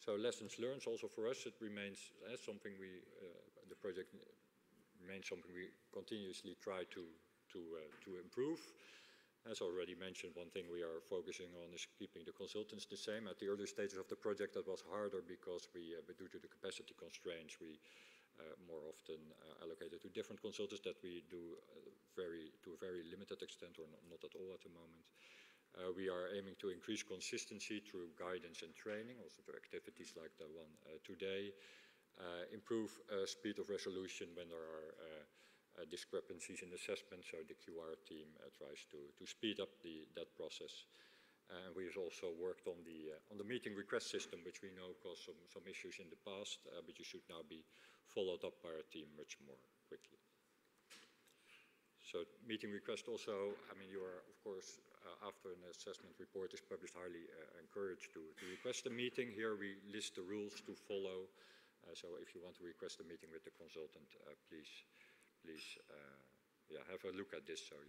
S8: So lessons learned also for us, it remains something the project remains something we continuously try to improve. As already mentioned, one thing we are focusing on is keeping the consultants the same. At the early stages of the project, that was harder because but due to the capacity constraints, we more often allocated to different consultants that we do to a very limited extent, or not at all at the moment. We are aiming to increase consistency through guidance and training, also through activities like the one today. Improve speed of resolution when there are discrepancies in assessment, so the QR team tries to speed up that process. And we have also worked on the meeting request system, which we know caused some issues in the past, but you should now be followed up by our team much more quickly. So meeting request also, I mean, you are, of course, after an assessment report is published, highly encouraged to request a meeting. Here we list the rules to follow. So if you want to request a meeting with the consultant, please have a look at this so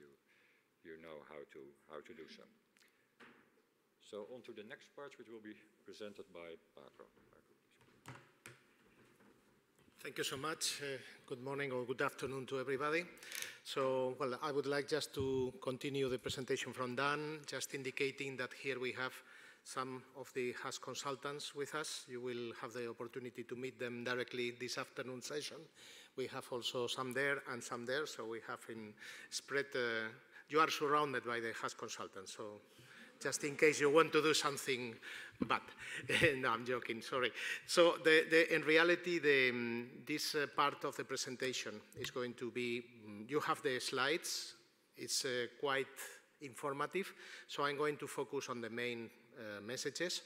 S8: you know how to do so. So on to the next part, which will be presented by Paco.
S9: Thank you so much. Good morning or good afternoon to everybody. So, well, I would like just to continue the presentation from Dan, just indicating that here we have some of the HAS consultants with us. You will have the opportunity to meet them directly this afternoon session. We have also some there and some there, so we have spread, you are surrounded by the HAS consultants, so just in case you want to do something bad. No, I'm joking, sorry. So in reality, this part of the presentation is going to be, you have the slides, it's quite informative, so I'm going to focus on the main messages.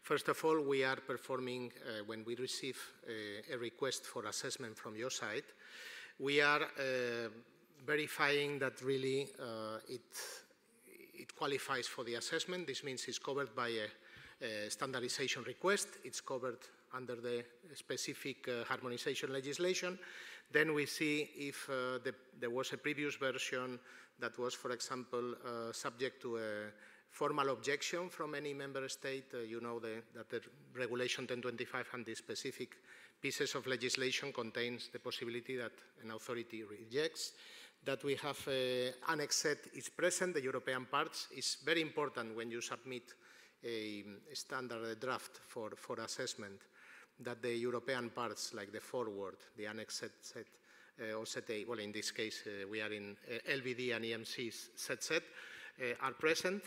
S9: First of all, we are performing, when we receive a request for assessment from your side, we are verifying that really it qualifies for the assessment. This means it's covered by a standardization request. It's covered under the specific harmonization legislation. Then we see if there was a previous version that was, for example, subject to a formal objection from any member state. You know that the Regulation 1025 and the specific pieces of legislation contains the possibility that an authority rejects. That we have Annex Z is present, the European parts. Is very important when you submit a standard draft for assessment, that the European parts, like the forward, the Annex Z, or ZA, well, in this case, we are in LVD and EMC ZZ, are present.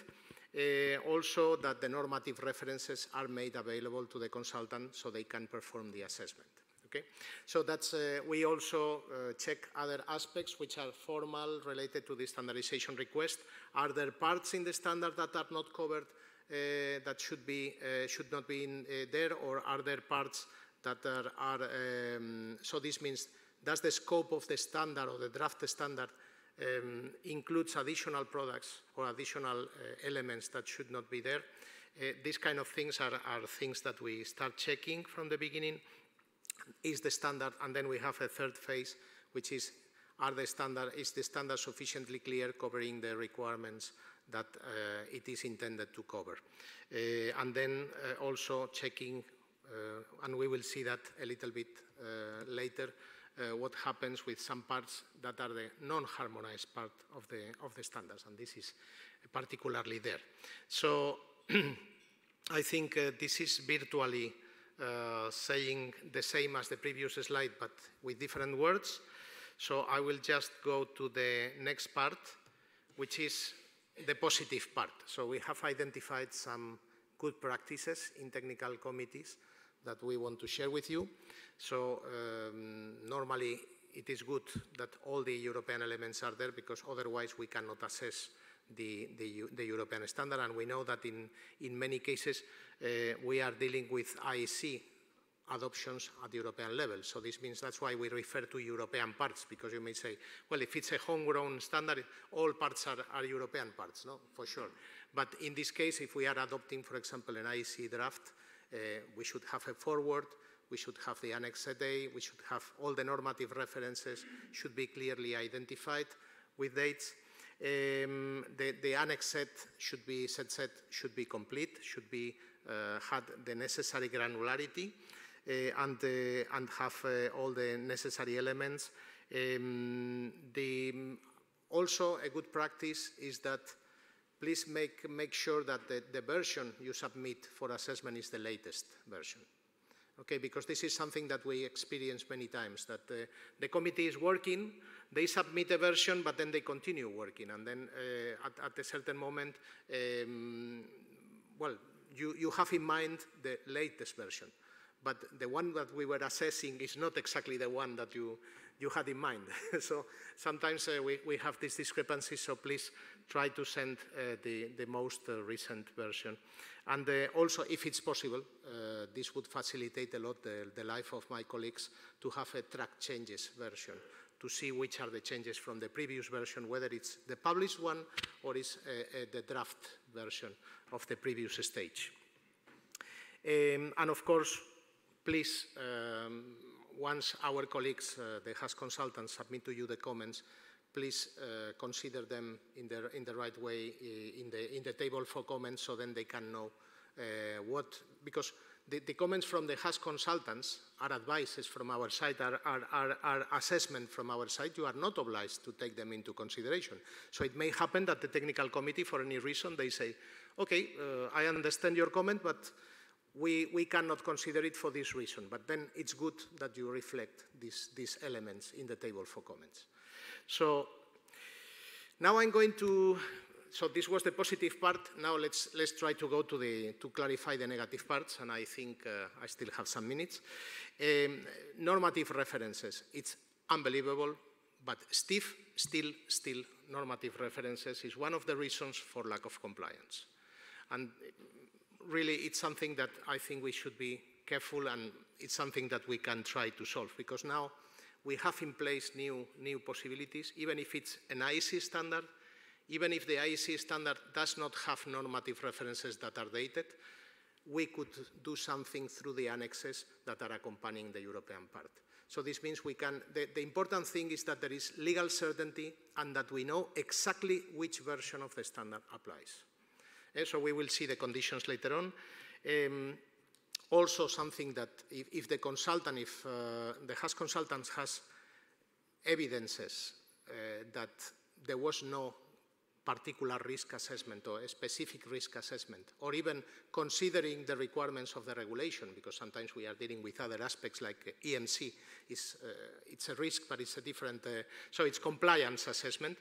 S9: Also, that the normative references are made available to the consultant so they can perform the assessment. Okay? So that's, we also check other aspects which are formal, related to the standardization request. Are there parts in the standard that are not covered, that should not be in there, or are there parts that are so this means, does the scope of the standard or the draft standard includes additional products or additional elements that should not be there? These kind of things are things that we start checking from the beginning. Is the standard, and then we have a third phase, which is, is the standard sufficiently clear, covering the requirements that it is intended to cover? And then also checking, and we will see that a little bit later, what happens with some parts that are the non-harmonized part of the standards, and this is particularly there. So I think this is virtually saying the same as the previous slide, but with different words. So I will just go to the next part, which is the positive part. So we have identified some good practices in technical committees that we want to share with you. So normally it is good that all the European elements are there, because otherwise we cannot assess the European standard, and we know that in many cases we are dealing with IEC adoptions at the European level. So this means that's why we refer to European parts, because you may say, well, if it's a homegrown standard, all parts are European parts, no, for sure. But in this case, if we are adopting, for example, an IEC draft, we should have a forward, we should have the Annex ZA, we should have all the normative references should be clearly identified with dates. The annex set should be should be complete, should be had the necessary granularity and have all the necessary elements. Also, a good practice is that please make sure that the version you submit for assessment is the latest version. Okay, because this is something that we experience many times, that the committee is working, they submit a version, but then they continue working, and then at a certain moment, well, you have in mind the latest version, but the one that we were assessing is not exactly the one that you had in mind. So sometimes we have these discrepancies, so please try to send the most recent version. And also, if it's possible, this would facilitate a lot the life of my colleagues to have a track changes version, to see which are the changes from the previous version, whether it's the published one or is the draft version of the previous stage. And of course, please, once our colleagues, the HAS consultants, submit to you the comments, please consider them in the right way in the table for comments, so then they can know because the comments from the HAS consultants are advices from our side, are assessment from our side. You are not obliged to take them into consideration. So it may happen that the technical committee, for any reason, they say, okay, I understand your comment, but we cannot consider it for this reason. But then it's good that you reflect these elements in the table for comments. So now I'm going to, so this was the positive part. Now let's try to go to clarify the negative parts, and I think I still have some minutes. Normative references, it's unbelievable, but still normative references is one of the reasons for lack of compliance. And really, it's something that I think we should be careful, and it's something that we can try to solve, because now we have in place new possibilities, even if it's an IEC standard, even if the IEC standard does not have normative references that are dated, we could do something through the annexes that are accompanying the European part. So this means we can, the important thing is that there is legal certainty and that we know exactly which version of the standard applies. So we will see the conditions later on. Also something that if the consultant, if the HAS consultant has evidences that there was no particular risk assessment or a specific risk assessment, or even considering the requirements of the regulation, because sometimes we are dealing with other aspects like EMC, it's a risk, but it's a different, so it's compliance assessment.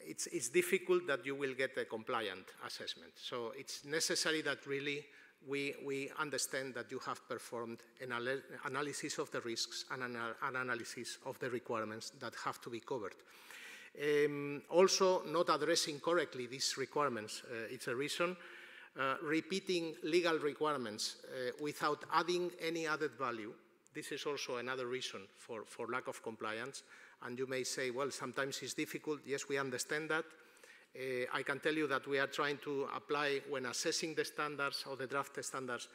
S9: It's difficult that you will get a compliant assessment. So it's necessary that really we understand that you have performed an analysis of the risks and an analysis of the requirements that have to be covered. Also, not addressing correctly these requirements, it's a reason. Repeating legal requirements without adding any added value, this is also another reason for lack of compliance. And you may say, well, sometimes it's difficult. Yes, we understand that. I can tell you that we are trying to apply, when assessing the standards or the draft standards,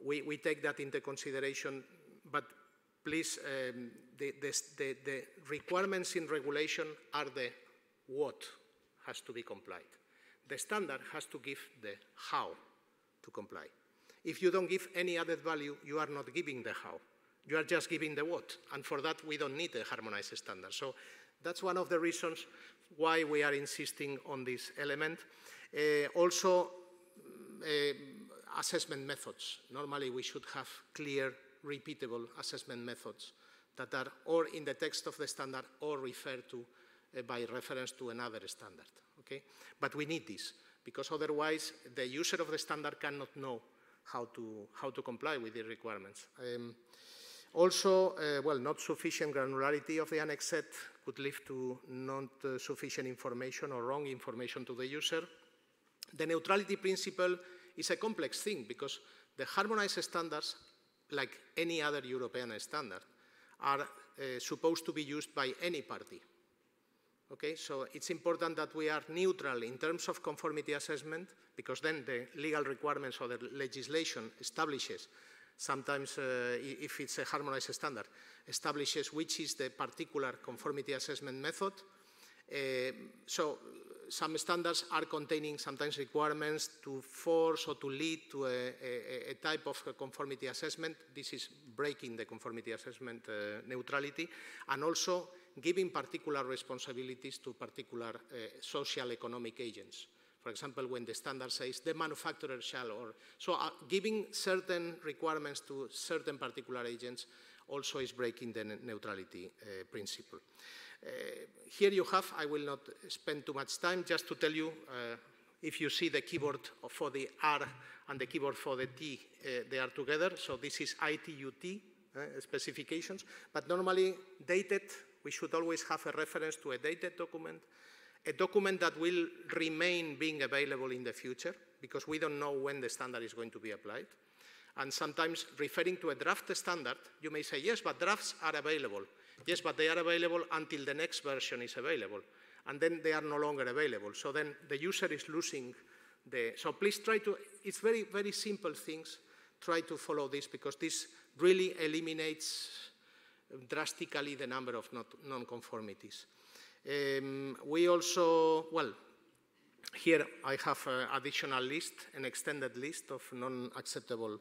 S9: we take that into consideration, but please, the requirements in regulation are the what has to be complied. The standard has to give the how to comply. If you don't give any added value, you are not giving the how. You are just giving the what, and for that we don't need a harmonized standard. So that's one of the reasons why we are insisting on this element. Also, assessment methods. Normally we should have clear, repeatable assessment methods that are or in the text of the standard or referred to by reference to another standard, okay? But we need this, because otherwise the user of the standard cannot know how to comply with the requirements. Also, well, not sufficient granularity of the annex set could lead to not sufficient information or wrong information to the user. The neutrality principle is a complex thing, because the harmonized standards, like any other European standard, are supposed to be used by any party. Okay, so it's important that we are neutral in terms of conformity assessment, because then the legal requirements or the legislation establishes, sometimes if it's a harmonized standard, establishes which is the particular conformity assessment method. So some standards are containing sometimes requirements to force or to lead to a type of conformity assessment. This is breaking the conformity assessment neutrality, and also giving particular responsibilities to particular social economic agents. For example, when the standard says the manufacturer shall, or so giving certain requirements to certain particular agents also is breaking the neutrality principle. Here you have, I will not spend too much time, just to tell you, if you see the keyboard for the R and the keyboard for the T, they are together. So this is ITUT specifications, but normally dated, we should always have a reference to a dated document, a document that will remain being available in the future, because we don't know when the standard is going to be applied. And sometimes referring to a draft standard, you may say, yes, but drafts are available. Yes, but they are available until the next version is available. And then they are no longer available. So then the user is losing the... So please try to... It's very, very simple things. Try to follow this, because this really eliminates drastically the number of non-conformities. We also, well, here I have an additional list, an extended list of non-acceptable,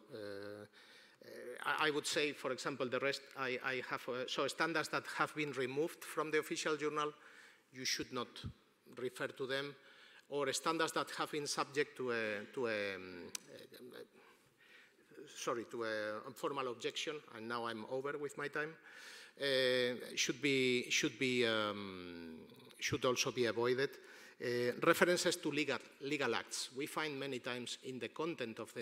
S9: I would say, for example, the rest I have, so standards that have been removed from the official journal, you should not refer to them, or standards that have been subject to a formal objection, and now I'm over with my time, should also be avoided. References to legal acts. We find many times in the content of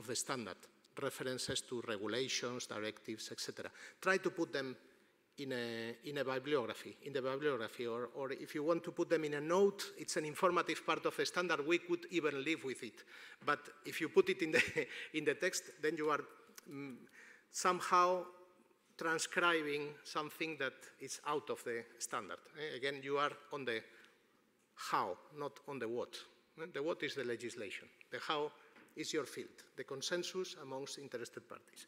S9: the standard references to regulations, directives, etc. Try to put them in a bibliography, or if you want to put them in a note, it's an informative part of the standard, we could even live with it. But if you put it in the text, then you are somehow transcribing something that is out of the standard. Again, you are on the how, not on the what. The what is the legislation. The how is your field, the consensus amongst interested parties.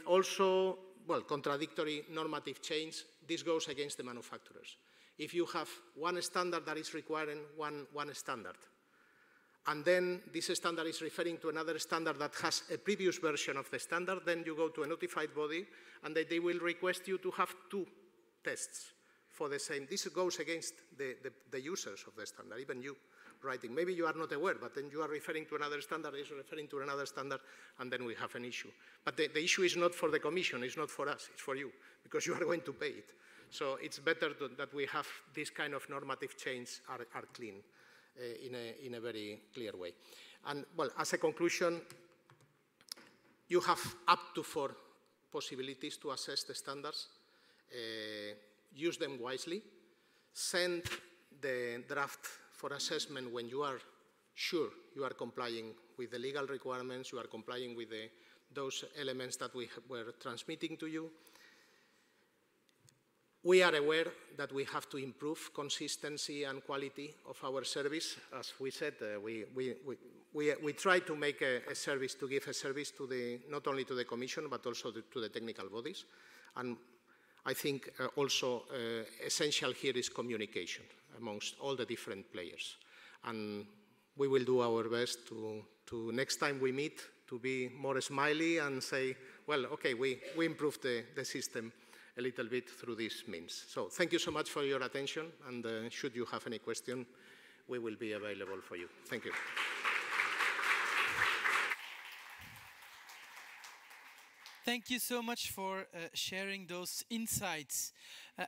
S9: Also, well, contradictory normative change. This goes against the manufacturers. If you have one standard that is requiring one standard, and then this standard is referring to another standard that has a previous version of the standard, then you go to a notified body, and they will request you to have two tests for the same. This goes against the users of the standard, even you writing. Maybe you are not aware, but then you are referring to another standard, is referring to another standard, and then we have an issue. But the issue is not for the Commission, it's not for us, it's for you, because you are going to pay it. So it's better that we have this kind of normative change are clean in a very clear way. And well, as a conclusion, you have up to 4 possibilities to assess the standards. Use them wisely. Send the draft for assessment when you are sure you are complying with the legal requirements, you are complying with those elements that we were transmitting to you. We are aware that we have to improve consistency and quality of our service. As we said, we try to make a service, to give a service to not only to the Commission, but also to the technical bodies. And I think also essential here is communication amongst all the different players. And we will do our best to next time we meet, to be more smiley and say, well, okay, we improved the system a little bit through these means. So thank you so much for your attention, and should you have any question, we will be available for you. Thank you.
S1: Thank you so much for sharing those insights.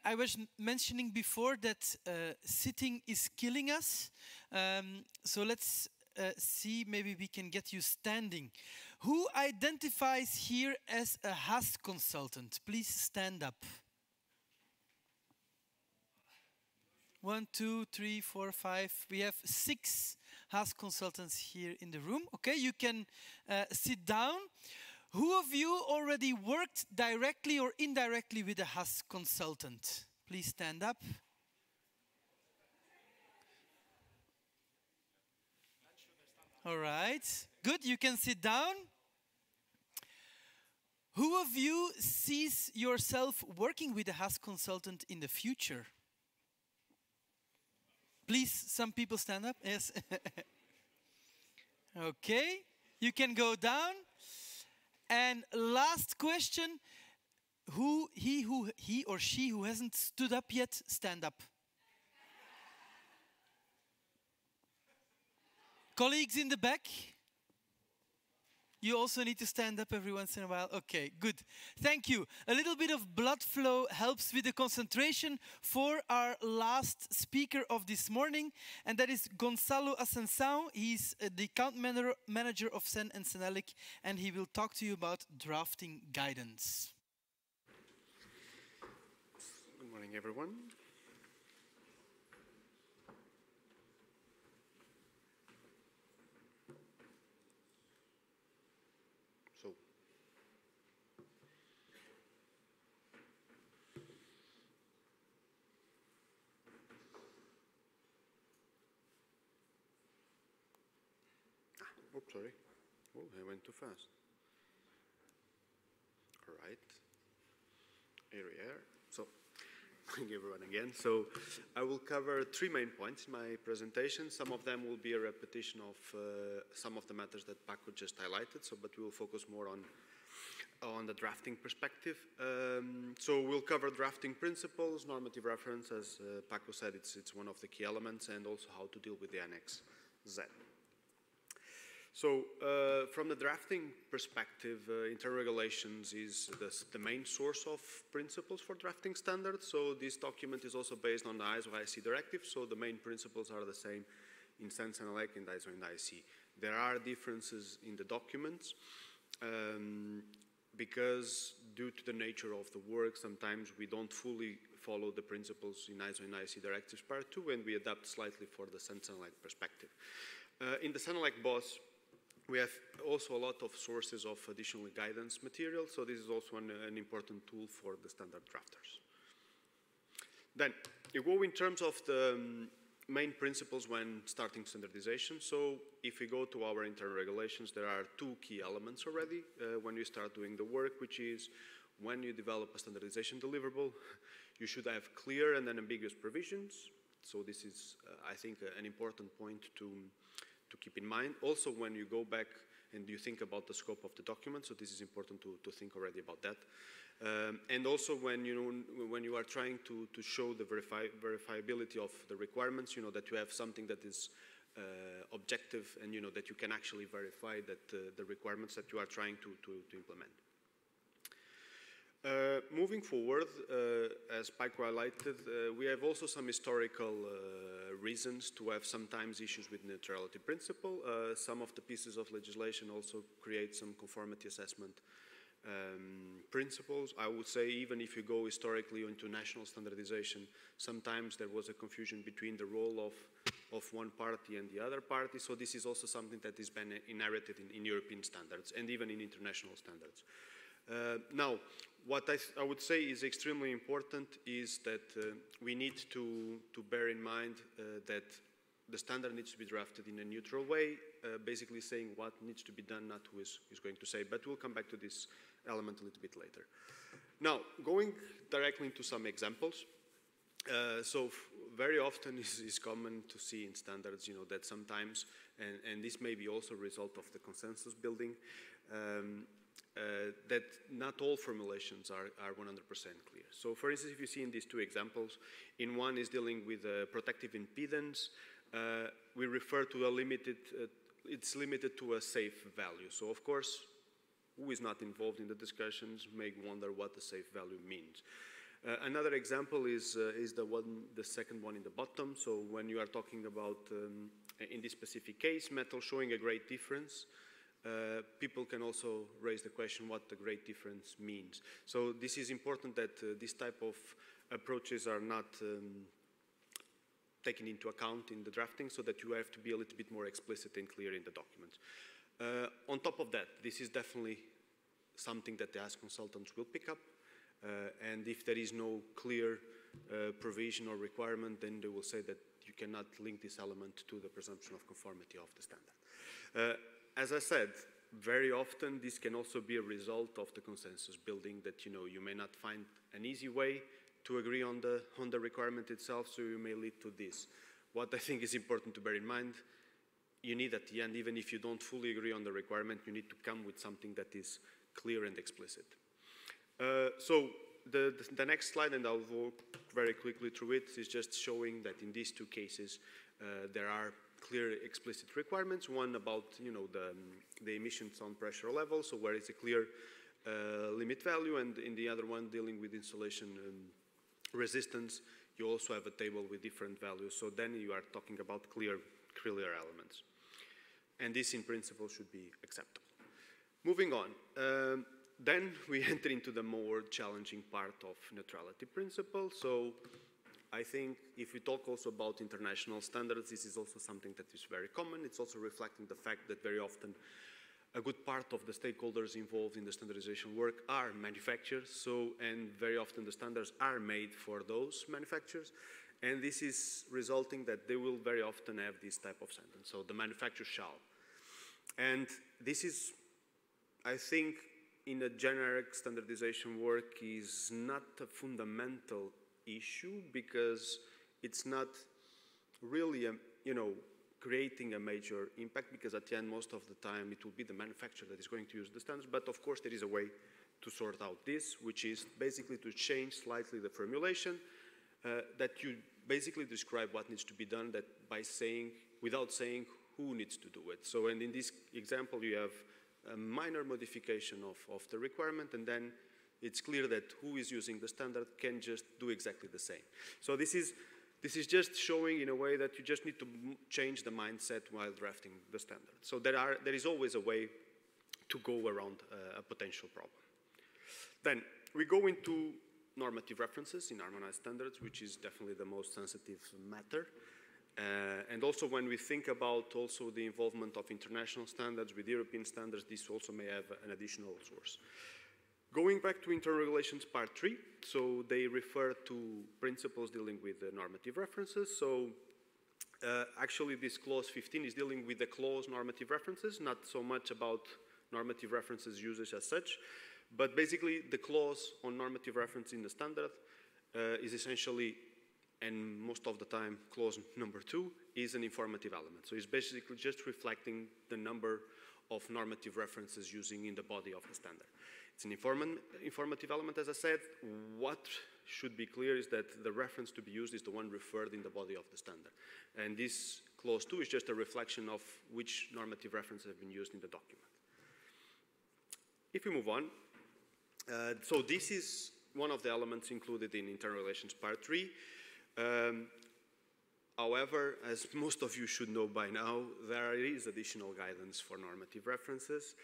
S1: I was mentioning before that sitting is killing us. So let's see, maybe we can get you standing. Who identifies here as a HAS consultant? Please stand up. 1, 2, 3, 4, 5. We have 6 HAS consultants here in the room. Okay, you can sit down. Who of you already worked directly or indirectly with a HAS consultant? Please stand up. All right, good, you can sit down. Who of you sees yourself working with a HAS consultant in the future? Please, some people stand up. Yes. Okay, you can go down. And last question, he or she who hasn't stood up yet, stand up. Colleagues in the back, you also need to stand up every once in a while. Okay, good. Thank you. A little bit of blood flow helps with the concentration for our last speaker of this morning, and that is Gonçalo Ascensão. He's the account manager of Sen and Senelic, and he will talk to you about drafting guidance.
S10: Good morning, everyone. Oops, sorry. Oh, I went too fast. All right. Here we are. So, thank you everyone again. So, I will cover 3 main points in my presentation. Some of them will be a repetition of some of the matters that Paco just highlighted, but we will focus more on the drafting perspective. So we'll cover drafting principles, normative reference, as Paco said, it's one of the key elements, and also how to deal with the Annex Z. So from the drafting perspective, internal regulations is the main source of principles for drafting standards. So this document is also based on the ISO/IEC directive, so the main principles are the same in Sen, Senelec, and ISO and IEC. There are differences in the documents because due to the nature of the work, sometimes we don't fully follow the principles in ISO and IEC directives part 2, and we adapt slightly for the Sen, Senelec perspective. In the Senelec BOSS, we have also a lot of sources of additional guidance material, so this is also an important tool for the standard drafters. Then, you go in terms of the main principles when starting standardization. So, if we go to our internal regulations, there are 2 key elements already when you start doing the work, which is when you develop a standardization deliverable, you should have clear and unambiguous provisions. So this is, I think, an important point to keep in mind. Also, when you go back and you think about the scope of the document, so this is important to think already about that. And also when you are trying to show the verifiability of the requirements, that you have something that is objective and that you can actually verify that the requirements that you are trying to implement. Moving forward, as Paco highlighted, we have also some historical reasons to have sometimes issues with neutrality principle. Some of the pieces of legislation also create some conformity assessment principles. I would say even if you go historically into national standardization, sometimes there was a confusion between the role of one party and the other party. So this is also something that has been inherited in European standards and even in international standards. Now, what I would say is extremely important is that we need to bear in mind that the standard needs to be drafted in a neutral way, basically saying what needs to be done, not who is going to say. But we'll come back to this element a little bit later. Now, going directly into some examples. So very often is common to see in standards, that sometimes, and this may be also a result of the consensus building, that not all formulations are 100% clear. So for instance, if you see in these 2 examples, in one is dealing with protective impedance, we refer to a limited, it's limited to a safe value. So of course, who is not involved in the discussions may wonder what the safe value means. Another example is the second one in the bottom. So when you are talking about, in this specific case, metal showing a great difference, people can also raise the question what the great difference means. So this is important that this type of approaches are not taken into account in the drafting, so that you have to be a little bit more explicit and clear in the document. On top of that, this is definitely something that the ASK consultants will pick up, and if there is no clear provision or requirement, then they will say that you cannot link this element to the presumption of conformity of the standard. As I said, very often this can also be a result of the consensus building, that you may not find an easy way to agree on the requirement itself, so you may lead to this. what I think is important to bear in mind, you need at the end, even if you don't fully agree on the requirement, you need to come with something that is clear and explicit. So the next slide, and I'll walk very quickly through it, is just showing that in these two cases, there are clear explicit requirements. One about the emission sound pressure level, so where it's a clear limit value, and in the other one dealing with insulation resistance, you also have a table with different values. So then you are talking about clear elements. And this in principle should be acceptable. Moving on. Then we enter into the more challenging part of neutrality principle. So I think if we talk also about international standards, this is also something that is very common. It's also reflecting the fact that very often a good part of the stakeholders involved in the standardization work are manufacturers, and very often the standards are made for those manufacturers, and this is resulting that they will very often have this type of sentence, so the manufacturer shall. And this is, I think, in a generic standardization work is not a fundamental issue because it's not really creating a major impact, because at the end, most of the time, it will be the manufacturer that is going to use the standards. But of course, there is a way to sort out this, which is basically to change slightly the formulation, that you basically describe what needs to be done without saying who needs to do it. So, and in this example, you have a minor modification of the requirement, and then it's clear that who is using the standard can just do exactly the same. So this is just showing in a way that you just need to change the mindset while drafting the standard. So there is always a way to go around a potential problem. Then we go into normative references in harmonized standards, which is definitely the most sensitive matter. And also when we think about also the involvement of international standards with European standards, this also may have an additional source. Going back to internal regulations part 3, so they refer to principles dealing with normative references. So actually this clause 15 is dealing with the clause normative references, not so much about normative references usage as such, but basically the clause on normative reference in the standard is essentially, and most of the time, clause number 2 is an informative element. So it's basically just reflecting the number of normative references using in the body of the standard. It's an informative element, as I said. What should be clear is that the reference to be used is the one referred in the body of the standard. And this clause 2 is just a reflection of which normative references have been used in the document. If we move on, so this is one of the elements included in internal relations part 3. However, as most of you should know by now, there is additional guidance for normative references,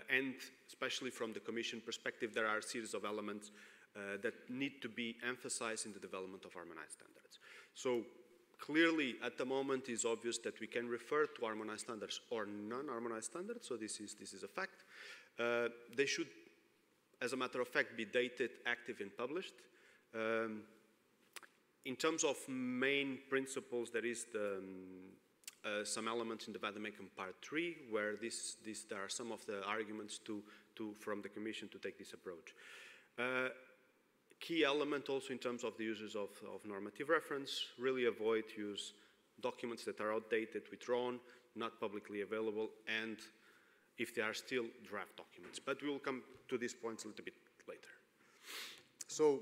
S10: and especially from the Commission perspective, there are a series of elements that need to be emphasized in the development of harmonized standards. So clearly, at the moment, it's obvious that we can refer to harmonized standards or non-harmonized standards, so this is a fact. They should, as a matter of fact, be dated, active, and published. In terms of main principles, there is some elements in the Vademecum Part 3 where there are some of the arguments from the Commission to take this approach. Key element also in terms of the uses of normative reference, really avoid use documents that are outdated, withdrawn, not publicly available, and if they are still draft documents. But we will come to these points a little bit later. So,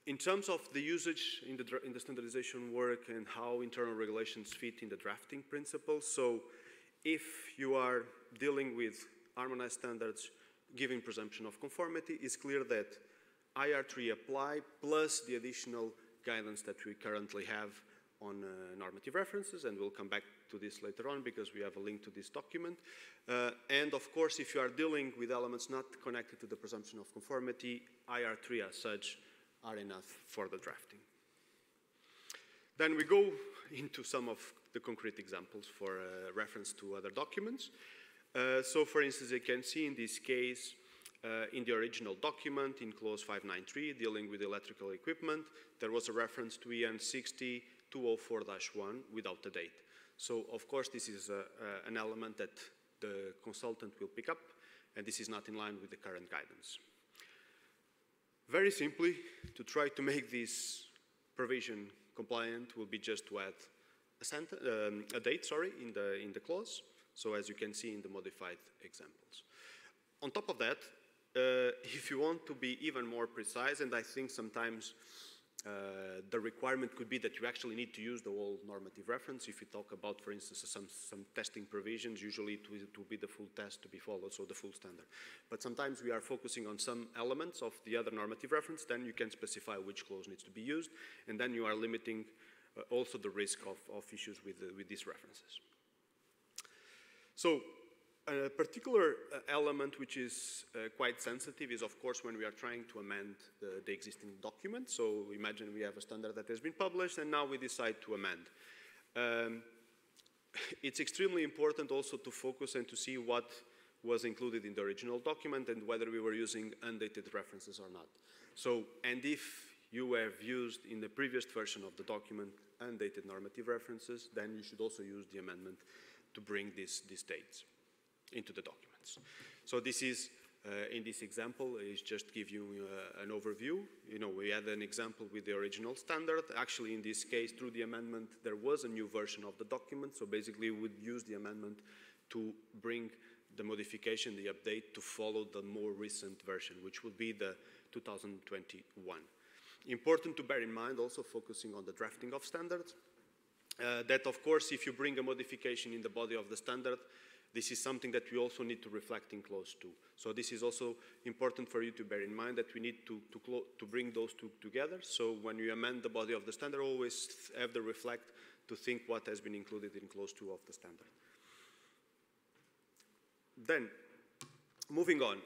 S10: in terms of the usage in the standardization work and how internal regulations fit in the drafting principles, so if you are dealing with harmonized standards giving presumption of conformity, it's clear that IR3 apply plus the additional guidance that we currently have on normative references, and we'll come back to this later on because we have a link to this document. And of course, if you are dealing with elements not connected to the presumption of conformity, IR3 as such are enough for the drafting. Then we go into some of the concrete examples for reference to other documents. So for instance, you can see in this case, in the original document, in clause 593, dealing with electrical equipment, there was a reference to EN 60-204-1 without the date. So of course, this is an element that the consultant will pick up, and this is not in line with the current guidance. Very simply, to try to make this provision compliant will be just to add a date, sorry, in the clause. So as you can see in the modified examples. On top of that, if you want to be even more precise, and I think sometimes the requirement could be that you actually need to use the whole normative reference. If you talk about, for instance, some testing provisions, usually it will be the full test to be followed, so the full standard. But sometimes we are focusing on some elements of the other normative reference, then you can specify which clause needs to be used, and then you are limiting also the risk of issues with these references. So, a particular element which is quite sensitive is, of course, when we are trying to amend the existing document. So imagine we have a standard that has been published and now we decide to amend. It's extremely important also to focus and to see what was included in the original document and whether we were using undated references or not. So, and if you have used in the previous version of the document undated normative references, then you should also use the amendment to bring these dates into the documents. So this is, in this example, is just give you an overview. You know, we had an example with the original standard. Actually, in this case, through the amendment, there was a new version of the document. So basically, we would use the amendment to bring the modification, the update, to follow the more recent version, which would be the 2021. Important to bear in mind, also focusing on the drafting of standards, that of course, if you bring a modification in the body of the standard, this is something that we also need to reflect in clause 2. So this is also important for you to bear in mind that we need to bring those two together. So when you amend the body of the standard, always have the reflect to think what has been included in clause 2 of the standard. Then, moving on.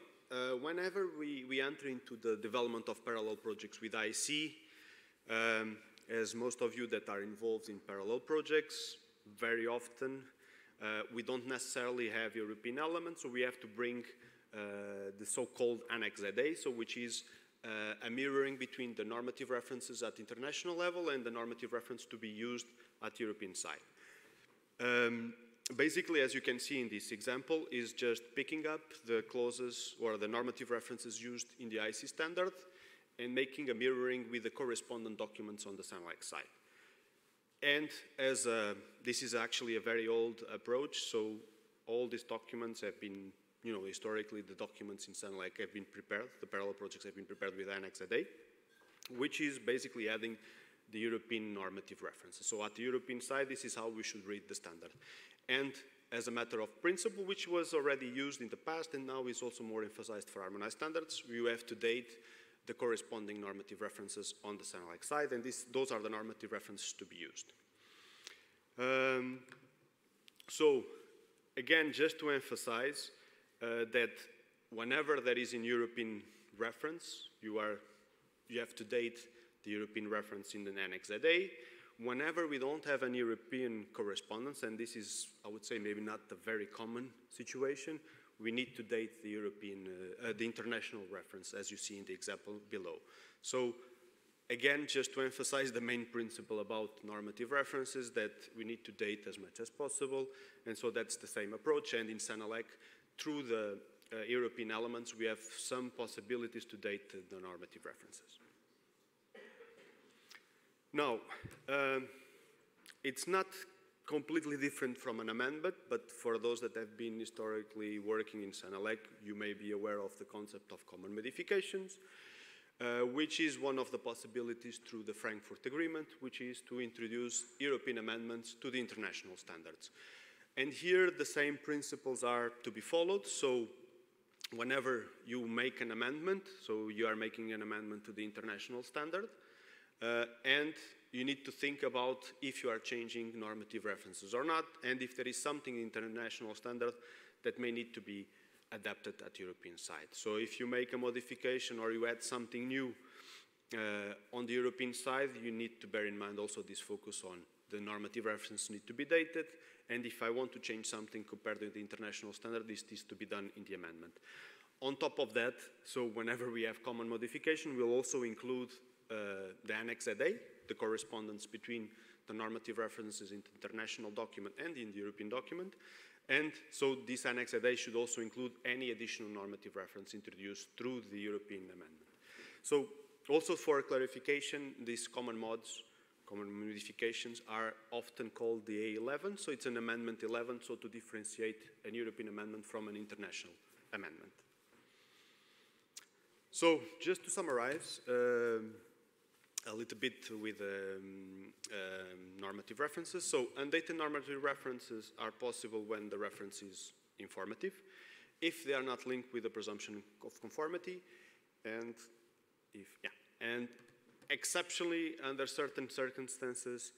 S10: Whenever we enter into the development of parallel projects with IC, as most of you that are involved in parallel projects, very often we don't necessarily have European elements, so we have to bring the so-called Annex ZA, so which is a mirroring between the normative references at international level and the normative reference to be used at European side. Basically, as you can see in this example, is just picking up the clauses or the normative references used in the IC standard and making a mirroring with the correspondent documents on the SANLEC side. And as this is actually a very old approach, so all these documents have been, you know, historically the documents in SANLEC have been prepared, the parallel projects have been prepared with Annex ZA, which is basically adding the European normative references. So at the European side, this is how we should read the standard. And as a matter of principle, which was already used in the past and now is also more emphasized for harmonized standards, you have to date the corresponding normative references on the SANLEC side, and those are the normative references to be used. So, again, just to emphasize that whenever there is a European reference, you have to date the European reference in the Annex ZA. Whenever we don't have an European correspondence, and this is, I would say, maybe not a very common situation, we need to date the European, the international reference, as you see in the example below. So, again, just to emphasize the main principle about normative references, that we need to date as much as possible, and so that's the same approach, and in SANLEC, through the European elements, we have some possibilities to date the normative references. Now, it's not completely different from an amendment, but for those that have been historically working in SANLEC, you may be aware of the concept of common modifications, which is one of the possibilities through the Frankfurt Agreement, which is to introduce European amendments to the international standards. And here the same principles are to be followed. So whenever you make an amendment, so you are making an amendment to the international standard, and you need to think about if you are changing normative references or not, and if there is something in international standard that may need to be adapted at European side. So if you make a modification or you add something new on the European side, you need to bear in mind also this focus on the normative reference need to be dated, and if I want to change something compared to the international standard, this needs to be done in the amendment. On top of that, so whenever we have common modification, we'll also include the Annex ZA, the correspondence between the normative references in the international document and in the European document. And so this Annex ZA should also include any additional normative reference introduced through the European amendment. So also for clarification, these common mods common modifications are often called the A11, so it's an Amendment 11, so to differentiate an European amendment from an international amendment. So just to summarize, a little bit with normative references. So undated normative references are possible when the reference is informative, if they are not linked with the presumption of conformity, and exceptionally under certain circumstances,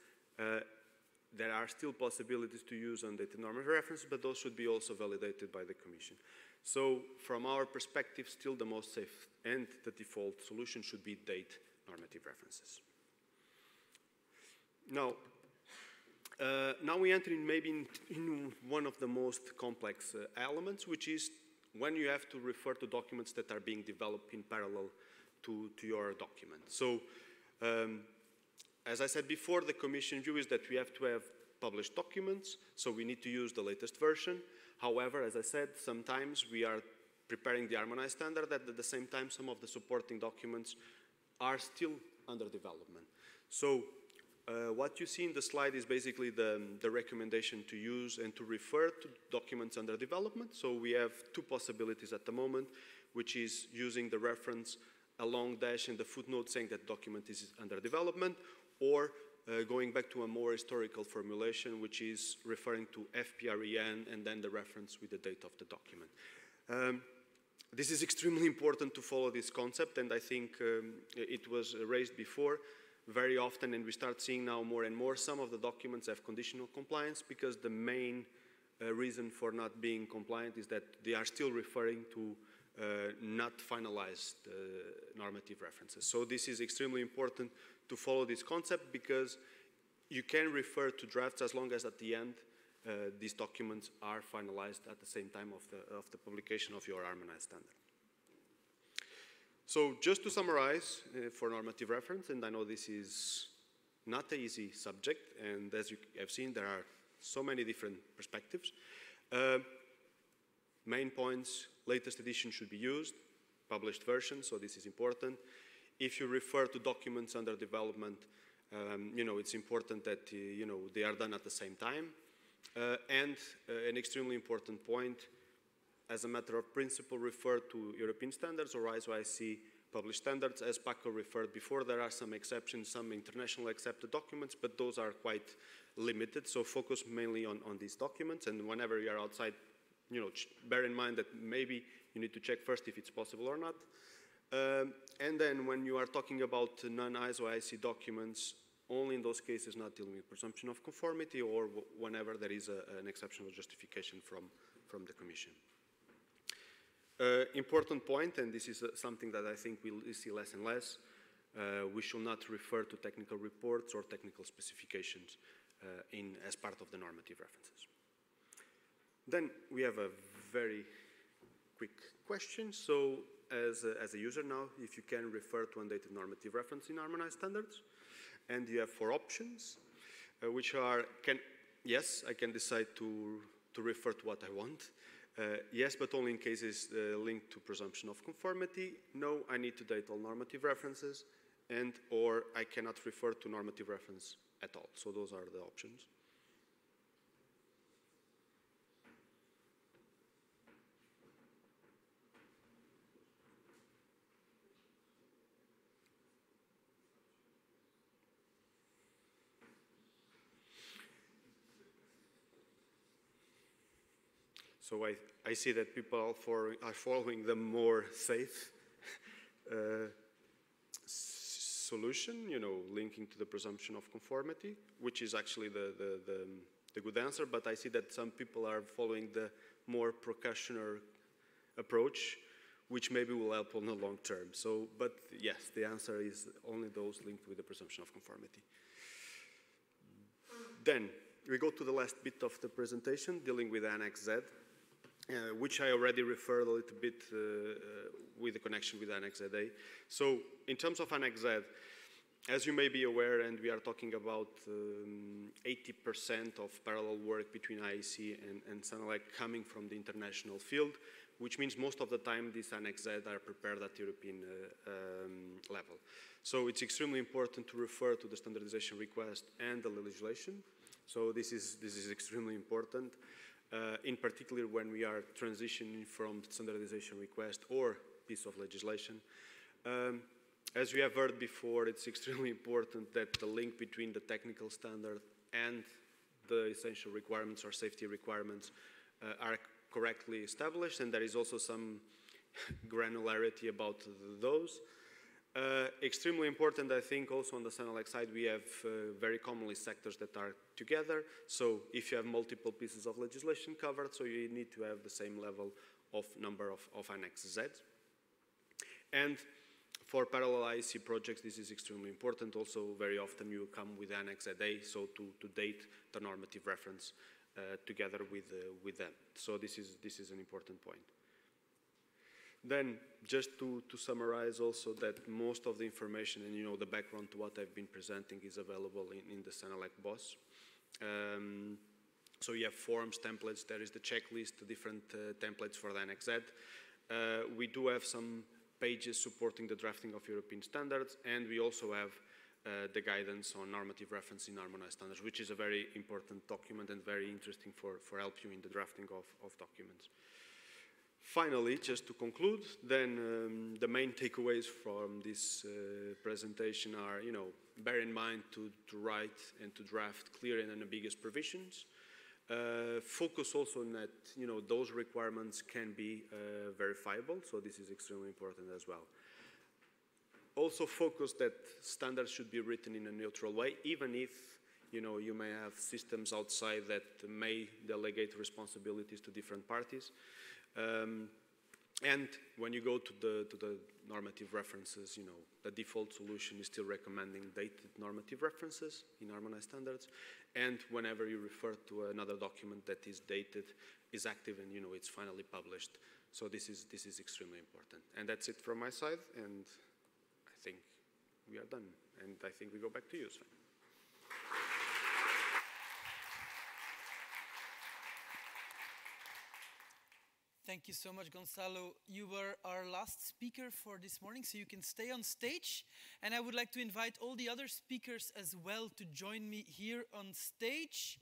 S10: there are still possibilities to use undated normative references, but those should be also validated by the Commission. So from our perspective, still the most safe and the default solution should be date normative references. Now, now we enter in maybe in one of the most complex elements, which is when you have to refer to documents that are being developed in parallel to your document. So, as I said before, the Commission view is that we have to have published documents, so we need to use the latest version. However, as I said, sometimes we are preparing the harmonized standard, that at the same time some of the supporting documents are still under development. So what you see in the slide is basically the recommendation to use and to refer to documents under development. So we have two possibilities at the moment, which is using the reference a long dash and the footnote saying that document is under development, or going back to a more historical formulation, which is referring to FPREN and then the reference with the date of the document. This is extremely important to follow this concept, and I think it was raised before very often, and we start seeing now more and more some of the documents have conditional compliance because the main reason for not being compliant is that they are still referring to not finalized normative references. So this is extremely important to follow this concept because you can refer to drafts as long as at the end these documents are finalized at the same time of the publication of your harmonized standard. So just to summarize for normative reference, and I know this is not an easy subject, and as you have seen, there are so many different perspectives. Main points: latest edition should be used, published version, so this is important. If you refer to documents under development, it's important that they are done at the same time. And an extremely important point, as a matter of principle, refer to European standards or ISO/IEC published standards. As Paco referred before, there are some exceptions, some international accepted documents, but those are quite limited. So focus mainly on these documents, and whenever you are outside, bear in mind that maybe you need to check first if it's possible or not. And then when you are talking about non-ISO/IEC documents, only in those cases not dealing with presumption of conformity or whenever there is an exceptional justification from the Commission. Important point, and this is something that I think we'll see less and less, we should not refer to technical reports or technical specifications as part of the normative references. Then we have a very quick question. So as a user now, if you can refer to undated normative reference in harmonized standards, and you have 4 options, which are, yes, I can decide to refer to what I want. Yes, but only in cases linked to presumption of conformity. No, I need to date all normative references, and or I cannot refer to normative reference at all. So those are the options. So I see that people are following the more safe solution, linking to the presumption of conformity, which is actually the good answer. But I see that some people are following the more precautionary approach, which maybe will help on the long term. So, but yes, the answer is only those linked with the presumption of conformity. Then we go to the last bit of the presentation, dealing with Annex Z. Which I already referred a little bit with the connection with Annex ZA. So in terms of Annex Z, as you may be aware, and we are talking about 80% of parallel work between IEC and SANELEC coming from the international field, which means most of the time these Annex Z are prepared at European level. So it's extremely important to refer to the standardization request and the legislation. So this is extremely important, in particular when we are transitioning from standardization request or piece of legislation. As we have heard before, it's extremely important that the link between the technical standard and the essential requirements or safety requirements are correctly established, and there is also some granularity about those. Extremely important, I think, also on the Senelec side, we have very commonly sectors that are together. So if you have multiple pieces of legislation covered, so you need to have the same level of number of Annex Z. And for parallel IEC projects, this is extremely important. Also, very often you come with Annex ZA, so to date the normative reference together with them. So this is an important point. Then, just to summarize also that most of the information and the background to what I've been presenting is available in the Senelec BOSS. So you have forms, templates, there is the checklist, the different templates for the Annex Z. We do have some pages supporting the drafting of European standards, and we also have the guidance on normative reference in harmonized standards, which is a very important document and very interesting for help you in the drafting of documents. Finally, just to conclude, then the main takeaways from this presentation are, bear in mind to write and to draft clear and unambiguous provisions. Focus also on that, those requirements can be verifiable, so this is extremely important as well. Also focus that standards should be written in a neutral way, even if, you may have systems outside that may delegate responsibilities to different parties. And when you go to the normative references, the default solution is still recommending dated normative references in harmonized standards. And whenever you refer to another document that is dated, is active, and it's finally published. So this is extremely important. And that's it from my side. And I think we are done. And I think we go back to you, Sven.
S1: Thank you so much, Gonzalo. You were our last speaker for this morning, so you can stay on stage. And I would like to invite all the other speakers as well to join me here on stage.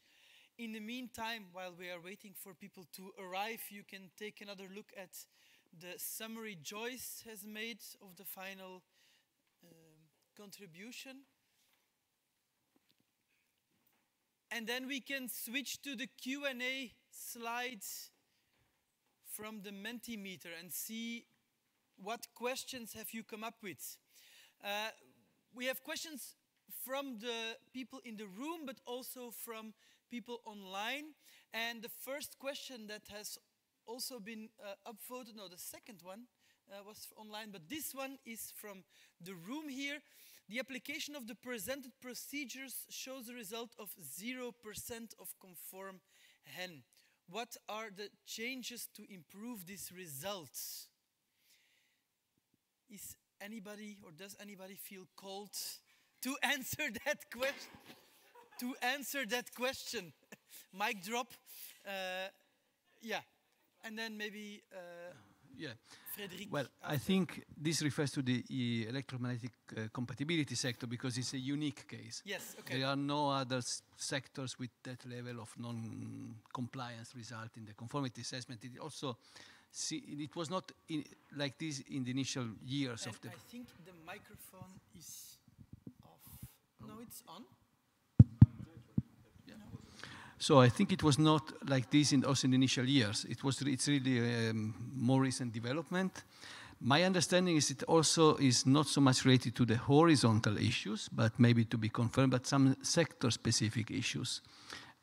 S1: In the meantime, while we are waiting for people to arrive, you can take another look at the summary Joyce has made of the final contribution. And then we can switch to the Q&A slides from the Mentimeter and see what questions have you come up with. We have questions from the people in the room, but also from people online. And the first question that has also been upvoted, no, the second one was online, but this one is from the room here. The application of the presented procedures shows a result of 0% of conform hen. What are the changes to improve these results? Is anybody, or does anybody feel called to answer that question? To answer that question. Mic drop. Yeah. And then maybe
S3: yeah.
S1: Frédéric.
S3: Well, I think this refers to the electromagnetic compatibility sector because it's a unique case.
S1: Yes, okay.
S3: There are no other sectors with that level of non-compliance result in the conformity assessment. It also, it was not like this in the initial years of the...
S1: I think the microphone is off. No, it's on.
S3: So I think it was not like this also in the initial years. It's really a more recent development. My understanding is it also is not so much related to the horizontal issues, but maybe to be confirmed, but some sector-specific issues.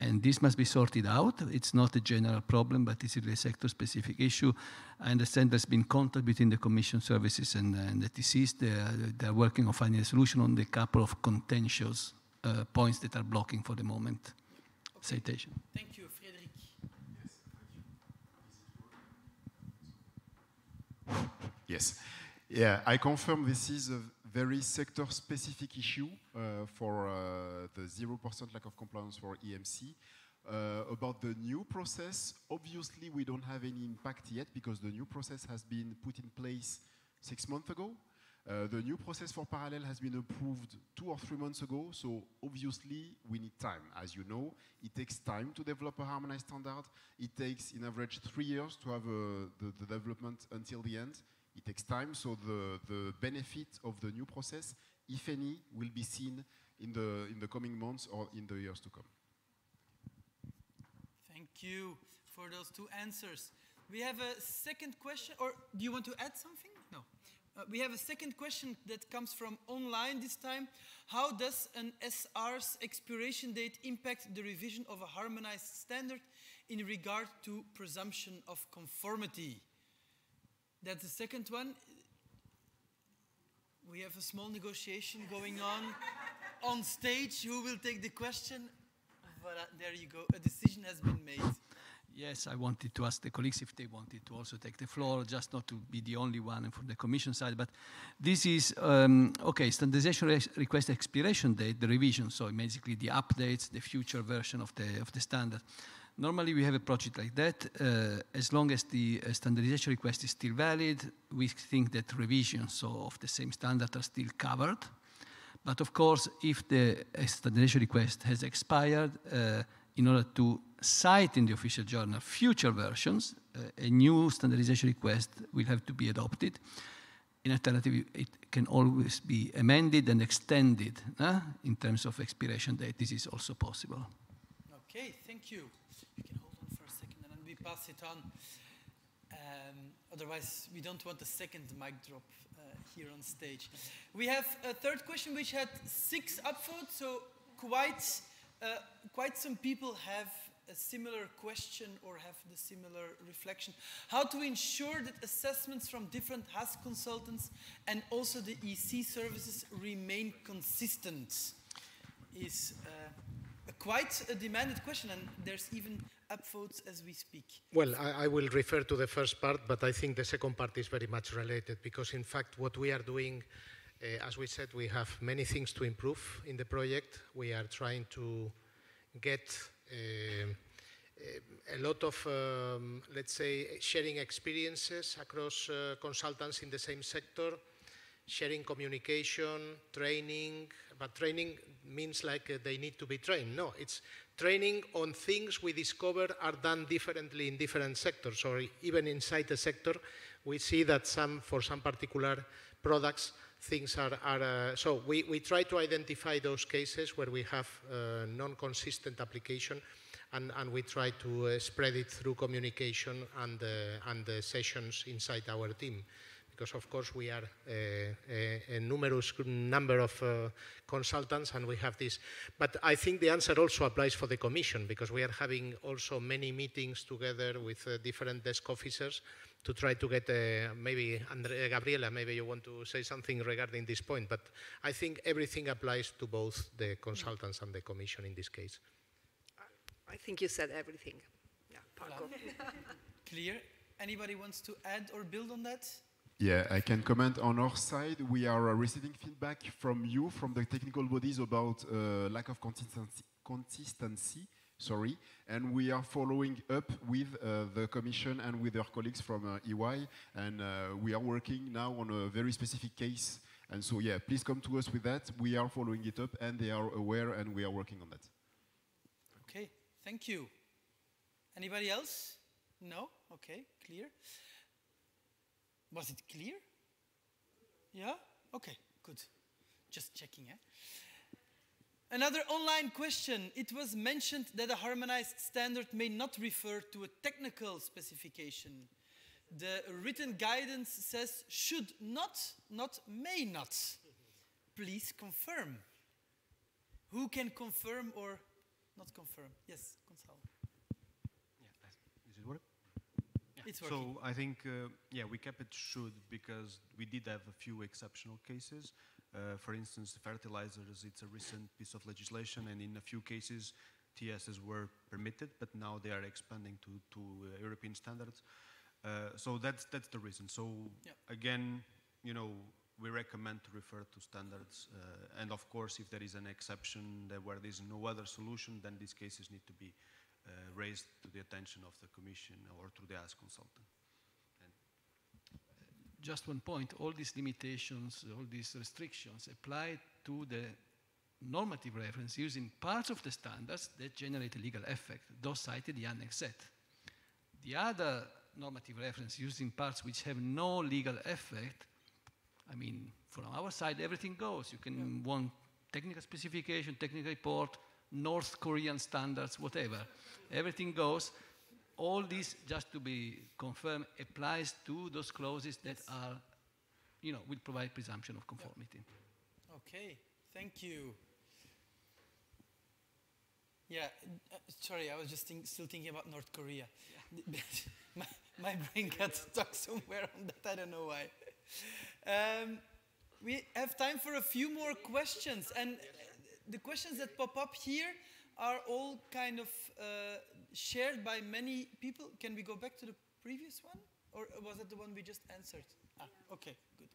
S3: And this must be sorted out. It's not a general problem, but it's really a sector-specific issue. I understand there's been contact between the Commission services and the TCs. They're working on finding a solution on the couple of contentious points that are blocking for the moment. Okay. Citation.
S1: Thank you, Frédéric.
S11: Yes. Yeah, I confirm this is a very sector-specific issue for the 0% lack of compliance for EMC. About the new process, obviously we don't have any impact yet because the new process has been put in place 6 months ago. The new process for parallel has been approved 2 or 3 months ago, so obviously we need time. As you know, it takes time to develop a harmonized standard. It takes, in average, 3 years to have the development until the end. It takes time, so the benefit of the new process, if any, will be seen in the coming months or in the years to come.
S1: Thank you for those 2 answers. We have a second question, or do you want to add something? No. We have a second question that comes from online this time. How does an SR's expiration date impact the revision of a harmonized standard in regard to presumption of conformity? That's the second one. We have a small negotiation going on stage. Who will take the question? Voilà, there you go. A decision has been made.
S3: Yes, I wanted to ask the colleagues if they wanted to also take the floor, just not to be the only one from the Commission side. But this is, okay, standardization request expiration date, the revision, so basically the updates, the future version of the standard. Normally we have approached it like that. As long as the standardization request is still valid, we think that revisions of the same standard are still covered. But of course, if the standardization request has expired, in order to cite in the official journal future versions, a new standardization request will have to be adopted. In alternative, it can always be amended and extended in terms of expiration date. This is also possible.
S1: Okay, thank you. You can hold on for a second and then we pass it on. Otherwise, we don't want a second mic drop here on stage. We have a third question which had 6 upvotes, so quite some people have a similar question or have the similar reflection. How to ensure that assessments from different HAS consultants and also the EC services remain consistent is quite a demanded question, and there's even upvotes as we speak.
S9: Well, I will refer to the first part, but I think the second part is very much related because, in fact, what we are doing, as we said, we have many things to improve in the project. We are trying to get a lot of, let's say, sharing experiences across consultants in the same sector, sharing communication, training, but training means like they need to be trained. No, it's training on things we discover are done differently in different sectors, or even inside a sector, we see that for some particular products, things are so we try to identify those cases where we have non-consistent application, and we try to spread it through communication and the sessions inside our team. Because of course we are a numerous number of consultants and we have this. But I think the answer also applies for the Commission, because we are having also many meetings together with different desk officers to try to get, maybe Gabriela, maybe you want to say something regarding this point, but I think everything applies to both the consultants and the Commission in this case.
S5: I think you said everything. Yeah, Paco.
S1: Clear. Anybody wants to add or build on that?
S11: Yeah, I can comment on our side. We are receiving feedback from you, from the technical bodies, about lack of consistency, and we are following up with the Commission and with our colleagues from EY, and we are working now on a very specific case. And so, yeah, please come to us with that. We are following it up, and they are aware, and we are working on that.
S1: Okay, thank you. Anybody else? No? Okay, clear. Was it clear? Yeah? Okay, good. Just checking, eh? Another online question. It was mentioned that a harmonized standard may not refer to a technical specification. The written guidance says should not may not. Please confirm. Who can confirm or not confirm? Yes, Gonzalo.
S12: Does it work?
S1: It's working.
S12: So I think, yeah, we kept it should because we did have a few exceptional cases. For instance, fertilizers, it's a recent piece of legislation, and in a few cases, TSs were permitted, but now they are expanding to European standards. So that's the reason. So again, you know, we recommend to refer to standards, and of course, if there is an exception where there is no other solution, then these cases need to be raised to the attention of the Commission or to the as consultant.
S3: Just one point, all these limitations, all these restrictions apply to the normative reference using parts of the standards that generate a legal effect, those cited in Annex Z. The other normative reference using parts which have no legal effect, I mean, from our side, everything goes. You can want technical specification, technical report, North Korean standards, whatever. Everything goes. All this, just to be confirmed, applies to those clauses that are, will provide presumption of conformity.
S1: Okay, thank you. Yeah, sorry, I was just still thinking about North Korea. Yeah. my brain got stuck somewhere on that, I don't know why. We have time for a few more questions, and the questions that pop up here are all kind of shared by many people. Can we go back to the previous one? Or was that the one we just answered? Ah, okay, good.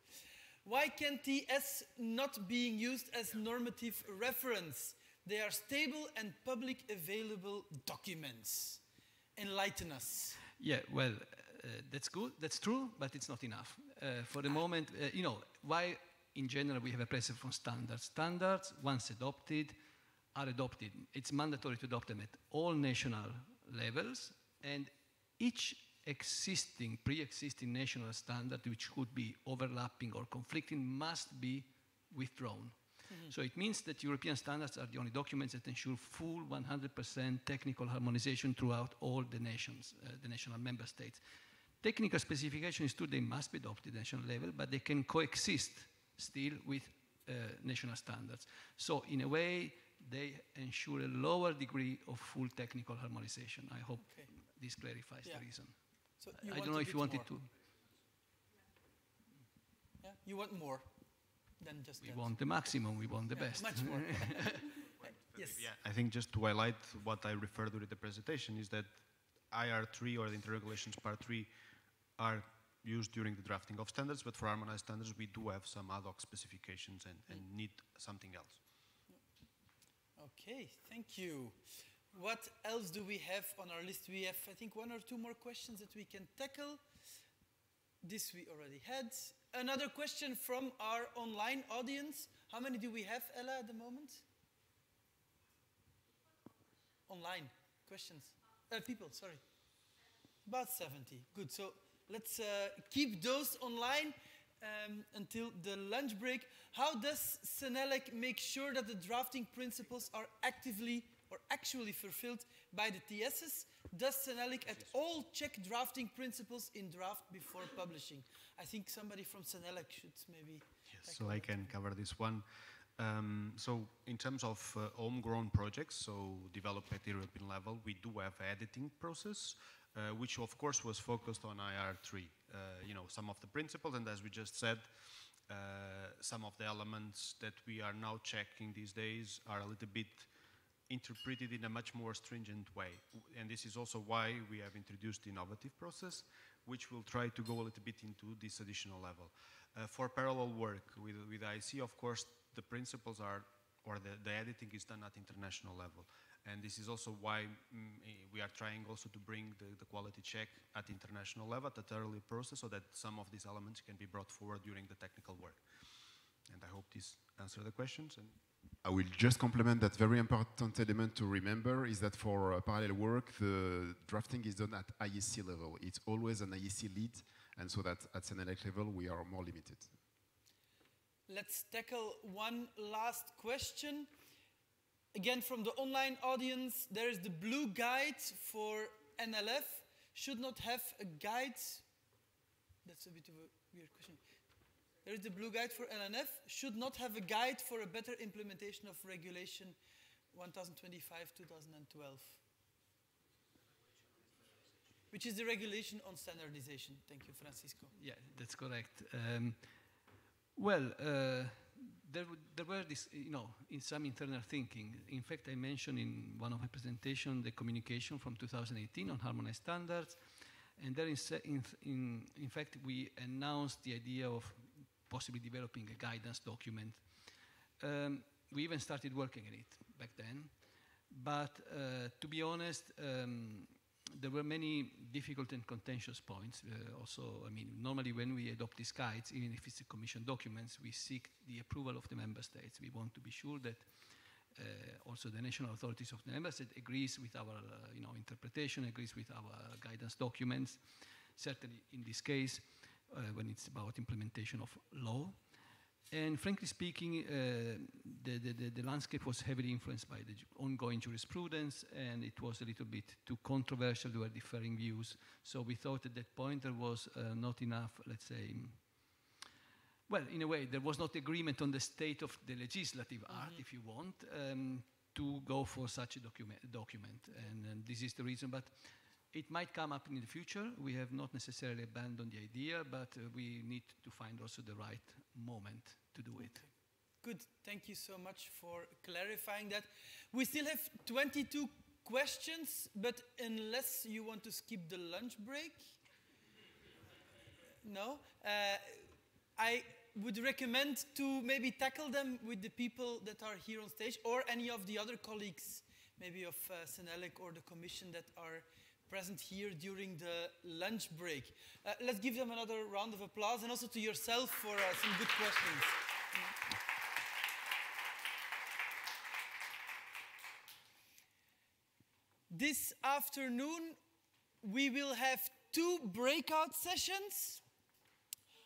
S1: Why can TS not being used as normative reference? They are stable and public available documents. Enlighten us.
S3: Yeah, well, that's good, that's true, but it's not enough. For the moment, why in general we have a preference for standards. Standards, once adopted, are adopted. It's mandatory to adopt them at all national levels, and each pre-existing national standard which could be overlapping or conflicting must be withdrawn. Mm-hmm. So it means that European standards are the only documents that ensure full 100% technical harmonization throughout all the nations, the national member states. Technical specification is true, they must be adopted at national level, but they can coexist still with national standards. So in a way, they ensure a lower degree of full technical harmonization. I hope this clarifies the reason.
S1: So
S3: I don't know if you wanted to.
S1: Yeah, you want more than just
S3: We want the maximum, we want the best.
S1: Much more. Yes.
S12: Yeah, I think just to highlight what I referred to in the presentation is that IR3 or the Interregulations Part 3 are used during the drafting of standards, but for harmonized standards we do have some ad hoc specifications and need something else.
S1: Okay, thank you. What else do we have on our list? We have, I think, one or two more questions that we can tackle. This we already had. Another question from our online audience. How many do we have, Ella, at the moment? Online questions. People, sorry. About 70. Good. So let's keep those online until the lunch break. How does CNELEC make sure that the drafting principles are actively or actually fulfilled by the TSs? Does CNELEC at all check drafting principles in draft before publishing? I think somebody from CNELEC should maybe...
S12: Yes, so I can cover this one. So in terms of homegrown projects, so developed at the European level, we do have an editing process, which of course was focused on IR3. Some of the principles, and as we just said, some of the elements that we are now checking these days are a little bit interpreted in a much more stringent way. And this is also why we have introduced the innovative process, which will try to go a little bit into this additional level. For parallel work with IC, of course, the principles are, or the editing is done at international level. And this is also why we are trying also to bring the quality check at international level, at the early process, so that some of these elements can be brought forward during the technical work. And I hope this answers the questions. And
S11: I will just complement that very important element to remember is that for parallel work, the drafting is done at IEC level. It's always an IEC lead, and so that at CNELEC level, we are more limited.
S1: Let's tackle one last question. Again, from the online audience, there is the blue guide for NLF. Should not have a guide. That's a bit of a weird question. There is the blue guide for LNF. Should not have a guide for a better implementation of Regulation 1025/2012. Which is the regulation on standardization. Thank you, Francisco.
S3: Yeah, that's correct. There were this, in some internal thinking. In fact, I mentioned in one of my presentations the communication from 2018 on harmonized standards. And there in fact, we announced the idea of possibly developing a guidance document. We even started working on it back then. But to be honest, there were many difficult and contentious points. Also, I mean, normally when we adopt these guides, even if it's a Commission documents, we seek the approval of the member states. We want to be sure that also the national authorities of the member state agrees with our interpretation, agrees with our guidance documents. Certainly in this case, when it's about implementation of law. And frankly speaking, the landscape was heavily influenced by the ongoing jurisprudence, and it was a little bit too controversial. There were differing views. So we thought at that point there was not enough, let's say, well, in a way, there was not agreement on the state of the legislative art, if you want, to go for such a document. And this is the reason. But it might come up in the future. We have not necessarily abandoned the idea, but we need to find also the right moment to do it.
S1: Good. Thank you so much for clarifying that. We still have 22 questions, but unless you want to skip the lunch break, no? I would recommend to maybe tackle them with the people that are here on stage or any of the other colleagues, maybe of Senelec or the Commission that are present here during the lunch break. Let's give them another round of applause, and also to yourself for some good questions. This afternoon, we will have 2 breakout sessions.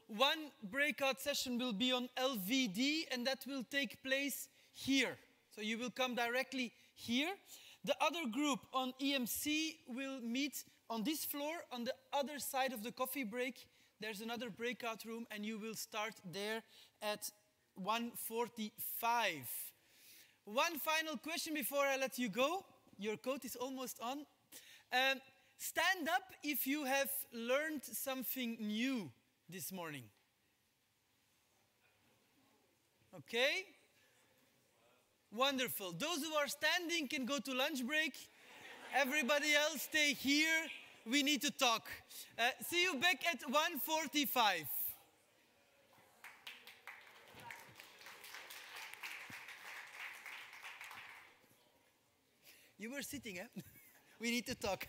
S1: One breakout session will be on LVD, and that will take place here. So you will come directly here. The other group on EMC will meet on this floor, on the other side of the coffee break. There's another breakout room, and you will start there at 1:45. One final question before I let you go. Your coat is almost on. Stand up if you have learned something new this morning. Okay? Wonderful. Those who are standing can go to lunch break. Everybody else stay here. We need to talk. See you back at 1:45. You were sitting, eh? We need to talk.